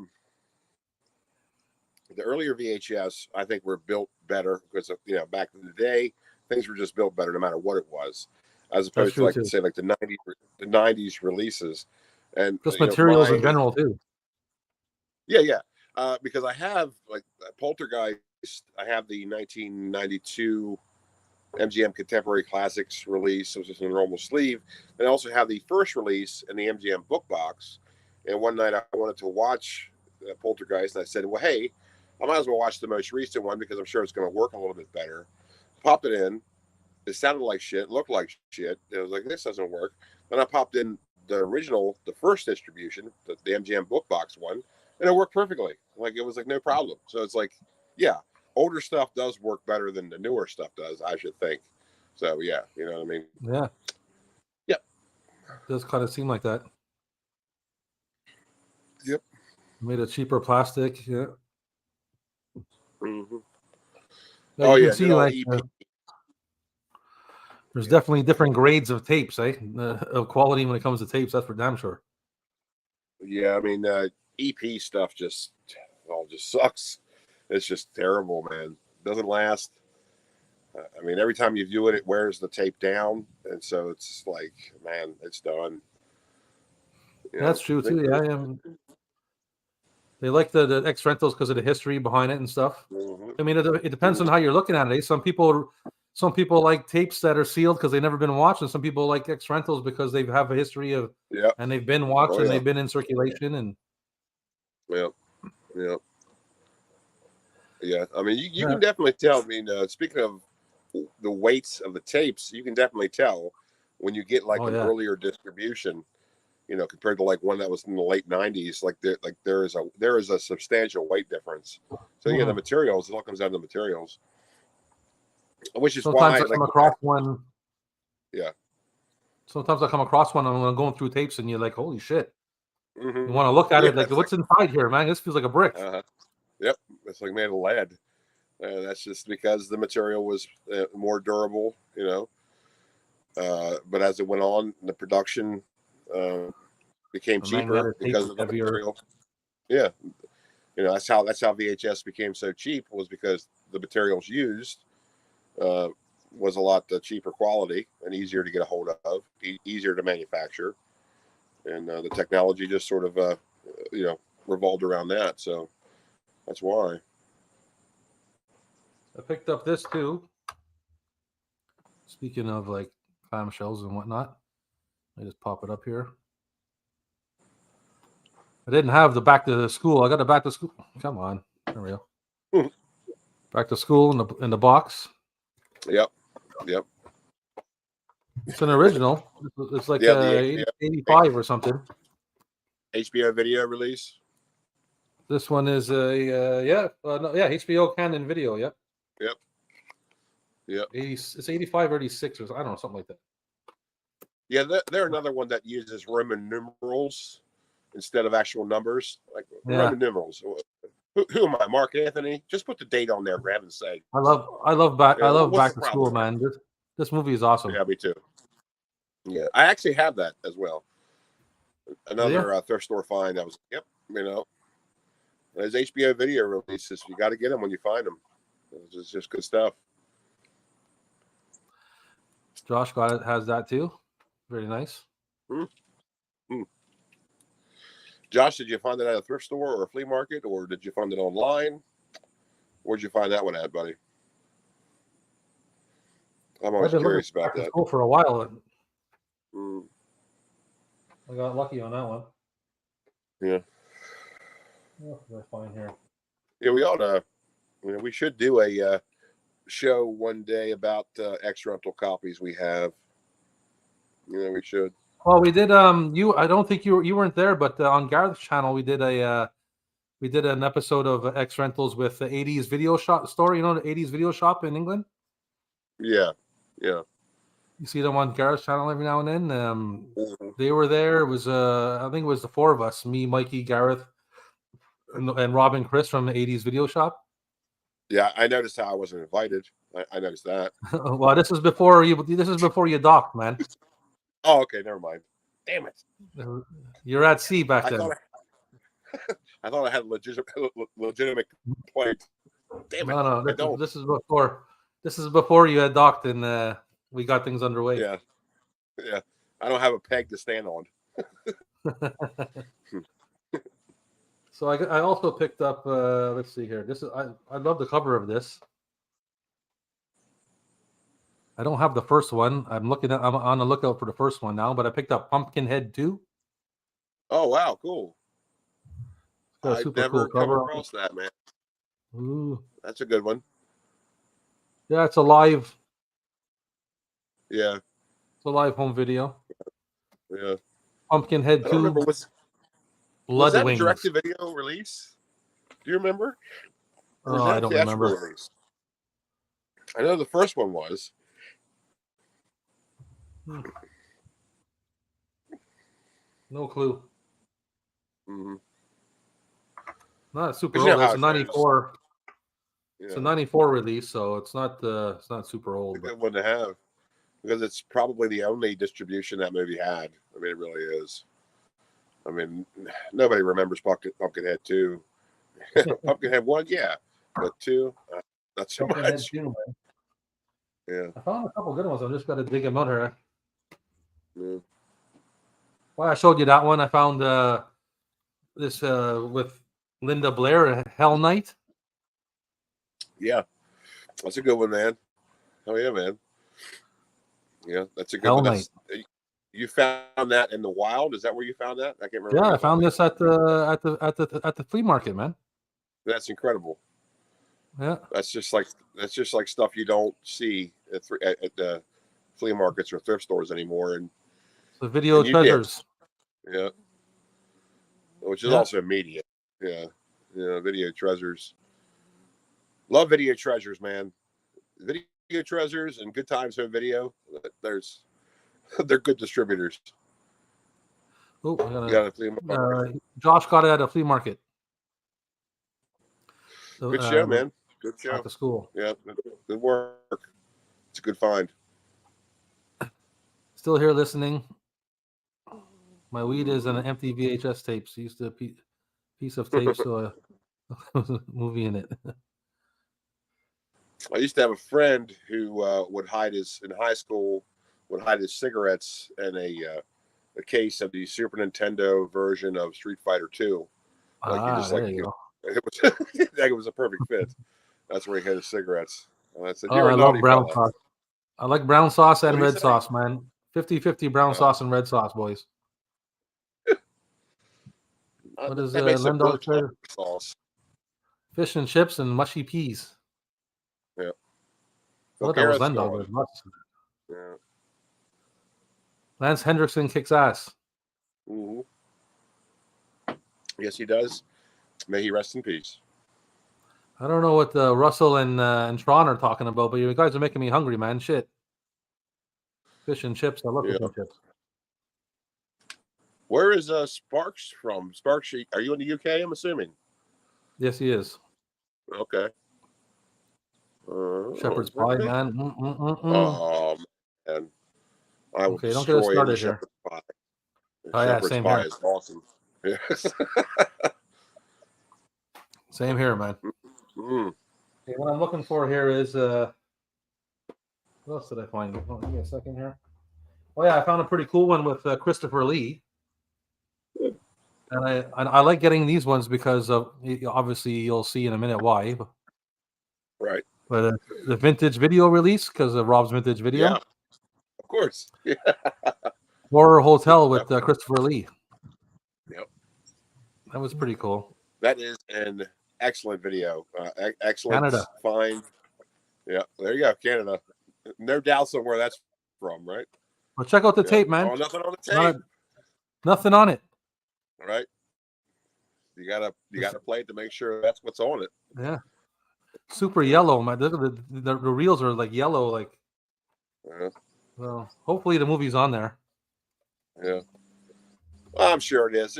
earlier VHS. I think were built better because back in the day, things were just built better no matter what it was, as opposed to like say like the '90s releases, and just materials in general too. Yeah. Because I have like Poltergeist. I have the 1992 MGM Contemporary Classics release, which is a normal sleeve. And I also have the first release in the MGM book box. And one night I wanted to watch Poltergeist, and I said, well, hey, I might as well watch the most recent one because I'm sure it's going to work a little bit better. Popped it in. It sounded like shit, looked like shit. It was like, this doesn't work. Then I popped in the original, the first distribution, the MGM book box one, and it worked perfectly. Like, it was like no problem. So it's like, yeah, older stuff does work better than the newer stuff does, I should think. So yeah, you know what I mean? Yeah. Yep. It does kind of seem like that. Yep. Made a cheaper plastic. Yeah. Mm-hmm. Now, you can see like there's definitely different grades of tapes, of quality when it comes to tapes. That's for damn sure. Yeah, I mean, EP stuff just sucks. It's just terrible, man. Doesn't last. I mean, every time you view it, it wears the tape down, and so it's like, man, it's done. That's true too. Yeah. They like the X rentals because of the history behind it and stuff. Mm-hmm. I mean, it depends on how you're looking at it. Some people like tapes that are sealed because they've never been watched, and some people like X rentals because they have a history of, and they've been watched and they've been in circulation. And yeah. I mean, you can definitely tell. I mean, speaking of the weights of the tapes, you can definitely tell when you get like an earlier distribution, compared to like one that was in the late '90s. Like there is a substantial weight difference. So the materials, it all comes down to the materials, which is sometimes why I come across one. Yeah. Sometimes I come across one and I'm going through tapes, and you're like, "Holy shit!" Mm-hmm. You want to look at it like, "What's inside here, man? This feels like a brick." Yep, it's like made of lead. That's just because the material was more durable, But as it went on, the production became cheaper because of the material. Yeah, that's how VHS became so cheap, was because the materials used was a lot cheaper quality and easier to get a hold of, easier to manufacture, and the technology just sort of revolved around that. So that's why. I picked up this too. Speaking of like clamshells and whatnot, I just pop it up here. I didn't have the back to school. I got the back to school. Come on, there we go. Back to school in the box. Yep. It's an original. It's like 85 or something. HBO video release. This one is HBO Canon video. Yep. It's 85 or 86 or I don't know, something like that. Yeah, they're another one that uses Roman numerals instead of actual numbers. Like Roman numerals. Who am I, Mark Anthony? Just put the date on there, for heaven's sake. I love back to school, man. This movie is awesome. Yeah, me too. Yeah, I actually have that as well. Another thrift store find. I was, there's HBO video releases. You got to get them when you find them. It's just good stuff. Josh has that too. Very nice. Josh, did you find it at a thrift store or a flea market, or did you find it online? Where'd you find that one at, buddy? I'm always curious about that. School for a while. I got lucky on that one. Yeah. What did I find here? Yeah, we ought to. We should do a show one day about X rental copies we have. We should. Well, we did. I don't think you weren't there, but on Gareth's channel, we did an episode of X rentals with the '80s video shop store. You know, the '80s video shop in England. Yeah. You see them on Gareth's channel every now and then. They were there. It was I think it was the four of us: me, Mikey, Gareth, and Rob and Chris from the '80s video shop. Yeah, I noticed how I wasn't invited. I noticed that. Well, this is before you. This is before you docked, man. Oh, okay, never mind. Damn it! You're at sea back I then. I thought I had a legitimate complaint. Damn it! No. I don't. This is before. This is before you had docked, and we got things underway. Yeah. I don't have a peg to stand on. So I also picked up. Let's see here. This is I love the cover of this. I don't have the first one. I'm on the lookout for the first one now, but I picked up Pumpkinhead 2. Oh wow, cool. Got a super cool come cover. across that, man. Ooh. That's a good one. Yeah, it's a live. Yeah. It's a live home video. Yeah. Pumpkinhead 2. Remember, was that a direct-to-video release? Do you remember? Oh, I don't remember. Release? I know the first one was. No clue. Mm-hmm. Not super old. It's a 94. Yeah. It's a 94 release, so it's not super old. It's a good one to have because it's probably the only distribution that movie had. I mean, it really is. I mean, nobody remembers Pumpkinhead 2. Pumpkinhead 1, yeah, but 2, not so much. 2, yeah. I found a couple good ones. I just got to dig them out here. Yeah. Well, I showed you that one. I found this with Linda Blair, Hell Night. Yeah, that's a good one, man. Oh yeah, man. Yeah, that's a good Hell one. Night. You found that in the wild? Is that where you found that? I can't remember. Yeah, I found this at the flea market, man. That's incredible. Yeah, that's just like stuff you don't see at the flea markets or thrift stores anymore. And the video treasures. Yeah, which is also immediate. Yeah, video treasures. Love video treasures, man. Video treasures and Good Times Home Video. They're good distributors. Oh, Josh got it at a flea market. So, good show, man. Good show. At the school. Yeah, good work. It's a good find. Still here listening. My weed is an empty VHS tape. So used to a piece of tape, so was a movie in it. I used to have a friend who would hide his cigarettes in a case of the Super Nintendo version of Street Fighter 2. It was a perfect fit. That's where he had his cigarettes. And I said, "You're a naughty brown fella." sauce. I like brown sauce and red sauce, man. 50-50 brown sauce and red sauce, boys. What is Lendal sauce? Fish and chips and mushy peas. Yeah. What that was Lendal? Yeah. Lance Hendrickson kicks ass. Mm-hmm. Yes, he does. May he rest in peace. I don't know what Russell and Tron are talking about, but you guys are making me hungry, man. Shit. Fish and chips. I love fish and chips. Where is Sparks from? Sparks, are you in the UK? I'm assuming. Yes, he is. Okay. Shepherd's pie, man. Oh man, I will don't get us started here. Pie. Oh yeah, same pie here. Is awesome. Yes. Same here, man. Mm. Okay, what I'm looking for here is what else did I find? Oh, give me a second here. Oh yeah, I found a pretty cool one with Christopher Lee. And I like getting these ones because of obviously you'll see in a minute why. Right. But the vintage video release because of Rob's vintage video. Yeah. Of course. Yeah. Horror Hotel with Christopher Lee. Yep. That was pretty cool. That is an excellent video. Excellent. Canada. Fine. Yeah. There you go. Canada. No doubts on where that's from, right? Well, check out the tape, man. Oh, nothing on the tape. Nothing on it. All right. You gotta play it to make sure that's what's on it. Yeah. Super yellow, man. The reels are like yellow, like. Yeah. Well, hopefully the movie's on there. Yeah. Well, I'm sure it is.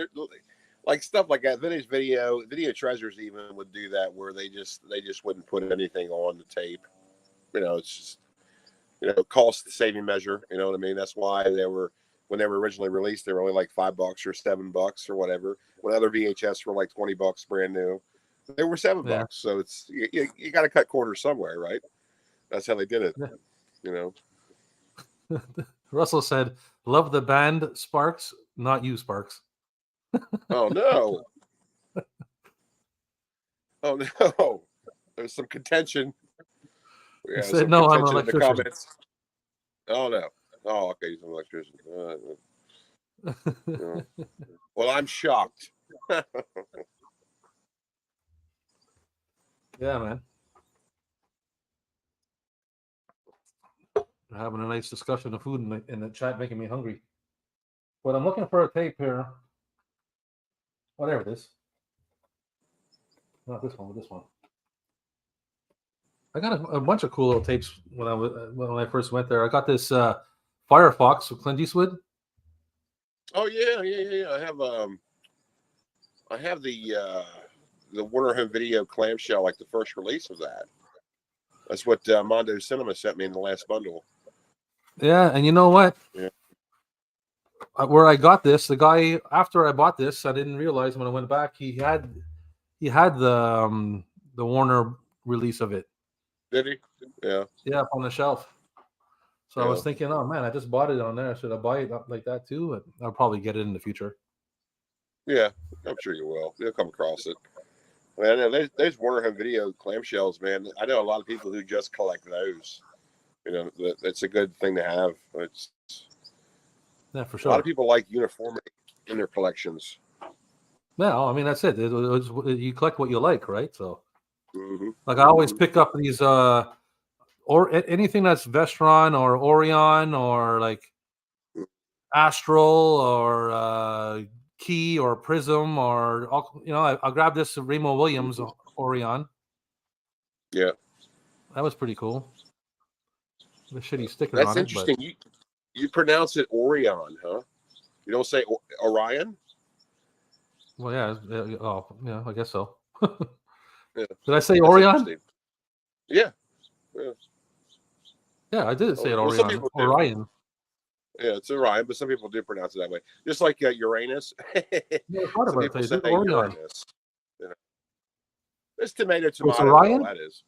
like stuff like that. Vintage video treasures even would do that, where they just wouldn't put anything on the tape. It's just cost saving measure. You know what I mean? That's why when they were originally released, they were only like $5 or $7 or whatever. When other VHS were like $20 brand new, they were $7. So it's you got to cut corners somewhere, right? That's how they did it. Russell said, "Love the band Sparks, not you, Sparks." Oh no! Oh no! There's some contention. Yeah, said, "No, I'm an electrician." Oh no! Oh, okay, he's an electrician. Well, I'm shocked. Yeah, man. We're having a nice discussion of food in the chat, making me hungry. But I'm looking for a tape here. Whatever it is. Not this one, but this one. I got a bunch of cool little tapes when I first went there. I got this Firefox with Clint Eastwood. Oh yeah. I have the Warner Home Video clamshell, like the first release of that. That's what Mondo Cinema sent me in the last bundle. Yeah, and you know what? Yeah. Where I got this, the guy after I bought this, I didn't realize when I went back he had the Warner release of it. Did he? Yeah. Yeah, up on the shelf. So I was thinking, oh man, I just bought it on there. Should I buy it like that too? But I'll probably get it in the future. Yeah, I'm sure you will. You'll come across it. Man, there's Warner Home Video clamshells, man. I know a lot of people who just collect those. That's a good thing to have. Yeah, for sure. A lot of people like uniformity in their collections. Yeah, I mean that's it. You collect what you like, right? So, like I always pick up these or anything that's Vestron or Orion or like Astral or Key or Prism or I'll grab this Remo Williams Orion. Yeah, that was pretty cool. The shitty sticker that's on it. That's interesting. You pronounce it Orion, huh? You don't say Orion? Well, yeah. Oh, yeah. I guess so. Yeah. Did I say Orion? Yeah. Yeah, I did say it Orion. Orion. Yeah, it's Orion, but some people do pronounce it that way. Just like Uranus. Some people say Orion. Uranus. It's tomato. It's Orion? That is.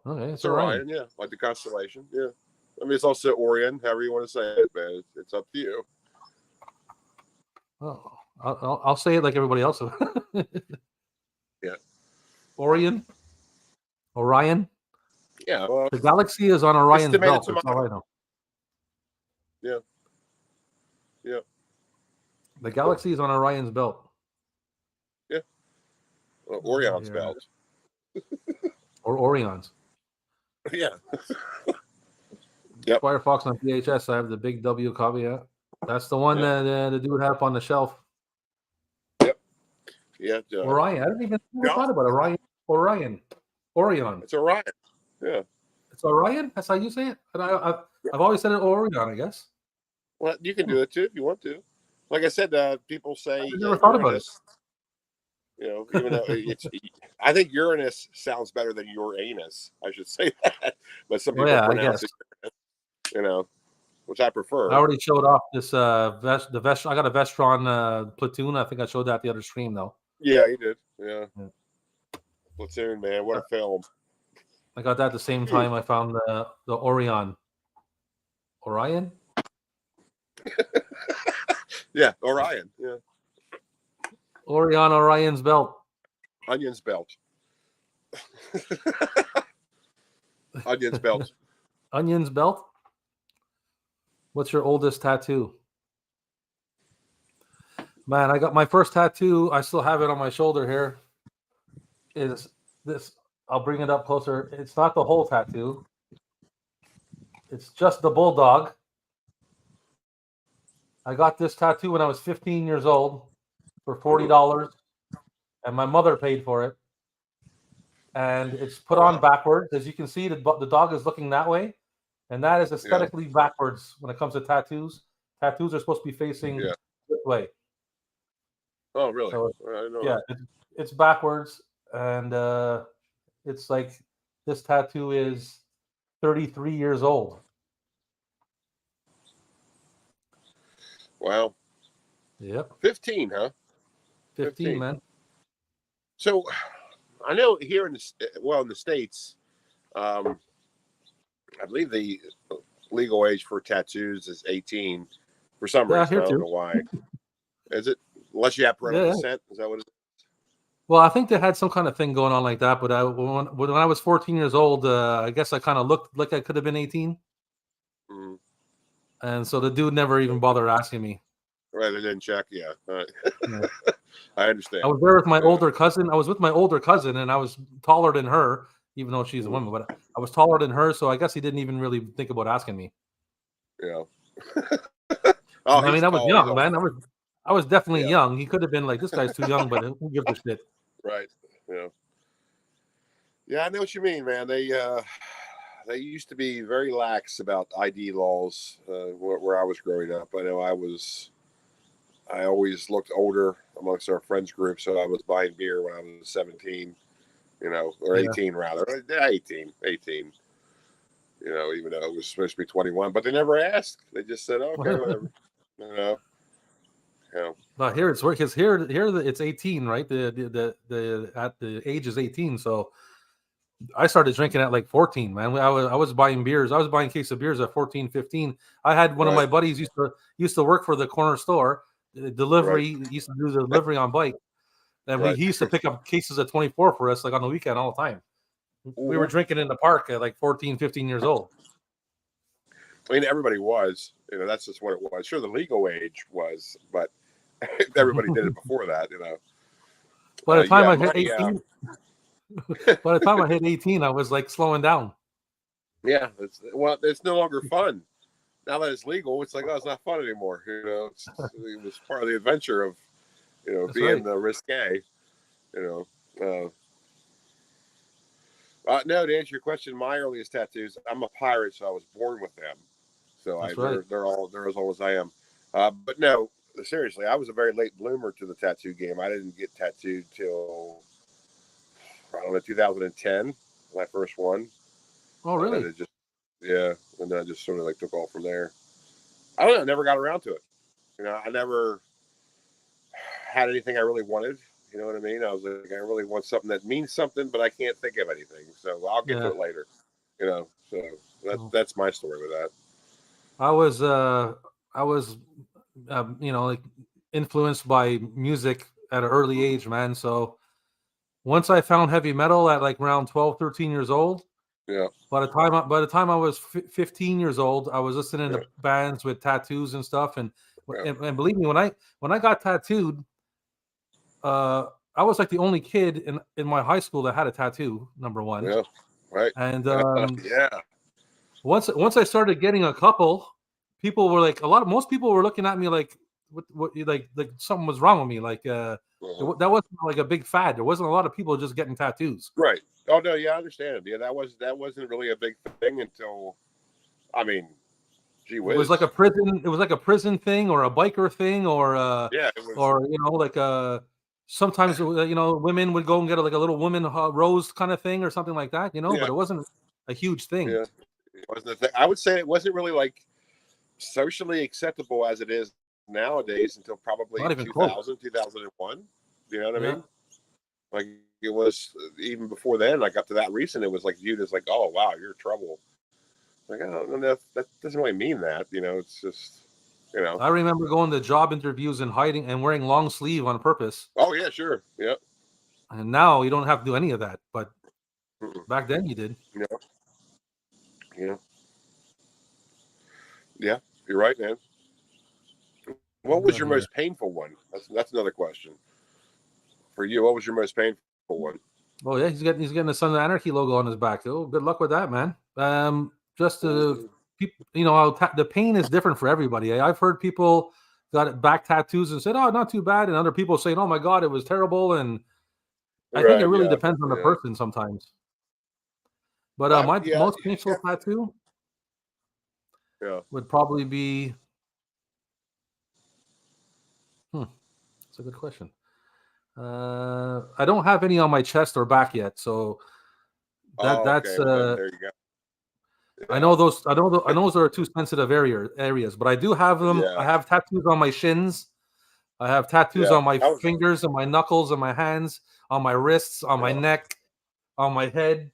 Okay, it's Orion. Yeah, like the constellation. Yeah. I mean, it's also Orion, however you want to say it, man. It's up to you. Oh, I'll say it like everybody else. Yeah. Orion. Yeah. Well, the galaxy is on Orion's belt. That's all I know. Yeah. Yeah. The galaxy is on Orion's belt. Yeah. Well, Orion's belt. Or Orion's. Yeah. Yep. Firefox on VHS. I have the big W caveat. That's the one that the dude had up on the shelf. Yep. Yeah. Orion. I didn't even thought about Orion. Orion. It's Orion. Yeah. It's Orion. That's how you say it. And I've always said it Orion, I guess. Well, you can do it too if you want to. Like I said, people say. I never thought about it. Even though I think Uranus sounds better than Uranus. I should say that, but some people pronounce it Uranus, which I prefer. I already showed off this I got a Vestron Platoon. I think I showed that the other stream though. Yeah, you did. Yeah. Platoon, man, what a film! I got that at the same time I found the Orion. Orion? Yeah, Orion. Yeah. Orion's belt. Onion's belt. Onion's belt. Onion's belt? What's your oldest tattoo? Man, I got my first tattoo. I still have it on my shoulder here. Is this? I'll bring it up closer. It's not the whole tattoo. It's just the bulldog. I got this tattoo when I was 15 years old for $40, and my mother paid for it. And it's put on backwards. As you can see, the dog is looking that way, and that is aesthetically backwards when it comes to tattoos. Tattoos are supposed to be facing this way. Oh, really? So I didn't know yeah, it's backwards, and it's like this tattoo is 33 years old. Wow. Yep. 15, huh? 15, man. So I know here in the States, I believe the legal age for tattoos is 18 for some Yeah, reason. here I don't too. know why. Is it? Unless you have parental Yeah. consent. Is that what it is? Well, I think they had some kind of thing going on like that, but when I was 14 years old, I guess I kind of looked like I could have been 18. Mm-hmm. And so the dude never even bothered asking me. Right, they didn't check. Yeah. Yeah. I understand. I was there with my older cousin. I was with my older cousin, and I was taller than her, even though she's a woman. But I was taller than her, so I guess he didn't even really think about asking me. Yeah. I mean, I was tall, young, man. I was definitely Yeah. young. He could have been like, this guy's too young, but who gives a shit? Right. Yeah. Yeah, I know what you mean, man. They used to be very lax about ID laws where I was growing up. I know I always looked older amongst our friends group, so I was buying beer when I was 17, or 18 rather. 18, even though it was supposed to be 21, but they never asked. They just said, okay, whatever. Yeah. But here it's work. Because here it's 18, right? The at the age is 18. So I started drinking at like 14, man. I was buying beers. I was buying a case of beers at 14, 15. I had one of my buddies used to work for the corner store. Delivery used to do the delivery on bike, and he used to pick up cases of 24 for us, like on the weekend all the time. We were drinking in the park at like 14, 15 years old. I mean, everybody was. That's just what it was. Sure, the legal age was, but everybody did it before that. By the time I hit 18, by the time I hit 18, I was like slowing down. Yeah, it's no longer fun. Now that it's legal, it's like, it's not fun anymore. It was part of the adventure of, being risque. No, to answer your question, my earliest tattoos, I'm a pirate, so I was born with them. So they're as old as I am. But no, seriously, I was a very late bloomer to the tattoo game. I didn't get tattooed till, I don't know, 2010, my first one. Oh, really? And then I just sort of like took off from there. I don't know, I never got around to it. I never had anything I really wanted. You know what I mean? I was like, I really want something that means something, but I can't think of anything. So I'll get to it later. So that's my story with that. I was like influenced by music at an early age, man. So once I found heavy metal at like around 12, 13 years old, by the time I was 15 years old, I was listening to bands with tattoos and stuff. And believe me, when I got tattooed, I was like the only kid in my high school that had a tattoo. Number one, yeah, right, and once I started getting a couple, people were like, most people were looking at me like, what like something was wrong with me. Like that wasn't like a big fad. There wasn't a lot of people just getting tattoos. Right. Oh no, yeah, I understand. Yeah, that wasn't really a big thing until, I mean, gee whiz. It was like a prison. It was like a prison thing, or a biker thing, or sometimes women would go and get a little woman rose kind of thing or something like that. But it wasn't a huge thing. Yeah, it wasn't a thing. I would say it wasn't really like socially acceptable as it is nowadays until probably 2000, 2001. You know what I mean? Like it was even before then, like up to that recent, it was like viewed as like, oh wow, you're in trouble. Like, I don't know, that doesn't really mean that. It's just, I remember going to job interviews and hiding and wearing long sleeve on purpose. Oh yeah, sure, yep. And now you don't have to do any of that, but back then you did. Yeah, you're right, man. What was your most painful one? That's another question for you. What was your most painful one? Oh yeah, he's getting the Son of Anarchy logo on his back. Oh, good luck with that, man. Just to people, how the pain is different for everybody. I've heard people got back tattoos and said, "Oh, not too bad," and other people saying, "Oh my God, it was terrible." And I think it really depends on the person sometimes. But my most painful tattoo would probably be. That's a good question. I don't have any on my chest or back yet, so that's. Well, then there you go. I know those. I know those are two sensitive areas, but I do have them. Yeah. I have tattoos on my shins. I have tattoos on my fingers and my knuckles and my hands, on my wrists, on my neck, on my head.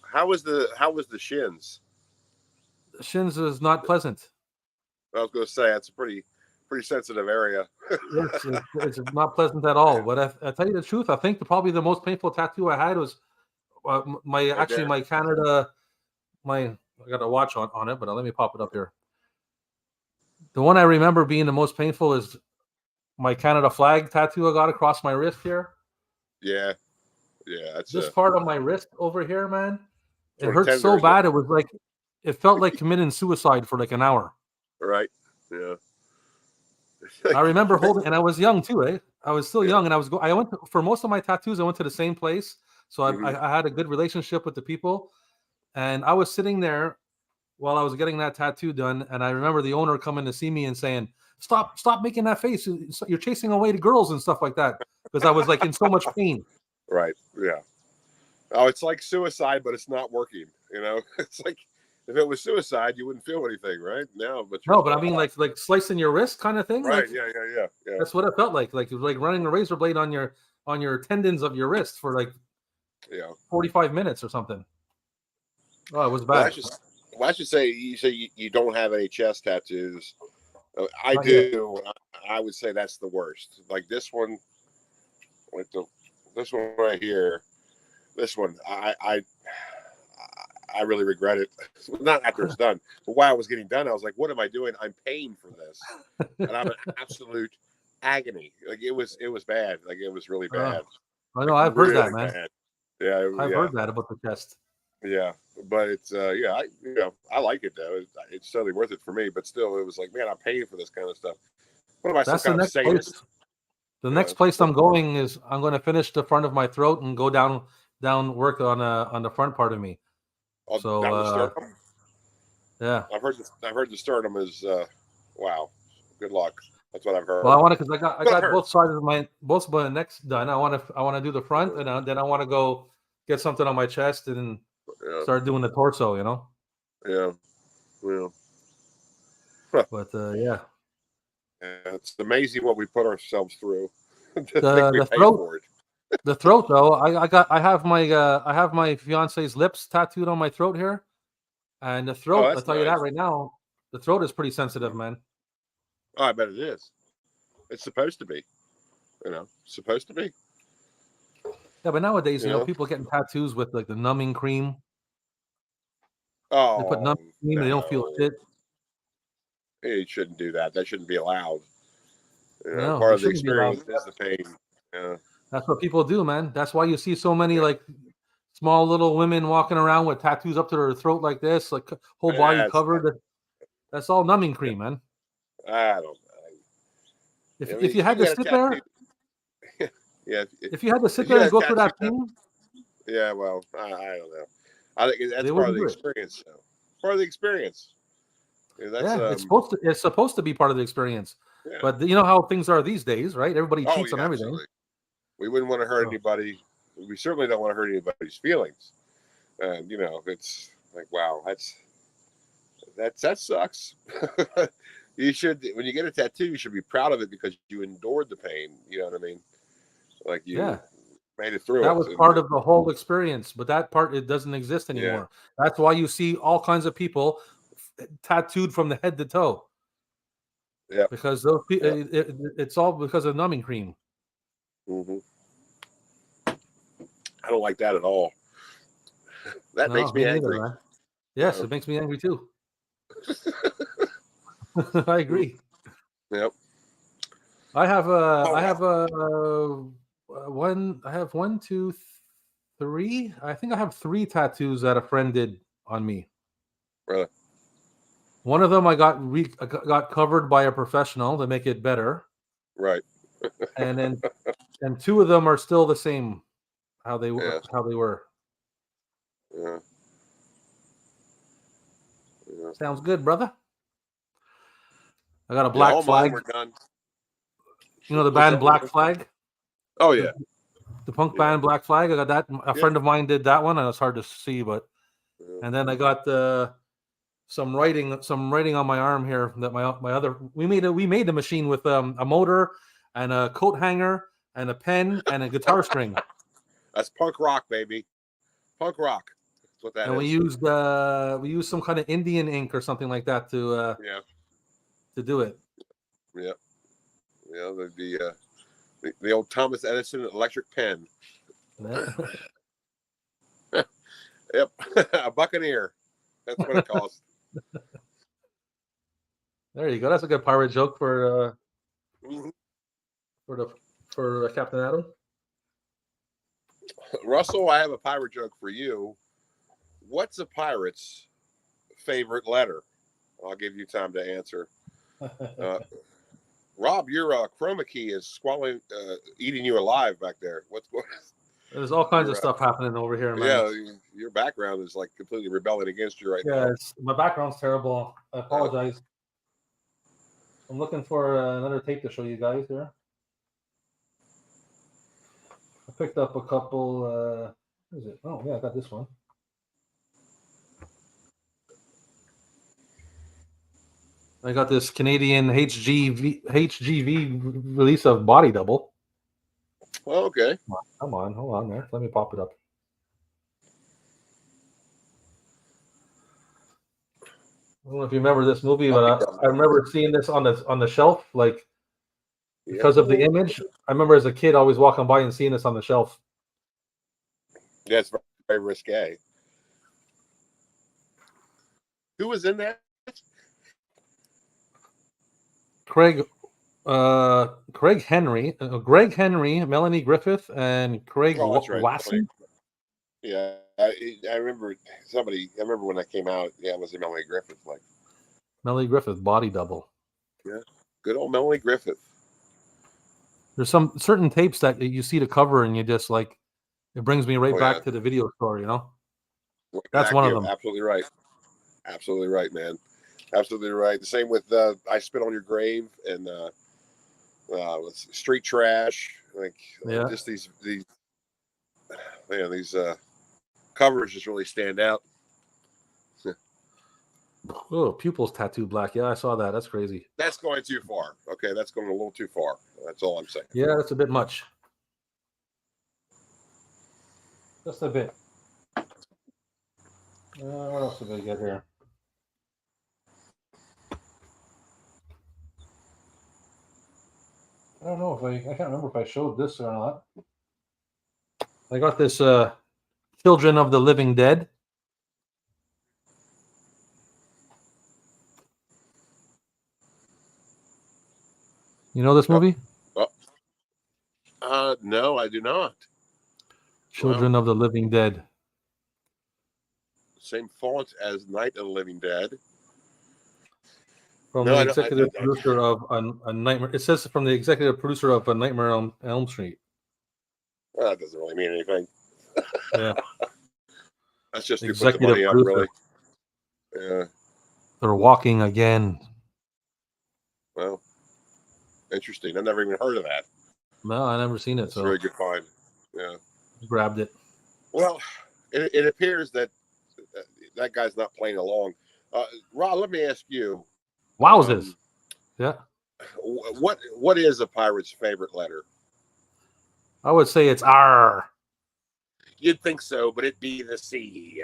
How was the shins? The shins is not pleasant. I was going to say that's a pretty sensitive area. It's not pleasant at all. But I tell you the truth, I think probably the most painful tattoo I had was my Canada. I got a watch on it, but let me pop it up here. The one I remember being the most painful is my Canada flag tattoo I got across my wrist here. Yeah. That's this part of my wrist over here, man. It hurt so bad. It was like it felt like committing suicide for like an hour. Right. Yeah. I remember holding, and I was young too, eh? I was still young, and I went for most of my tattoos. I went to the same place, so I had a good relationship with the people, and I was sitting there while I was getting that tattoo done, and I remember the owner coming to see me and saying, "Stop making that face! You're chasing away the girls and stuff like that," because I was like in so much pain. Right. Yeah. Oh, it's like suicide, but it's not working. It's like if it was suicide, you wouldn't feel anything, right? But I mean like slicing your wrist kind of thing. Right. Like, yeah. That's what it felt like. Like it was like running a razor blade on your tendons of your wrist for like 45 minutes or something. Oh, it was bad. I should say you don't have any chest tattoos. I do. I would say that's the worst. Like this one, this one right here. This one, I really regret it. Not after it's done, but while I was getting done, I was like, "What am I doing? I'm paying for this," and I'm in absolute agony. Like it was bad. Like it was really bad. I know. I've heard that, man. Bad. Yeah, I've heard that about the chest. Yeah, but it's I like it though. It's totally worth it for me. But still, it was like, man, I'm paying for this kind of stuff. What am I? That's some kind of sadist? The next place I'm going is I'm going to finish the front of my throat and go down work on the front part of me. So down the sternum? Yeah, I've heard the sternum is wow. Good luck. That's what I've heard. Well, I want to because I got both sides of my necks done. I want to do the front and then I want to go get something on my chest and start doing the torso. Yeah. But yeah. It's amazing what we put ourselves through. The throat. The throat, though, I have my fiance's lips tattooed on my throat here, and the throat. I'll tell you that right now, the throat is pretty sensitive, man. Oh, I bet it is. It's supposed to be, supposed to be. Yeah, but nowadays, people are getting tattoos with like the numbing cream. Oh, they put numbing cream. They don't feel shit. You shouldn't do that. That shouldn't be allowed. Part of the experience is the pain. Yeah. That's what people do, man. That's why you see so many like small little women walking around with tattoos up to their throat like this, like whole body covered. That's all numbing cream, man. I don't know. If you had to sit there, if you had to sit there and go through that pain, yeah, well, I don't know. I think that's part of the experience. Though. Part of the experience. It's supposed to be part of the experience. Yeah. But you know how things are these days, right? Everybody cheats on everything. Absolutely. We wouldn't want to hurt anybody. We certainly don't want to hurt anybody's feelings. And it's like, wow, that sucks. You should, when you get a tattoo, you should be proud of it because you endured the pain. You know what I mean? Like you made it through. That was part of the whole experience, but that part it doesn't exist anymore. Yeah. That's why you see all kinds of people tattooed from the head to toe. Yeah, because those it's all because of numbing cream. Mm-hmm. I don't like that at all. That makes me angry. Neither, yes, it makes me angry too. I agree. Yep. I have one, two, three. I think I have 3 tattoos that a friend did on me. Really? One of them I got covered by a professional to make it better. Right. and 2 of them are still the same how they were. Yeah. Sounds good, brother. I got a black flag. Were done. The band Black Flag? Oh yeah, the punk band Black Flag. I got that. A friend of mine did that one, and it's hard to see, but. And then I got some writing on my arm here that my other we made the machine with a motor and a coat hanger and a pen and a guitar string. That's punk rock, baby. Punk rock. That's what that and is. We used some kind of Indian ink or something like that to do it. Yeah. Yeah, the old Thomas Edison electric pen. Yep. A Buccaneer. That's what it costs. There you go. That's a good pirate joke for Captain Adam. Russell, I have a pirate joke for you. What's a pirate's favorite letter? I'll give you time to answer. Rob, your chroma key is eating you alive back there. What's going on? There's all kinds of stuff happening over here, man. Yeah, your background is like completely rebelling against you right now. Yeah, my background's terrible. I apologize. I'm looking for another tape to show you guys here. I picked up a couple. What is it? Oh, yeah, I got this one. I got this Canadian HGV release of Body Double. Oh, okay. Come on, hold on there. Let me pop it up. I don't know if you remember this movie, but I remember seeing this on the shelf, like because of the image. I remember as a kid always walking by and seeing this on the shelf. Yeah, it's very risque. Who was in that? Greg Henry, Melanie Griffith, and Craig Wasson. Yeah, I remember somebody. I remember when that came out. Yeah, it was Melanie Griffith. Like Melanie Griffith, Body Double. Yeah, good old Melanie Griffith. There's some certain tapes that you see the cover and you just like, it brings me right back to the video store. You know, that's one of them. Absolutely right. Absolutely right, man. Absolutely right. The same with I Spit on Your Grave and Street Trash. Like just these covers just really stand out. Oh, pupils tattooed black. Yeah, I saw that. That's crazy. That's going too far. Okay, that's going a little too far. That's all I'm saying. Yeah, that's a bit much. Just a bit. What else did I get here? I don't know if I can't remember if I showed this or not. I got this Children of the Living Dead. You know this movie? No, I do not. Children of the Living Dead. Same font as Night of the Living Dead. From the executive producer of a Nightmare. It says from the executive producer of A Nightmare on Elm Street. Well, that doesn't really mean anything. Yeah. That's just to put the money up, really. Yeah. They're walking again. Well, interesting. I've never even heard of that. No, I never seen it. It's a very good find. Yeah. Grabbed it. Well, it appears that that guy's not playing along. Rob, let me ask you. Wowzers. Yeah. What is a pirate's favorite letter? I would say it's R. You'd think so, but it'd be the C.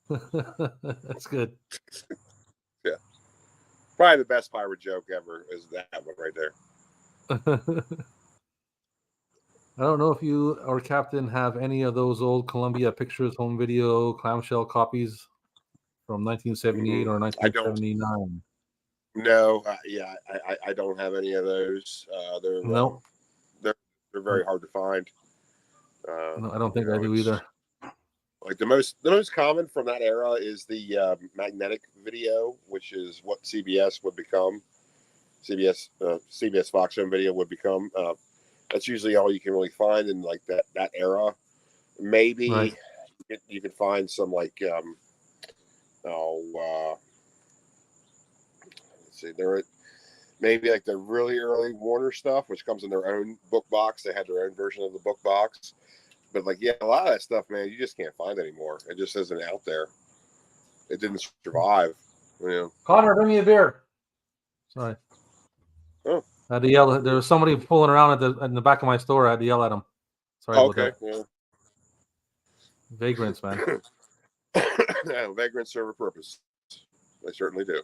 That's good. Yeah. Probably the best pirate joke ever is that one right there. I don't know if you or Captain have any of those old Columbia Pictures home video clamshell copies from 1978 or 1979. No, I don't have any of those. They're very hard to find. No, I don't think I do either. Like the most common from that era is the magnetic video, which is what CBS would become. CBS Fox Home Video would become. That's usually all you can really find in like that era. Maybe you can find some like let's see, maybe like the really early Warner stuff, which comes in their own book box. They had their own version of the book box. But like, yeah, a lot of that stuff, man, you just can't find anymore. It just isn't out there. It didn't survive. You know. Connor, bring me a beer. Sorry. Oh. I had to yell. There was somebody fooling around in the back of my store. I had to yell at him. Sorry about that. Yeah. Vagrants, man. Yeah, vagrants serve a purpose. They certainly do.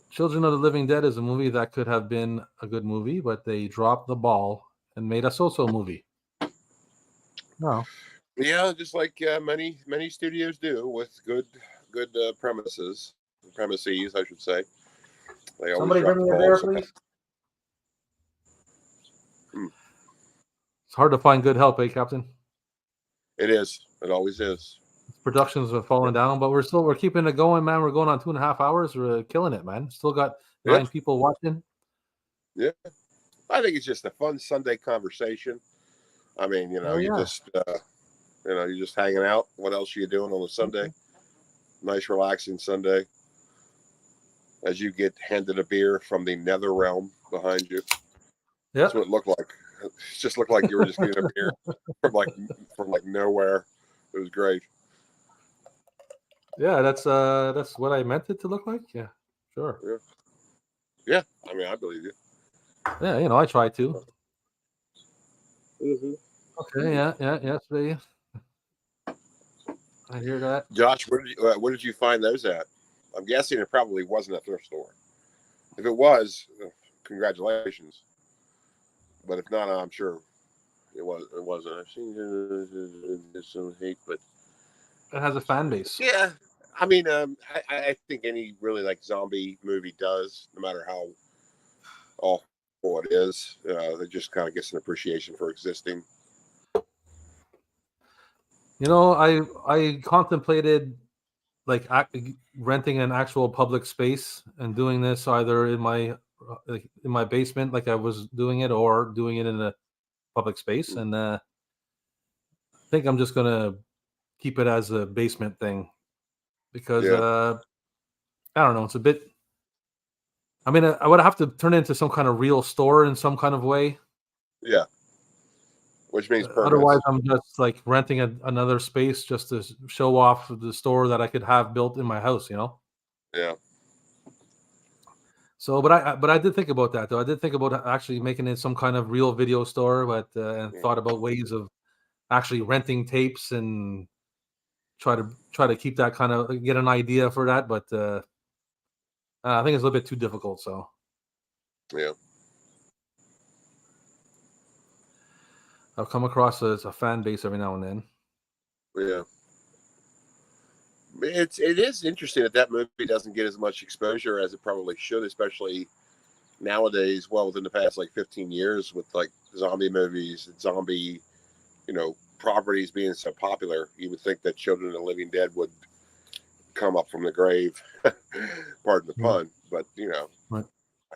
Children of the Living Dead is a movie that could have been a good movie, but they dropped the ball and made a so-so movie. No. Yeah, just like many studios do with good premises, I should say. They Somebody bring me a beer, please. It's hard to find good help, Captain? It is. It always is. Productions have fallen down, but we're keeping it going, man. We're going on 2.5 hours. We're killing it, man. Still got 9 people watching. Yeah, I think it's just a fun Sunday conversation. I mean, you're just hanging out. What else are you doing on a Sunday? Nice, relaxing Sunday. As you get handed a beer from the nether realm behind you. Yeah, that's what it looked like. It just looked like you were just getting a beer from nowhere. It was great. Yeah, that's what I meant it to look like. Yeah, sure. Yeah. I mean, I believe you. Yeah, I try to. Mm-hmm. Okay. Yeah. Please. I hear that. Josh, where did you find those at? I'm guessing it probably wasn't a thrift store. If it was, congratulations. But if not, I'm sure it wasn't. I've seen some hate, but it has a fan base. Yeah, I mean, I think any really like zombie movie does, no matter how awful it is. It just kind of gets an appreciation for existing. I contemplated like renting an actual public space and doing this either in my basement, like I was doing it, or doing it in a public space. And I think I'm just gonna keep it as a basement thing because I don't know. It's a bit. I mean, I would have to turn it into some kind of real store in some kind of way. Yeah. Which means otherwise, I'm just like renting another space just to show off the store that I could have built in my house. Yeah. So, but I did think about that though. I did think about actually making it some kind of real video store, but and thought about ways of actually renting tapes and try to keep that kind of get an idea for that. But I think it's a little bit too difficult. So, yeah. I've come across a fan base every now and then. Yeah. It is interesting that movie doesn't get as much exposure as it probably should, especially nowadays. Well, within the past 15 years, with zombie movies and zombie, properties being so popular, you would think that Children of the Living Dead would come up from the grave. Pardon the pun, but right.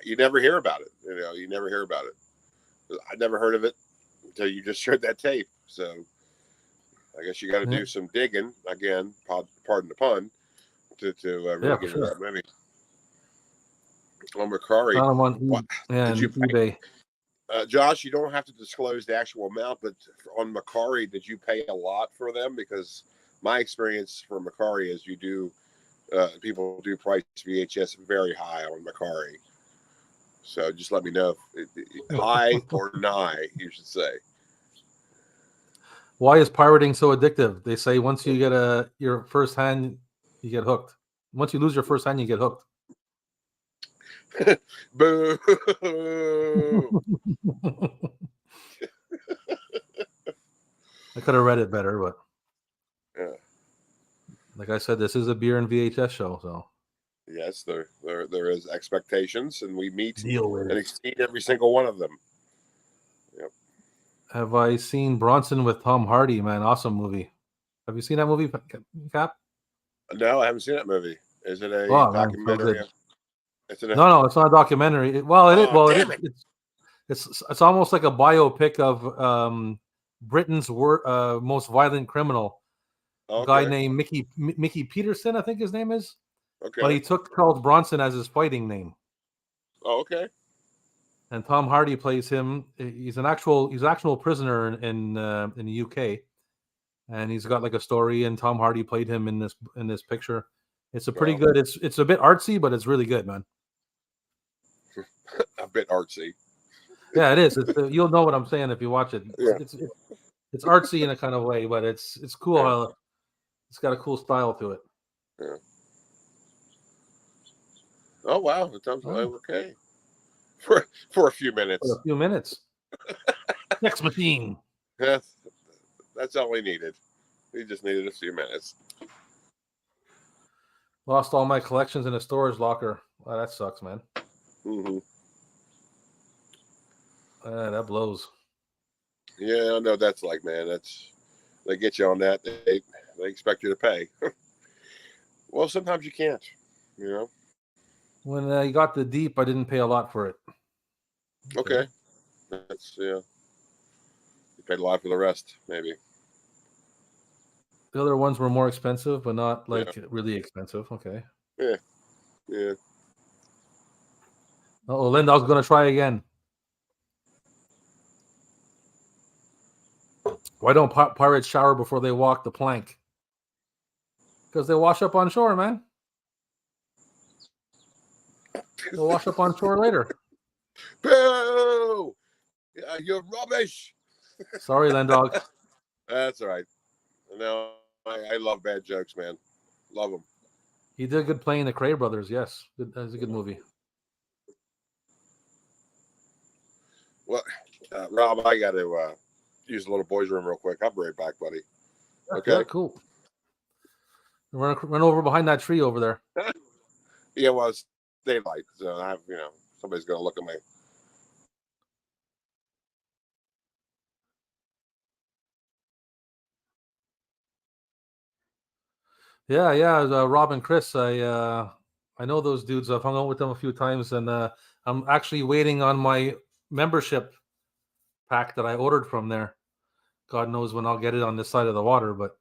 You never hear about it. You never hear about it. I never heard of it until you just showed that tape. So I guess you got to do some digging again. Pardon the pun. To really get into that movie. On Macquarie. Did you pay? Josh, you don't have to disclose the actual amount, but on Macquarie, did you pay a lot for them? Because my experience for Macquarie is people do price VHS very high on Macquarie. So just let me know if high or nigh, you should say. Why is pirating so addictive? They say once you get your first hand, you get hooked. Once you lose your first hand, you get hooked. Boo! I could have read it better, but yeah. Like I said, this is a beer and VHS show, so yes, there is expectations, and we meet and exceed every single one of them. Yep. Have I seen Bronson with Tom Hardy? Man, awesome movie. Have you seen that movie, Cap? No, I haven't seen that movie. Is it a documentary? No, it's not a documentary. It's almost like a biopic of Britain's most violent criminal. A guy named Mickey Peterson, I think his name is. Okay. But he took Charles Bronson as his fighting name. Oh, okay. and Tom Hardy plays him. He's an actual prisoner in the UK, and he's got like a story. And Tom Hardy played him in this picture. It's a pretty good. It's a bit artsy, but it's really good, man. A bit artsy. Yeah, it is. You'll know what I'm saying if you watch it. It's artsy in a kind of way, but it's cool. How it's got a cool style to it. Yeah. Oh wow, the time's okay. For a few minutes. For a few minutes. Sex machine. That's all he needed. He just needed a few minutes. Lost all my collections in a storage locker. Wow, that sucks, man. Mm-hmm. That blows. Yeah, I know that's like, man. They get you on that. They expect you to pay. Well, sometimes you can't. You know. When you got the Deep, I didn't pay a lot for it. Okay. That's You paid a lot for the rest, maybe. The other ones were more expensive, but not like really expensive. Okay. Yeah. Oh, Lindell's gonna try again. Why don't pirates shower before they walk the plank? Because they wash up on shore, man. They'll wash up on shore later. Boo! You're rubbish. Sorry, Lendog. That's all right. No, I love bad jokes, man. Love them. He did good playing the Cray brothers. Yes, that's a good movie. Well, Rob, I got to use the little boys' room real quick. I'll be right back, buddy. Okay. Yeah, cool. Run over behind that tree over there. Yeah, well, it's daylight, so I have, somebody's going to look at me. Yeah. Rob and Chris, I know those dudes. I've hung out with them a few times, and I'm actually waiting on my membership pack that I ordered from there. God knows when I'll get it on this side of the water, but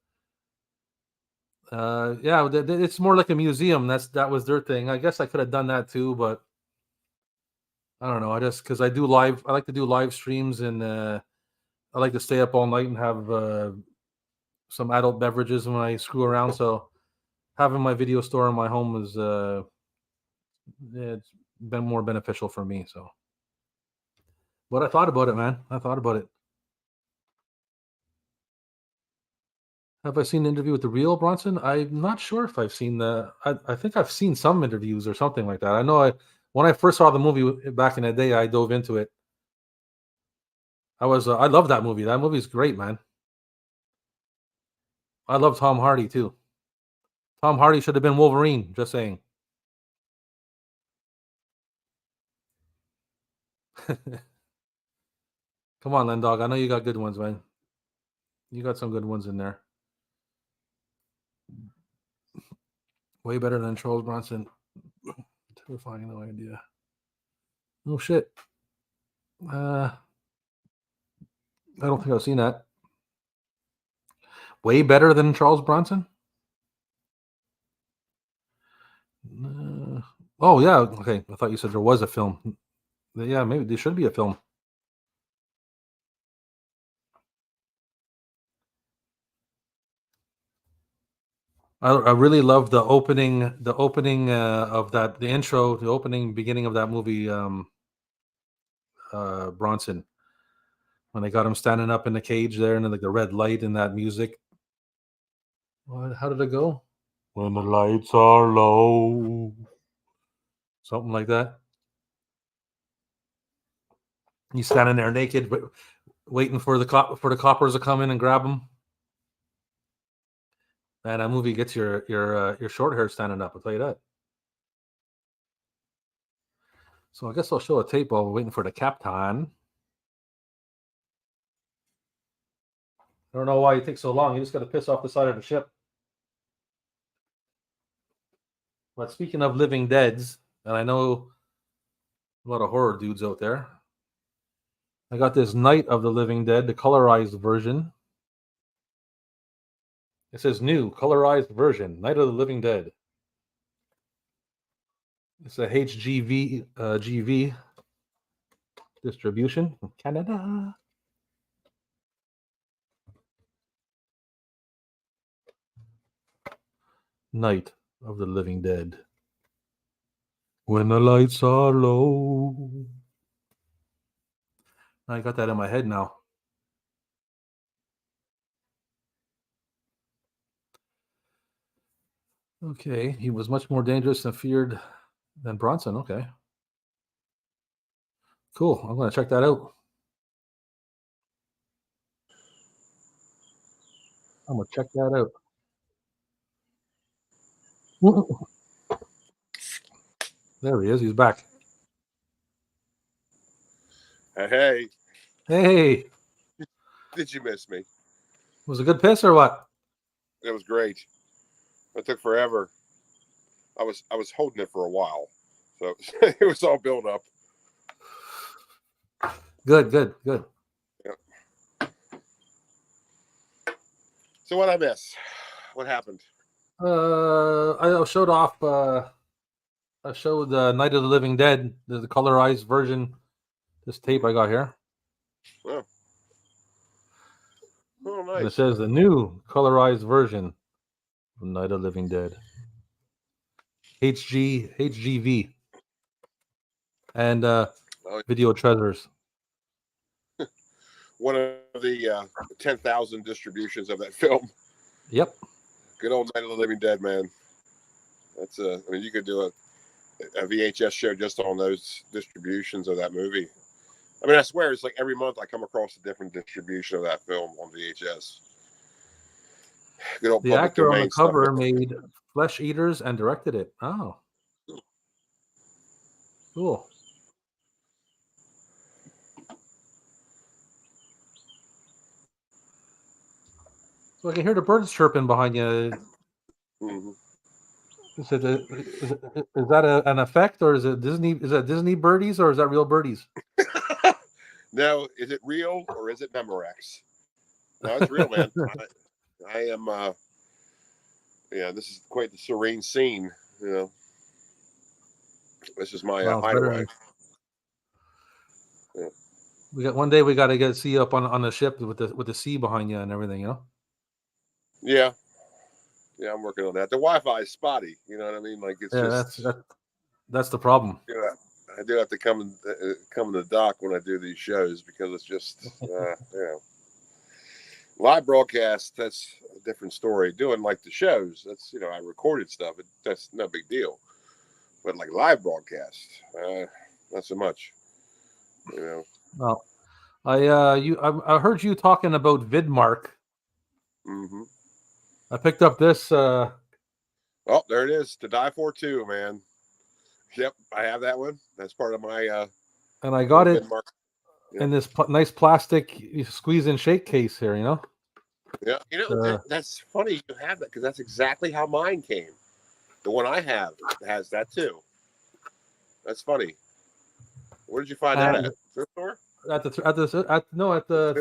it's more like a museum. That was their thing. I guess I could have done that too, but I don't know. I just because I like to do live streams, and I like to stay up all night and have some adult beverages when I screw around. So having my video store in my home is it's been more beneficial for me. So, but I thought about it, man. I thought about it. Have I seen the interview with the real Bronson? I'm not sure if I've seen I think I've seen some interviews or something like that. I know when I first saw the movie back in the day, I dove into it. I love that movie. That movie's great, man. I love Tom Hardy too. Tom Hardy should have been Wolverine. Just saying. Come on, Lendog. I know you got good ones, man. You got some good ones in there. Way better than Charles Bronson. Terrifying, no idea. Oh shit. I don't think I've seen that. Way better than Charles Bronson? Oh yeah, okay. I thought you said there was a film. Yeah, maybe there should be a film. I really love the opening of the intro, the opening beginning of that movie, Bronson, when they got him standing up in the cage there, and then like the red light and that music. How did it go? When the lights are low, something like that. He's standing there naked, waiting for the coppers to come in and grab him. Man, that movie gets your short hair standing up. I'll tell you that. So I guess I'll show a tape while we're waiting for the captain. I don't know why it takes so long. You just got to piss off the side of the ship. But speaking of living deads, and I know a lot of horror dudes out there, I got this Night of the Living Dead, the colorized version. It says new, colorized version, Night of the Living Dead. It's a HGV GV. distribution in Canada. Night of the Living Dead. When the lights are low. I got that in my head now. Okay, he was much more dangerous and feared than Bronson. Okay. Cool. I'm going to check that out. I'm going to check that out. There he is. He's back. Hey. Hey. Did you miss me? Was it a good piss or what? It was great. It took forever. I was holding it for a while, so it was all built up. Good. Yeah. So what I miss? What happened? I showed off. I showed Night of the Living Dead, the colorized version. This tape I got here. Oh, nice. And it says the new colorized version of Night of the Living Dead. HGV. And Video Treasures. One of the 10,000 distributions of that film. Yep. Good old Night of the Living Dead, man. That's I mean, you could do a VHS show just on those distributions of that movie. I mean, I swear, it's like every month I come across a different distribution of that film on VHS. Good old the public actor on domain the cover stuff. made Flesh Eaters and directed it. Oh. Cool. So I can hear the birds chirping behind you. Mm-hmm. Is that an effect, or is it Disney? Is that Disney birdies, or is that real birdies? No, is it real or is it Memorex? No, it's real, man. I am. Yeah, this is quite the serene scene. You know, this is my hideaway. Yeah. We got one day. We got to see you up on the ship with the sea behind you and everything. You know. Yeah. Yeah, I'm working on that. The Wi-Fi is spotty. You know what I mean? Like it's just that's the problem. Yeah, I do have to come in the dock when I do these shows because it's just live broadcast. That's a different story. Doing like the shows, that's I recorded stuff. That's no big deal. But like live broadcast, not so much. Well, I heard you talking about Vidmark. Mm-hmm. I picked up this. Oh, there it is. To Die For 2, man. Yep, I have that one. That's part of my. And I got it in this nice plastic squeeze and shake case here. Yeah, that's funny you have that because that's exactly how mine came. The one I have has that too. That's funny. Where did you find that at? Thrift store? At the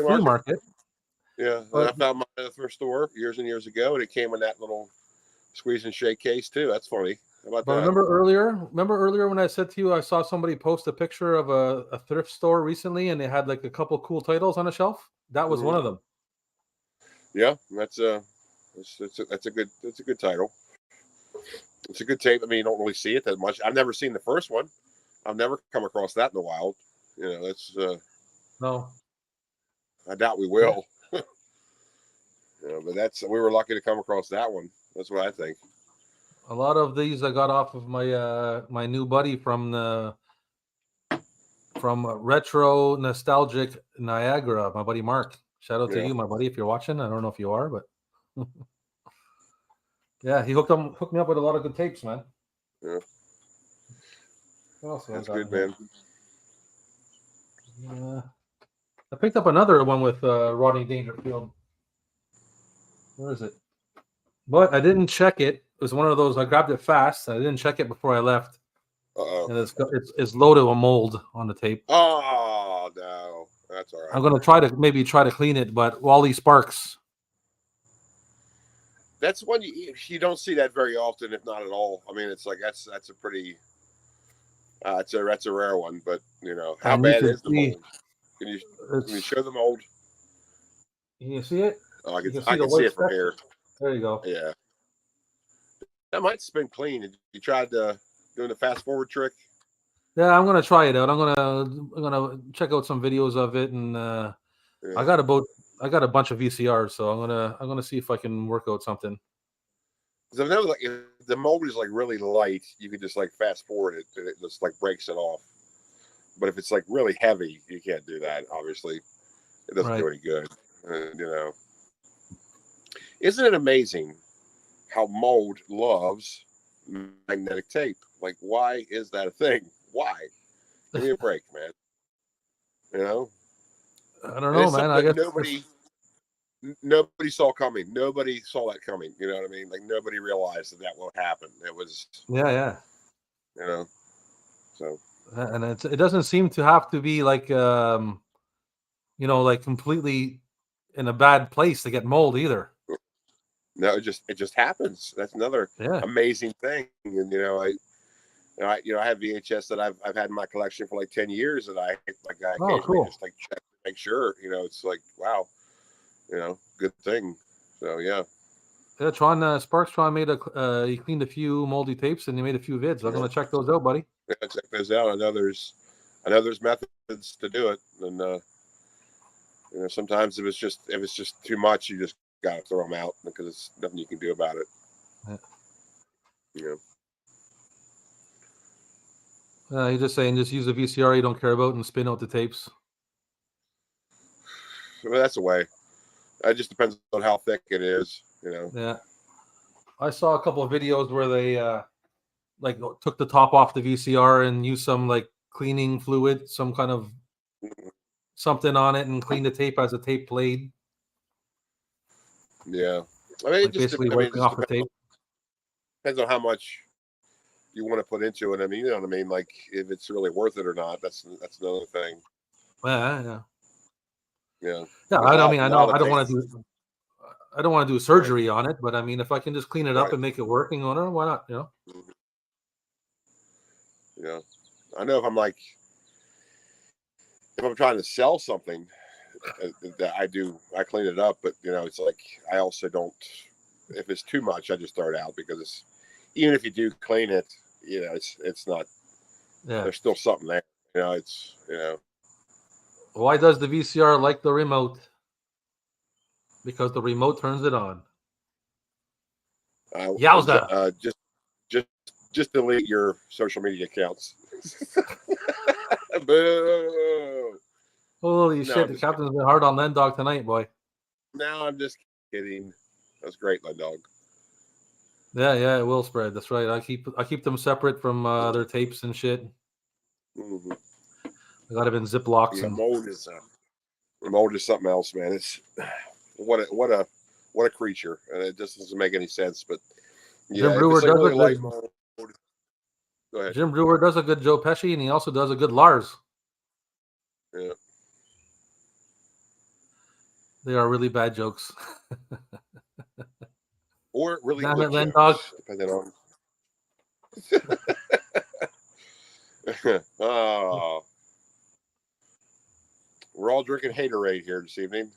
flea market. Yeah, I found mine at a thrift store years and years ago, and it came in that little squeeze and shake case too. That's funny. How about that? Remember earlier when I said to you I saw somebody post a picture of a thrift store recently, and they had like a couple cool titles on a shelf? That was one of them. Yeah, that's a good title. It's a good tape. I mean, you don't really see it that much. I've never seen the first one. I've never come across that in the wild. That's no. I doubt we will. But we were lucky to come across that one. That's what I think. A lot of these I got off of my new buddy from Retro Nostalgic Niagara, my buddy Mark. Shout out to you, my buddy, if you're watching. I don't know if you are, but yeah, he hooked me up with a lot of good tapes, man. Yeah. That's good, man. I picked up another one with Rodney Dangerfield. Where is it? But I didn't check it. It was one of those. I grabbed it fast. I didn't check it before I left. And it's loaded with mold on the tape. Oh no, that's all right. I'm gonna try to clean it, but Wally Sparks. That's one you don't see that very often, if not at all. I mean, it's like that's a pretty. That's a rare one, but how bad is the mold? Can you show the mold? Can you see it? Oh, I can see it from here. There you go. Yeah, that might spin clean. You tried doing the fast forward trick? Yeah, I'm gonna try it out. I'm gonna check out some videos of it, and Yeah. I got a bunch of VCRs, so I'm gonna see if I can work out something. Because I know, like, if the mold is like really light, you can just like fast forward it, and it just like breaks it off. But if it's like really heavy, you can't do that. Obviously, it doesn't do any good. Isn't it amazing how mold loves magnetic tape? Like, why is that a thing? Why? Give me a break, man. I don't know, man. I guess nobody saw coming. Nobody saw that coming. You know what I mean? Like, nobody realized that would happen. It was yeah. So, and it doesn't seem to have to be like like completely in a bad place to get mold either. No, it just happens. That's another amazing thing. And I have VHS that I've had in my collection for like 10 years that I occasionally just like check to make sure. It's like, wow, good thing. So yeah. Yeah, Sparks made he cleaned a few moldy tapes and he made a few vids. I'm gonna check those out, buddy. Yeah, check those out. I know there's methods to do it, and sometimes if it's just too much, you just gotta throw them out because there's nothing you can do about it. You're just saying just use a VCR you don't care about and spin out the tapes. Well, that's a way. It just depends on how thick it is, Yeah. I saw a couple of videos where they like took the top off the VCR and used some like cleaning fluid, some kind of something on it, and cleaned the tape as the tape played. Yeah. I mean, basically wiping off the tape. Depends on how much you want to put into it. I mean, you know what I mean? Like, if it's really worth it or not, that's another thing. Yeah. Yeah. I don't want to do surgery on it, but I mean, if I can just clean it up and make it working on it, why not? Yeah. I know if I'm trying to sell something that I clean it up, but it's like, I also don't, if it's too much, I just throw it out because even if you do clean it, it's not, there's still something there. Why does the VCR like the remote? Because the remote turns it on. Yowza! Just delete your social media accounts. Boo! Holy shit! The captain's been hard on Len Dog tonight, boy. No, I'm just kidding. That's great, Len Dog. Yeah, it will spread. That's right. I keep them separate from their tapes and shit. Mm-hmm. I got them in Ziplocs. Yeah, mold is something else, man. It's what a creature, and it just doesn't make any sense. But Jim Brewer does really a light good. mold. Go ahead. Jim Brewer does a good Joe Pesci, and he also does a good Lars. Yeah. They are really bad jokes. Or really good jokes, Dog. depending on. Oh. We're all drinking Haterade here this evening.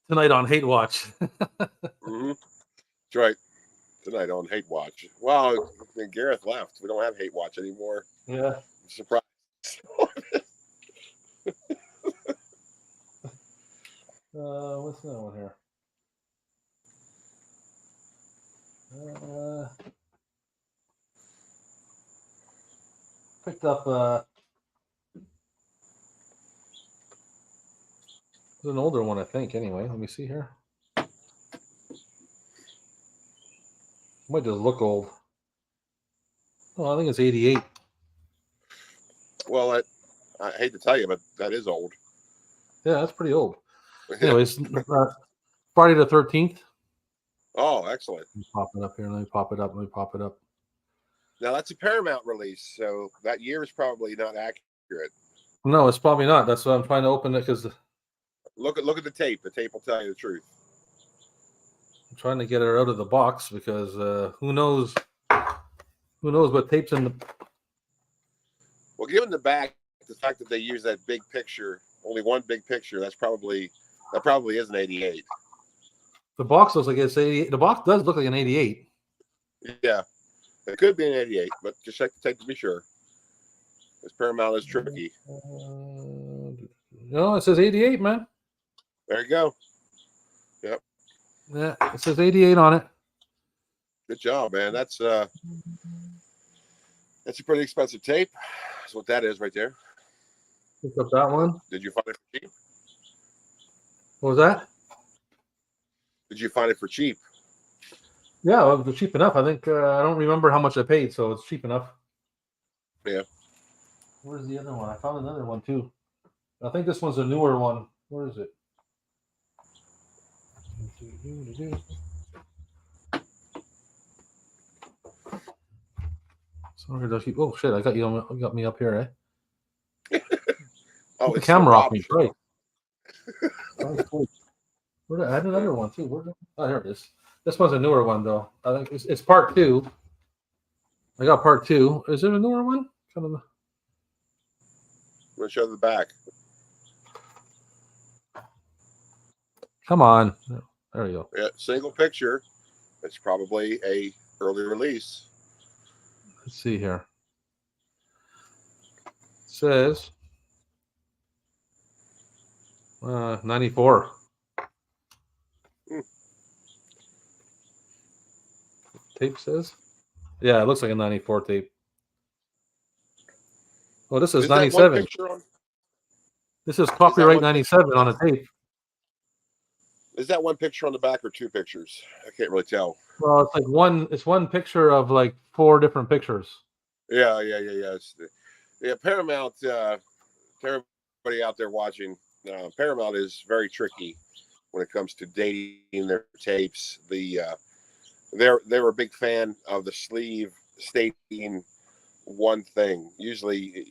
Tonight on Hate Watch. Mm-hmm. That's right. Tonight on Hate Watch. Wow, Gareth left. We don't have Hate Watch anymore. Yeah. I'm surprised. What's that one here? Picked up it's an older one, I think. Anyway, let me see here. Might just look old. Oh, I think it's 88. Well, I hate to tell you, but that is old. Yeah, that's pretty old. Anyways, Friday the 13th. Oh, excellent. Let me pop it up here. Let me pop it up. Now, that's a Paramount release, so that year is probably not accurate. No, it's probably not. That's why I'm trying to open it, because look at the tape. The tape will tell you the truth. I'm trying to get her out of the box because who knows Who knows what tapes in the... Well, given the fact that they use that big picture, only one big picture, that probably is an 88. The box looks like it's 88. The box does look like an 88. Yeah, it could be an 88, but just check the tape to be sure. This Paramount is tricky. No, it says 88, man. There you go. Yep. Yeah, it says 88 on it. Good job, man. That's a pretty expensive tape. That's what that is right there. Pick up that one. Did you find it for cheap? What was that? Did you find it for cheap? Yeah, well, it was cheap enough. I think I don't remember how much I paid, so it's cheap enough. Yeah. Where's the other one? I found another one too. I think this one's a newer one. Where is it? Sorry, does keep... Oh shit! I got you. You got me up here, eh? Oh, the camera off me, right? I had another one too. Oh, here it is. This one's a newer one though. I think it's part 2. I got part 2. Is there a newer one? I'm gonna show the back. Come on. There we go. Yeah, single picture. It's probably a early release. Let's see here. It says 94. Tape says? Yeah, it looks like a 94 tape. Oh, this is 97. This is copyright 97 on a tape. Is that one picture on the back or 2 pictures? I can't really tell. Well, it's like one picture of like 4 different pictures. Yeah. Paramount, to everybody out there watching, Paramount is very tricky when it comes to dating their tapes. They're a big fan of the sleeve stating one thing. Usually,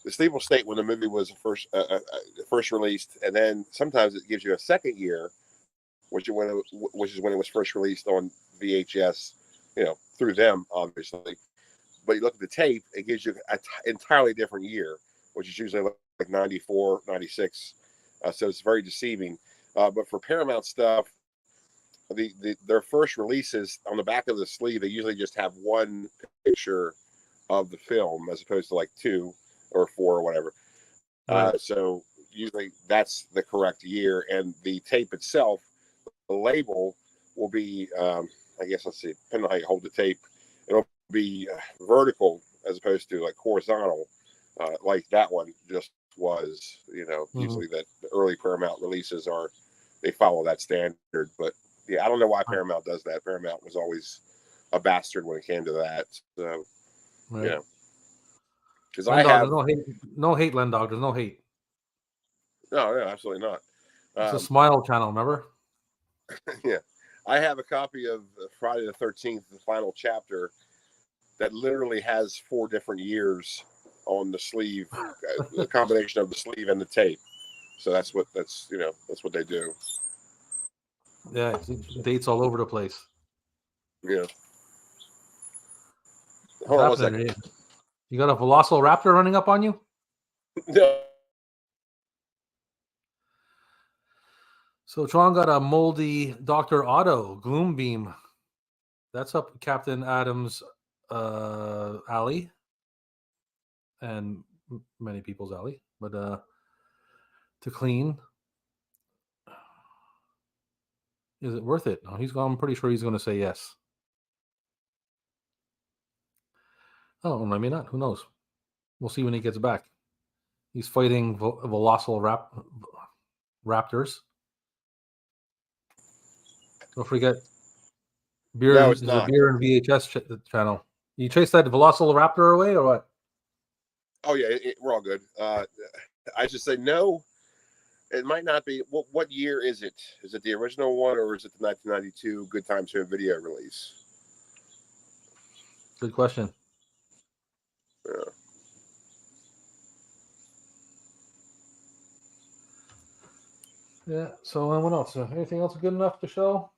the sleeve will state when the movie was first released, and then sometimes it gives you a second year, which is when it was first released on VHS, through them, obviously. But you look at the tape, it gives you an entirely different year, which is usually like 94, 96. So it's very deceiving. But for Paramount stuff, their first releases, on the back of the sleeve, they usually just have one picture of the film as opposed to like 2 or 4 or whatever. Right. So usually that's the correct year. And the tape itself, the label will be, I guess, let's see, depending on how you hold the tape, it'll be vertical as opposed to like horizontal, like that one just was. Usually that the early Paramount releases they follow that standard. But yeah, I don't know why Paramount does that. Paramount was always a bastard when it came to that. So, right. Because I have no hate, Lendog. There's no hate. No, absolutely not. It's a Smile channel, remember? Yeah, I have a copy of Friday the 13th, the final chapter, that literally has 4 different years on the sleeve, the combination of the sleeve and the tape. So that's what they do. Yeah, dates all over the place. Yeah. Hold on 1 second. You got a Velociraptor running up on you? No. So Tron got a moldy Dr. Otto gloom beam. That's up Captain Adams' alley, and many people's alley. But to clean, is it worth it? No, I'm pretty sure he's going to say yes. Oh, maybe not. Who knows? We'll see when he gets back. He's fighting Velociraptors. Don't forget, beer and VHS channel. You chase that Velociraptor away or what? Oh yeah, we're all good. I should say no. It might not be. What year is it? Is it the original one or is it the 1992 Good Times Home Video release? Good question. Yeah. Yeah. So what else? Anything else good enough to show?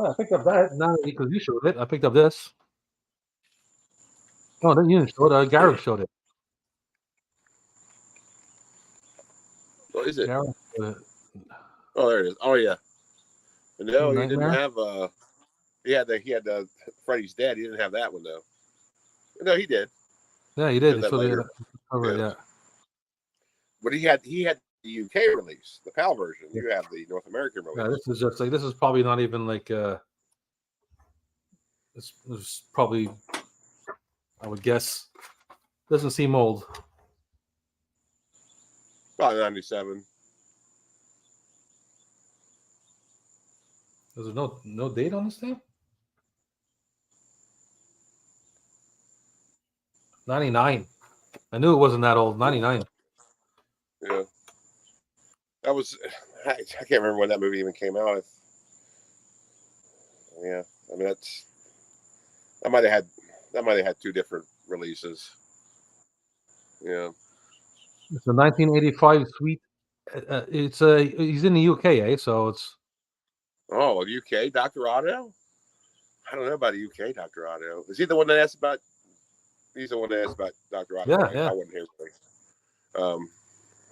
Oh, I picked up that. Not because you showed it. I picked up this. Oh, then you didn't show it. Gareth showed it. What is it? Gareth showed it. Oh, there it is. Oh, yeah. No, he Nightmare? didn't have he had Freddy's Dead. He didn't have that one though. No, he did. Yeah, he did. He that showed later. it cover, yeah. But he had the UK release, the PAL version. You have the North American release. Yeah, this is just like, this is probably not even like this is probably, I would guess, doesn't seem old. Probably 97. Is there no date on this thing? 99. I knew it wasn't that old. 99. Yeah. That was, I can't remember when that movie even came out. Yeah. I mean, that might have had two different releases. Yeah. It's a 1985 Sweet. He's in the UK, eh? So it's. Oh, UK Dr. Otto? I don't know about a UK Dr. Otto. Is he the one that asked about? He's the one that asked about Dr. Otto. Yeah, right? yeah. I wasn't here.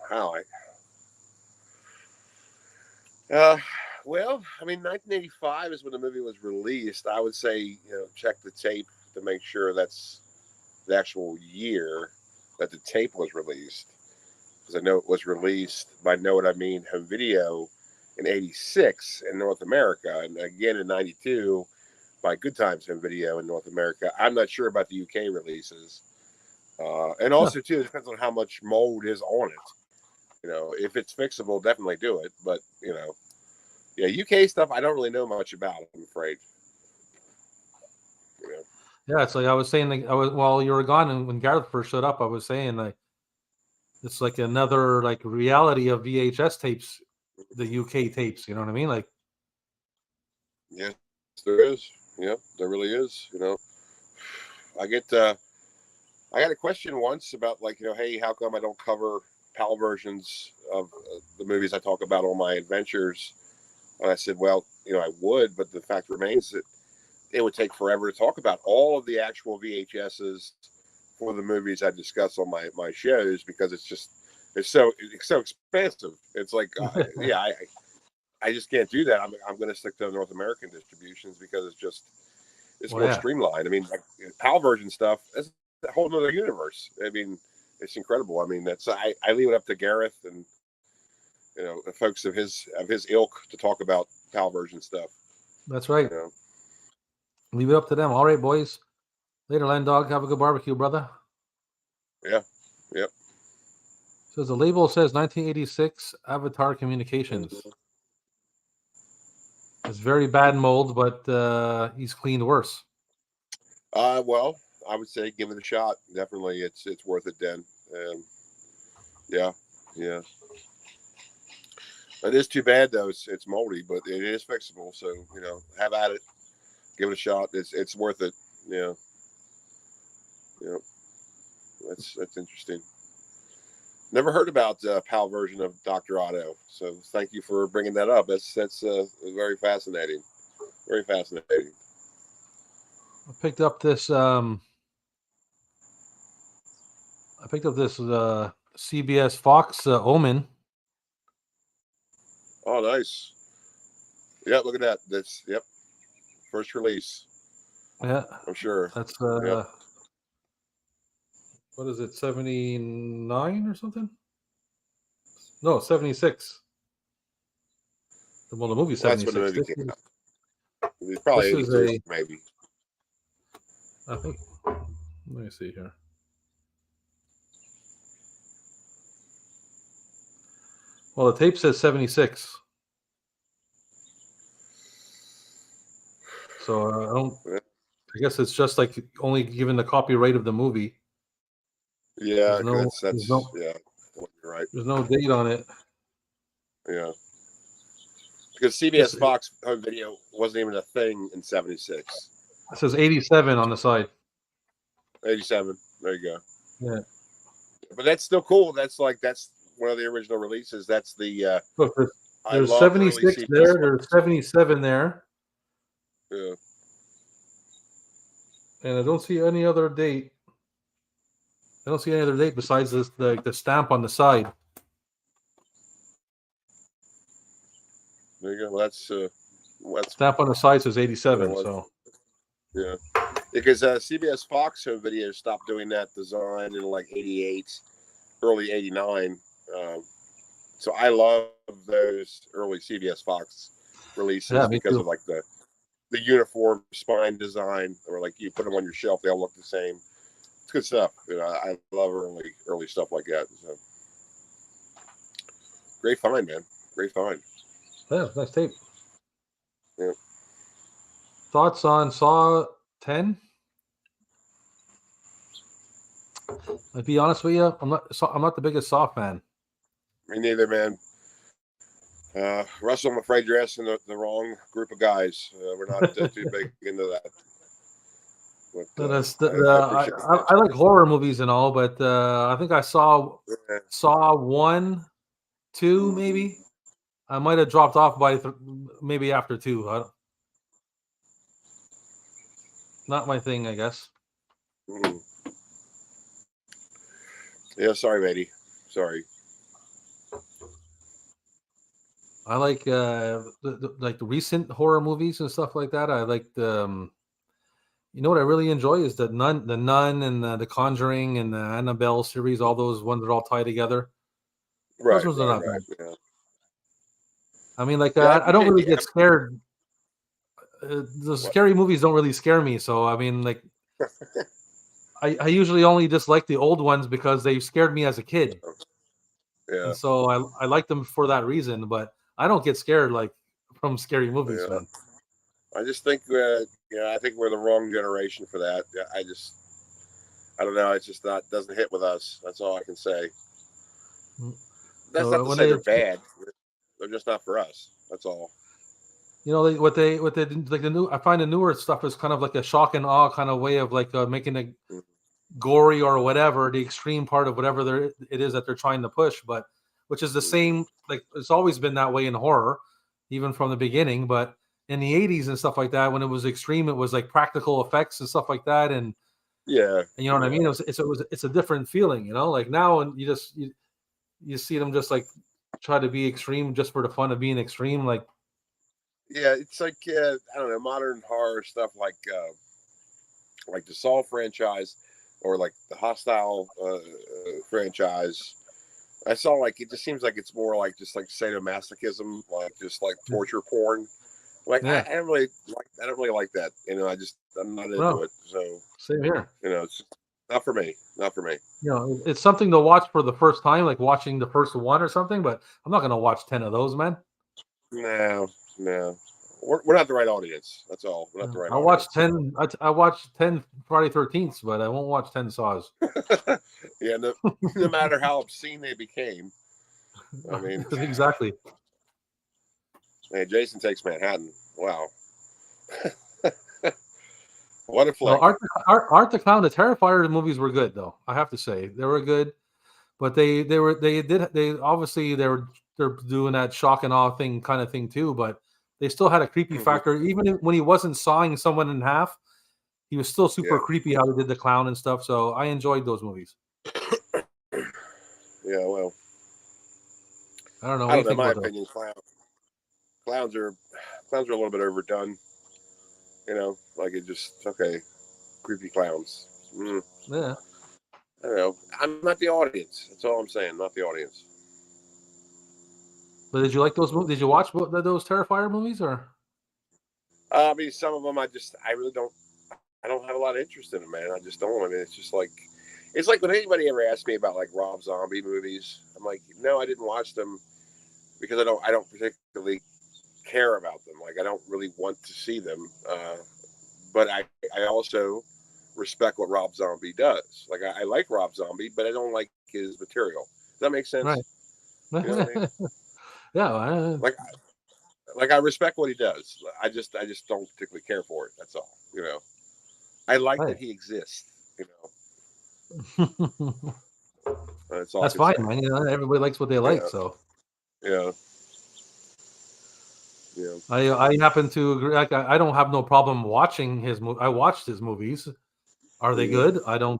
How well, I mean, 1985 is when the movie was released. I would say, check the tape to make sure that's the actual year that the tape was released. Because I know it was released, by know what I mean, home video in 86 in North America. And again in 92 by Good Times Home Video in North America. I'm not sure about the UK releases. And also, too, it depends on how much mold is on it. If it's fixable, definitely do it. But, yeah, UK stuff, I don't really know much about, I'm afraid. Yeah, it's like I was saying, like, while you were gone and when Gareth first showed up, I was saying, like, it's like another, like, reality of VHS tapes, the UK tapes, you know what I mean? Like, yes, there is. Yeah, there really is. I got a question once about, like, hey, how come I don't cover PAL versions of the movies I talk about on my adventures? And I said, well, I would, but the fact remains that it would take forever to talk about all of the actual VHSs for the movies I discuss on my shows, because it's so expensive. It's like, I just can't do that. I'm going to stick to North American distributions because it's more streamlined. I mean, like, PAL version stuff, that's a whole other universe. I mean, it's incredible. I mean, I leave it up to Gareth and the folks of his ilk to talk about PAL version stuff. That's right. Leave it up to them. All right, boys. Later, Land Dog. Have a good barbecue, brother. Yeah. Yep. So the label says 1986 Avatar Communications. Mm-hmm. It's very bad mold, but he's cleaned worse. Well, I would say give it a shot. Definitely, it's worth it, Den. Yeah. It is too bad though. It's moldy, but it is fixable. So have at it. Give it a shot. It's worth it. Yeah. That's interesting. Never heard about PAL version of Dr. Otto. So thank you for bringing that up. That's very fascinating. Very fascinating. I picked up this. CBS Fox Omen. Oh, nice. Yeah, look at that. Yep. First release. Yeah, I'm sure. That's Yep. What is it? 79 or something? No, 76. Well, the movie 76. That's when the movie came out. It's probably 83, maybe. I think. Let me see here. Well, the tape says 76. So I guess it's just like only given the copyright of the movie. Yeah, yeah. You're right. There's no date on it. Yeah. Because CBS Fox home video wasn't even a thing in 76. It says 87 on the side. 87. There you go. Yeah. But that's still cool. That's one of the original releases. That's the Look, there's 76 there. There's 77 there. Yeah. And I don't see any other date. I don't see any other date besides this the stamp on the side. There you go. Well, that's Stamp on the side says 87. So yeah, because CBS Fox Home Video stopped doing that design in like '88, early '89. So I love those early CBS Fox releases because of like the uniform spine design, or like you put them on your shelf, they all look the same. It's good stuff. I love early stuff like that. So great find, man. Great find. Yeah, nice tape. Yeah. Thoughts on Saw 10? I'll be honest with you, I'm not the biggest Saw fan. Me neither, man. Russell, I'm afraid you're asking the wrong group of guys. We're not too big into that. But, I like horror movies and all, but I think I saw 1, 2, maybe. I might have dropped off by maybe after 2. Not my thing, I guess. Mm-hmm. Yeah, sorry, matey. Sorry. I like the recent horror movies and stuff like that. I like the. You know what I really enjoy is the Nun, and the Conjuring and the Annabelle series. All those ones that all tie together. Right, those ones are not bad. Yeah. I mean, like I don't really get scared. The scary movies don't really scare me. So I mean, like I usually only just like the old ones because they scared me as a kid. Yeah. And so I like them for that reason. But I don't get scared like from scary movies, man. I just think I think we're the wrong generation for that. I don't know. It's just doesn't hit with us. That's all I can say. That's not to say they're bad. They're just not for us. That's all. You know, what they like the new. I find the newer stuff is kind of like a shock and awe kind of way of like making it gory or whatever, the extreme part of whatever it is that they're trying to push. But which is the same. Like it's always been that way in horror, even from the beginning. But in the 80s and stuff like that, when it was extreme, it was like practical effects and stuff like that, and you know what I mean. It's a different feeling, you know. Like now, and you see them just like try to be extreme just for the fun of being extreme, like. Yeah, it's like I don't know, modern horror stuff like the Saw franchise or like the Hostile franchise. I saw like it just seems like it's more like just like sadomasochism, like just like torture porn. Like I don't really like that. You know, I'm not into it. So same here. You know, it's not for me. Not for me. You know, it's something to watch for the first time, like watching the first one or something. But I'm not gonna watch 10 of those, man. No. We're not the right audience. That's all. We're not the right audience. I watched 10 Friday 13th, but I won't watch 10 Saws. Yeah, no matter how obscene they became. I mean, exactly. Hey, Jason Takes Manhattan. Wow. What a flick. Well, Art the Clown, the Terrifier movies were good, though. I have to say they were good, but they obviously they're doing that shock and awe kind of thing too, but they still had a creepy factor. Even when he wasn't sawing someone in half, he was still super creepy how he did the clown and stuff. So I enjoyed those movies. Yeah, well, I don't know. I don't know. In my opinion, clowns are a little bit overdone. You know, like it just creepy clowns. Yeah. I don't know. I'm not the audience. That's all I'm saying. Not the audience. But did you like those movies? Did you watch those Terrifier movies or? I mean, some of them I really don't. I don't have a lot of interest in them, man. I just don't. I mean, it's just like when anybody ever asks me about like Rob Zombie movies, I'm like, no, I didn't watch them because I don't particularly care about them. Like I don't really want to see them. But I also respect what Rob Zombie does. Like I like Rob Zombie, but I don't like his material. Does that make sense? Right. You know what I mean? Yeah. Like I respect what he does. I just don't particularly care for it. That's all. You know. I like that he exists. You know. That's fine, man. You know, everybody likes what they like. So. Yeah. I happen to agree. Like, I don't have no problem watching his movie. I watched his movies. Are they good? I don't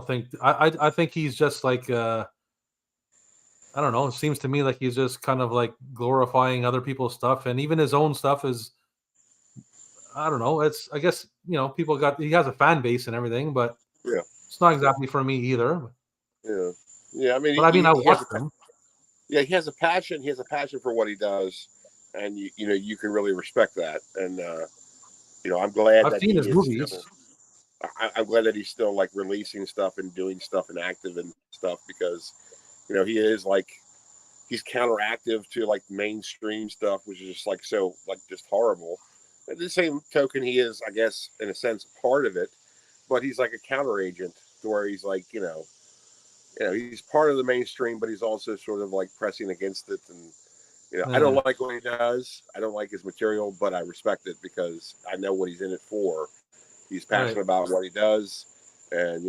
think. I think he's just like. I don't know. It seems to me like he's just kind of like glorifying other people's stuff, and even his own stuff is. I don't know. It's. I guess people got. He has a fan base and everything, but Yeah. it's not exactly for me either. Yeah. Yeah. I mean, but I watched them. Yeah, he has a passion. He has a passion for what he does, and you can really respect that. And I'm glad I've that seen he his is movies. still, I'm glad that he's still like releasing stuff and doing stuff and active and stuff because, he is like he's counteractive to like mainstream stuff, which is just like so like just horrible. At the same token, he is, I guess, in a sense, part of it, but he's like a counter agent to where he's like, he's part of the mainstream, but he's also sort of like pressing against it. And, I don't like what he does. I don't like his material, but I respect it because I know what he's in it for. He's passionate about what he does. And,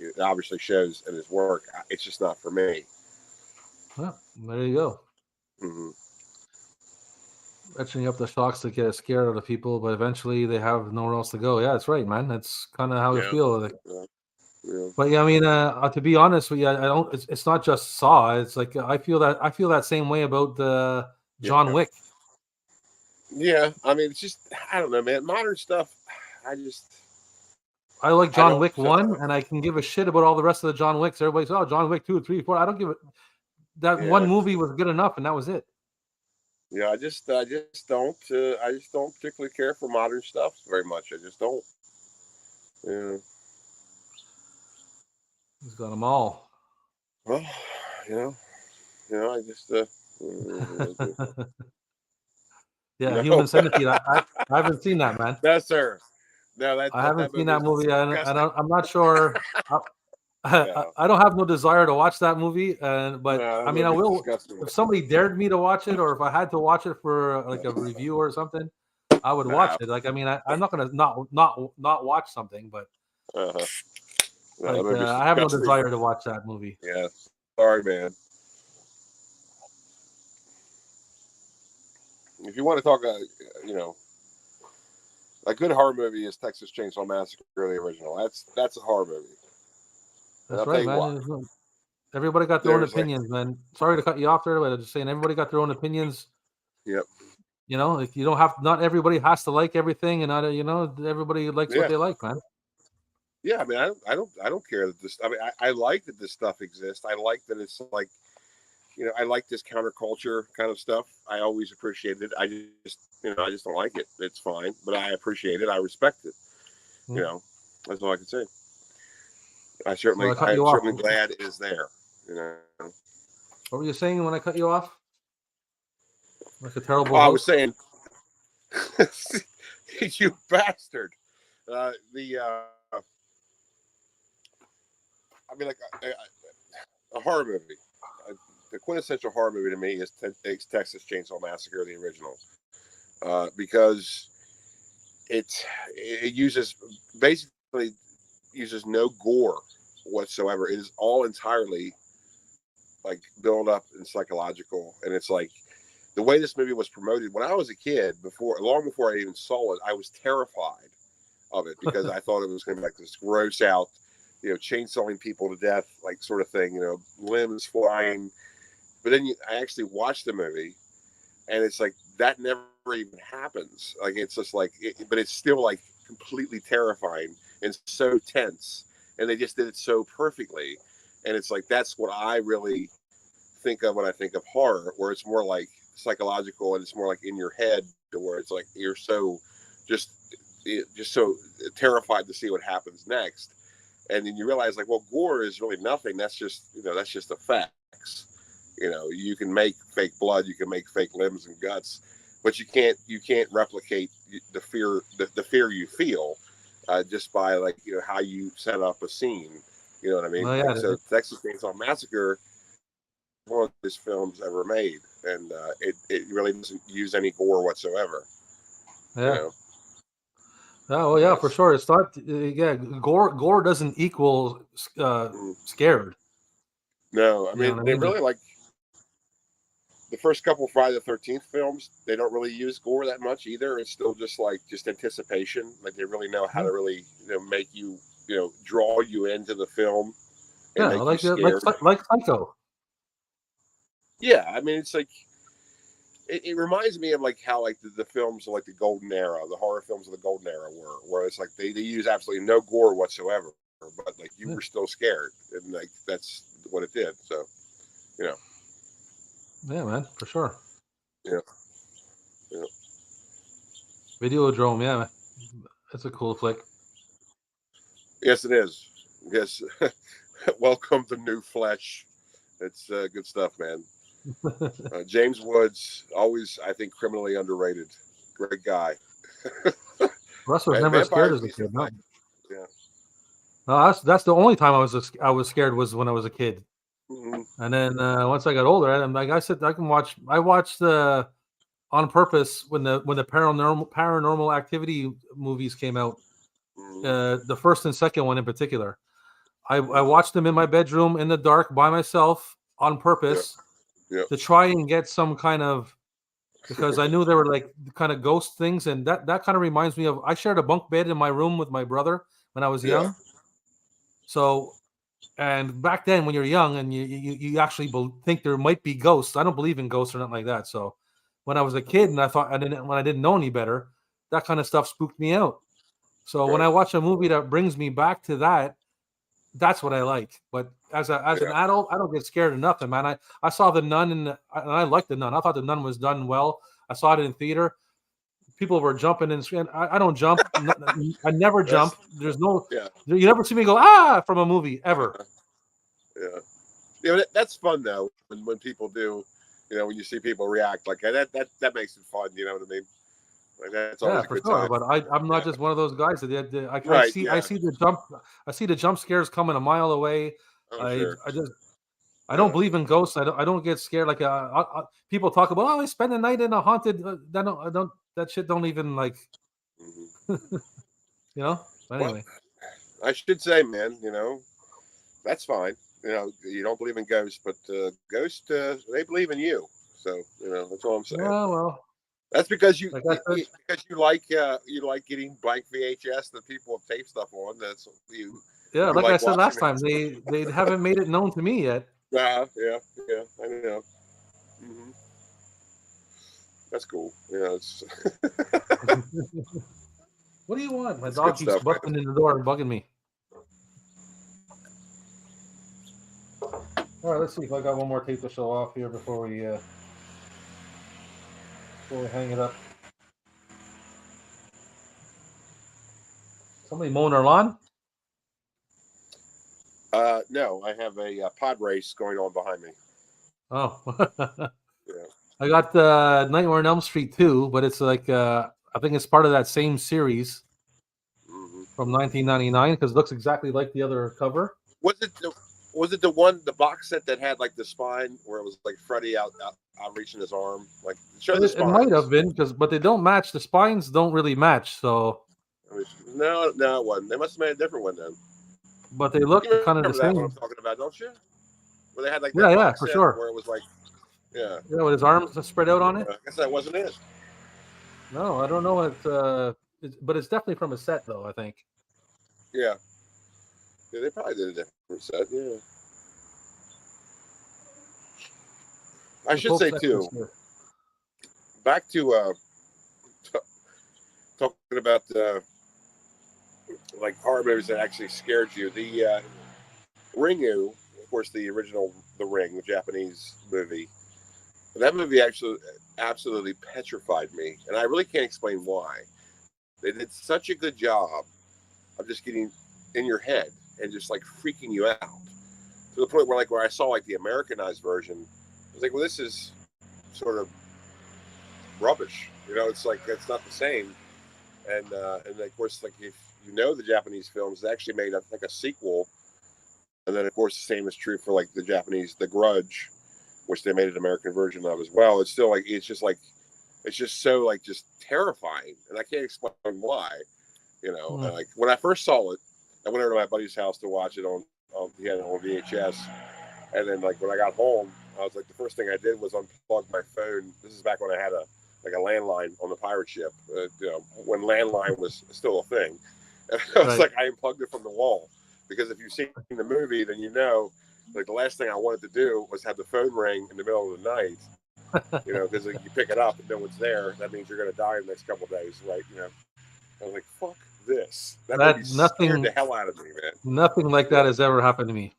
it obviously shows in his work. It's just not for me. Well, there you go. Mm-hmm. Etching up the shocks to get scared out of people, but eventually they have nowhere else to go. Yeah, that's right, man. That's kind of how I feel. Like, But yeah, I mean, to be honest with you, I don't. It's not just Saw. It's like I feel that same way about the John Wick. Yeah, I mean, it's just I don't know, man. Modern stuff, I like John Wick 1, and I can give a shit about all the rest of the John Wicks. Everybody's John Wick 2, 3, 4. I don't give it. That one movie was good enough, and that was it. Yeah, I just don't particularly care for modern stuff very much. I just don't. Yeah. He's got them all. Well, I just. Yeah, No. Human Centipede. I haven't seen that, man. No, sir. No, I haven't seen that movie. I'm not sure. I don't have no desire to watch that movie, but I mean, I will if somebody dared me to watch it, or if I had to watch it for like a review or something, I would watch it. Like, I mean, I'm not gonna not watch something, but I have no desire to watch that movie. Yeah, sorry, man. If you want to talk, a good horror movie is Texas Chainsaw Massacre, the original. That's a horror movie. That's right, man. Everybody got their own opinions, man. Sorry to cut you off there, but I'm just saying everybody got their own opinions. Yep. Like you don't have. Not everybody has to like everything, and everybody likes what they like, man. Yeah, I mean, I don't care that this. I mean, I like that this stuff exists. I like that it's like, I like this counterculture kind of stuff. I always appreciate it. I just don't like it. It's fine, but I appreciate it. I respect it. That's all I can say. I'm certainly glad it is there. What were you saying when I cut you off? Like a terrible. I was saying, you bastard. I mean, like a horror movie. The quintessential horror movie to me is Texas Chainsaw Massacre, the original, because it basically uses no gore whatsoever. It is all entirely like build up and psychological, and it's like the way this movie was promoted when I was a kid. Long before I even saw it, I was terrified of it because I thought it was going to be like this gross out, chainsawing people to death, like sort of thing, limbs flying. But then I actually watched the movie, and it's like that never even happens. Like it's just like, but it's still like completely terrifying and so tense, and they just did it so perfectly. And it's like that's what I really think of when I think of horror, where it's more like psychological and it's more like in your head, to where it's like you're so just so terrified to see what happens next, and then you realize like, well, gore is really nothing. That's just effects. You can make fake blood, you can make fake limbs and guts, but you can't replicate the fear you feel just by like how you set up a scene. You know what I mean? Well, so Texas Chainsaw Massacre, one of the best films ever made, and it really doesn't use any gore whatsoever. Yeah. Oh yeah, for sure. It's not. Gore doesn't equal scared. No, I mean they really like. the first couple of Friday the 13th films, they don't really use gore that much either. It's still just like anticipation. Like they really know how to really make you draw you into the film and make you scared. Like Psycho. Yeah, I mean it's like it reminds me of like how like the films of like the golden era, the horror films of the golden era were, where it's like they use absolutely no gore whatsoever, but like you were still scared, and like that's what it did. So, Yeah, man, for sure. Yeah. Videodrome, yeah, it's a cool flick. Yes, it is. Yes, welcome to New Flesh. It's good stuff, man. James Woods, always, I think, criminally underrated. Great guy. Russ was never scared as a kid. No. Yeah. No, that's the only time I was scared was when I was a kid. Mm-hmm. And then once I got older, and like I said, I watched on purpose when the paranormal activity movies came out, the first and second one in particular. I watched them in my bedroom in the dark by myself on purpose to try and get some kind of, because I knew they were like kind of ghost things, and that kind of reminds me of, I shared a bunk bed in my room with my brother when I was young. So, and back then when you're young and you actually think there might be ghosts, I don't believe in ghosts or nothing like that. So when I was a kid and when I didn't know any better, that kind of stuff spooked me out. So when I watch a movie that brings me back to that, that's what I like. But as an adult, I don't get scared of nothing, man. I saw The Nun and I liked The Nun. I thought The Nun was done well. I saw it in theater. People were jumping and I don't jump. I never jump. There's no. You never see me go from a movie ever. Yeah, that's fun though. When people do, when you see people react like that makes it fun. You know what I mean? Like that's always a good time. But I'm not just one of those guys that I see the jump scares coming a mile away. I don't believe in ghosts. I don't get scared. Like people talk about, I spend the night in a haunted. That shit don't even like. But anyway, I should say, man, that's fine. You don't believe in ghosts, but ghosts they believe in you. So that's all I'm saying. Well. That's because you like getting blank VHS that people have taped stuff on. That's you. Yeah, like I said last time, they haven't made it known to me yet. Yeah, I know. Mm-hmm. That's cool. Yeah, it's. What do you want? My dog keeps busting in the door and bugging me. All right, let's see if I got one more tape to show off here before we hang it up. Somebody mowing their lawn? No, I have a pod race going on behind me. Oh. Yeah. I got Nightmare on Elm Street 2, but it's like I think it's part of that same series from 1999 because it looks exactly like the other cover. Was it the box set that had like the spine where it was like Freddy out reaching his arm? Like it might have been but they don't match. The spines don't really match. So no, it wasn't. They must have made a different one then. But they look kind of the same. What I'm talking about, don't you? Where they had like that box for sure. Where it was like with his arms spread out on it. I guess that wasn't it. No, I don't know what but it's definitely from a set though. I think. Yeah, they probably did a different set. Yeah. I should say too. Back to talking about like horror movies that actually scared you. The Ringu, of course, the original The Ring, the Japanese movie. That movie actually absolutely petrified me, and I really can't explain why. They did such a good job of just getting in your head and just like freaking you out to the point where I saw like the Americanized version. I was like, well, this is sort of rubbish. It's like it's not the same. And of course, like if you know the Japanese films, they actually made like a sequel. And then of course the same is true for like the Japanese The Grudge, which they made an American version of as well. It's still like it's just so like just terrifying, and I can't explain why. And like when I first saw it, I went over to my buddy's house to watch it on he had it on VHS, and then like when I got home, I was like, the first thing I did was unplug my phone. This is back when I had a landline on the pirate ship. When landline was still a thing. And I was like, I unplugged it from the wall, because if you've seen the movie, then you know, like, the last thing I wanted to do was have the phone ring in the middle of the night. Because you pick it up and no one's there. That means you're going to die in the next couple of days, right? I was like, fuck this. That movie scared the hell out of me, man. Nothing like that has ever happened to me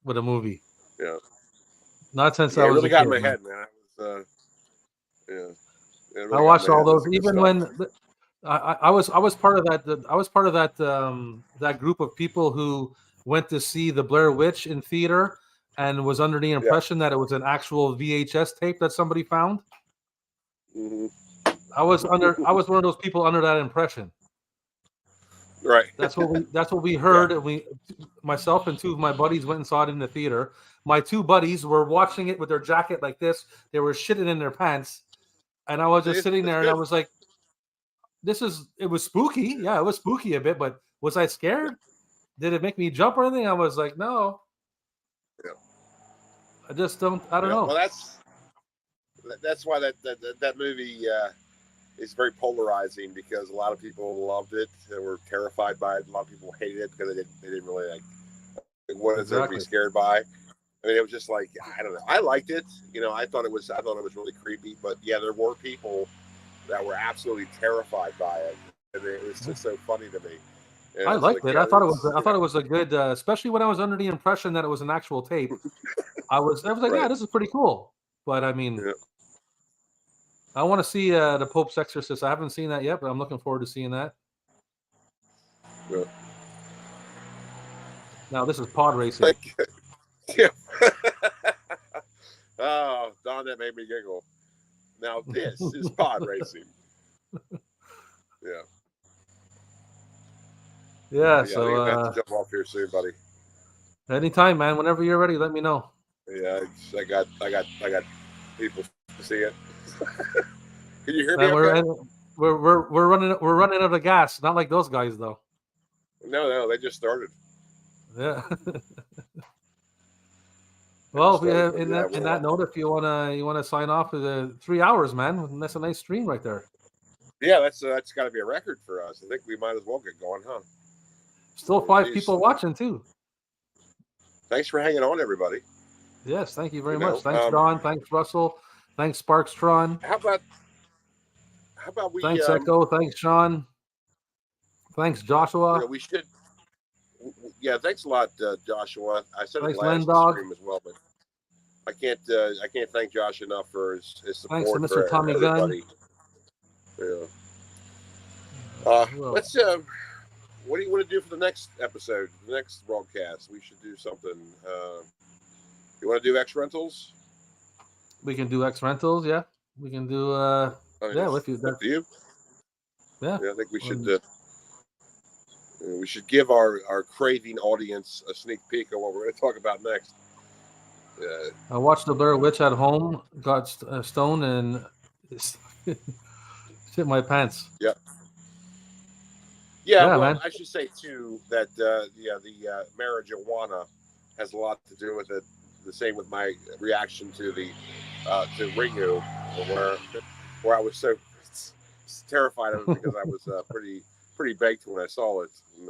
with a movie. Yeah. Not since I was really a got kid, in my head, man. Really I watched all those, even when I was part of that. I was part of that group of people who went to see the Blair Witch in theater and was under the impression that it was an actual VHS tape that somebody found. Mm-hmm. I was one of those people under that impression. Right. That's what we heard. And myself and two of my buddies went and saw it in the theater. My two buddies were watching it with their jacket like this. They were shitting in their pants. And I was just sitting there and I was like, it was spooky. Yeah, it was spooky a bit, but was I scared? Did it make me jump or anything? I was like, no. Yeah. I just don't know. Well, that's why that movie is very polarizing, because a lot of people loved it and were terrified by it. A lot of people hated it because they didn't really like what is there to be scared by. I mean, it was just like, I don't know. I liked it. I thought it was really creepy, but yeah, there were people that were absolutely terrified by it, and it was just so funny to me. I liked it. I thought it was a good, especially when I was under the impression that it was an actual tape. I was like, yeah, this is pretty cool. But I mean, I want to see the Pope's Exorcist. I haven't seen that yet, but I'm looking forward to seeing that. Yeah. Now this is pod racing. Yeah. Oh, Don, that made me giggle. Now this is pod racing. Yeah. Yeah. So you have to jump off here soon, buddy. Anytime, man. Whenever you're ready, let me know. Yeah, I got people to see it. Can you hear me? We're running out of gas. Not like those guys, though. No, they just started. Yeah. Well, in that note, if you wanna sign off for the 3 hours, man, that's a nice stream right there. Yeah, that's got to be a record for us. I think we might as well get going, huh? Still 5 people watching too. Thanks for hanging on, everybody. Yes, thank you very much. Thanks, Don. Thanks, Russell. Thanks, Sparkstron. How about we? Thanks, Echo. Thanks, Sean. Thanks, Joshua. We should. Yeah, thanks a lot, Joshua. I said it last stream as well, but I can't thank Josh enough for his support. Thanks to Mr. Tommy Gunn. Yeah. Let's. What do you want to do for the next episode, the next broadcast? We should do something. You want to do X Rentals? We can do X Rentals. Yeah, we can do. With you. Up to you. Yeah. I think we should. We should give our craving audience a sneak peek of what we're going to talk about next. I watched the Blair Witch at home, got stoned, and shit my pants. Yeah. Yeah, well, man. I should say too that the marijuana has a lot to do with it. The same with my reaction to the to Ringu, where I was so terrified of it because I was pretty baked when I saw it. And,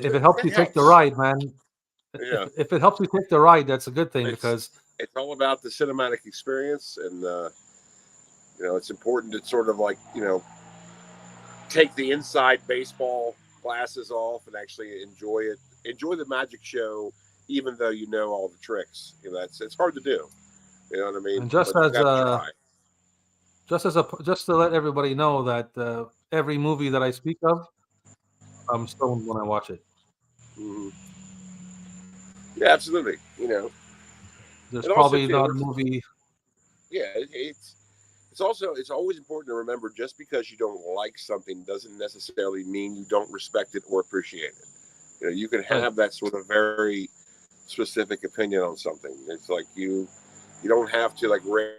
if it helps you take the ride, man. Yeah. If it helps you take the ride, that's a good thing because it's all about the cinematic experience, and it's important to sort of take the inside baseball glasses off and actually enjoy it. Enjoy the magic show, even though you know all the tricks. It's hard to do. You know what I mean? And just to let everybody know that every movie that I speak of, I'm stoned when I watch it. Mm-hmm. Yeah, absolutely. There's probably not a movie. Yeah, it's always important to remember, just because you don't like something doesn't necessarily mean you don't respect it or appreciate it. You can have that sort of very specific opinion on something. It's like you don't have to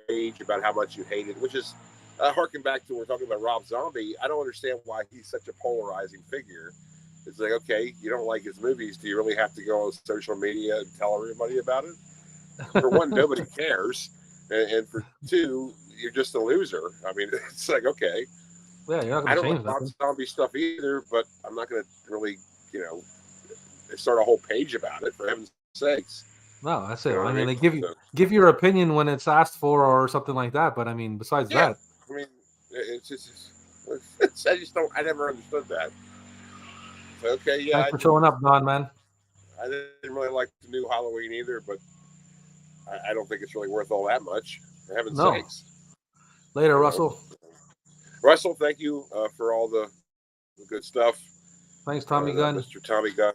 rage about how much you hate it, which is harken back to when we're talking about Rob Zombie. I don't understand why he's such a polarizing figure. It's like, okay, you don't like his movies. Do you really have to go on social media and tell everybody about it? For one, nobody cares, and for two, you're just a loser. I mean, it's like, okay, Yeah, you're not I going to don't change like nothing. zombie stuff either, but I'm not going to really, start a whole page about it, for heaven's sakes. No, that's it. You know what I I mean, mean? they give your opinion when it's asked for or something like that. But I mean, besides Yeah, that, I mean, it's just, I just don't. I never understood that. So, okay, yeah, thanks for showing up, Don, man. I didn't really like the new Halloween either, but I don't think it's really worth all that much. For heaven's sakes. Later, Russell. Russell, thank you for all the good stuff. Thanks, Tommy Gunn. Mr. Tommy Gunn.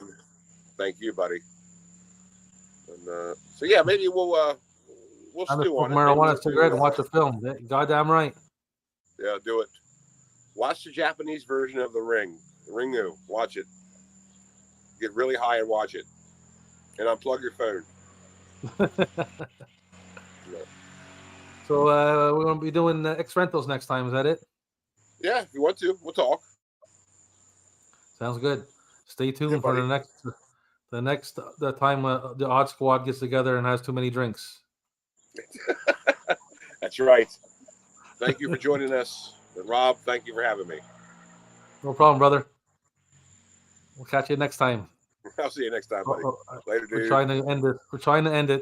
Thank you, buddy. And so yeah, maybe we'll stew on it. Marijuana cigarette and watch a film. Goddamn right. Yeah, do it. Watch the Japanese version of The Ring. Ringu. Watch it. Get really high and watch it. And unplug your phone. So we're going to be doing X Rentals next time. Is that it? Yeah, if you want to, we'll talk. Sounds good. Stay tuned for the next time the Odd Squad gets together and has too many drinks. That's right. Thank you for joining us. And Rob, thank you for having me. No problem, brother. We'll catch you next time. I'll see you next time, buddy. Later, dude. We're trying to end it.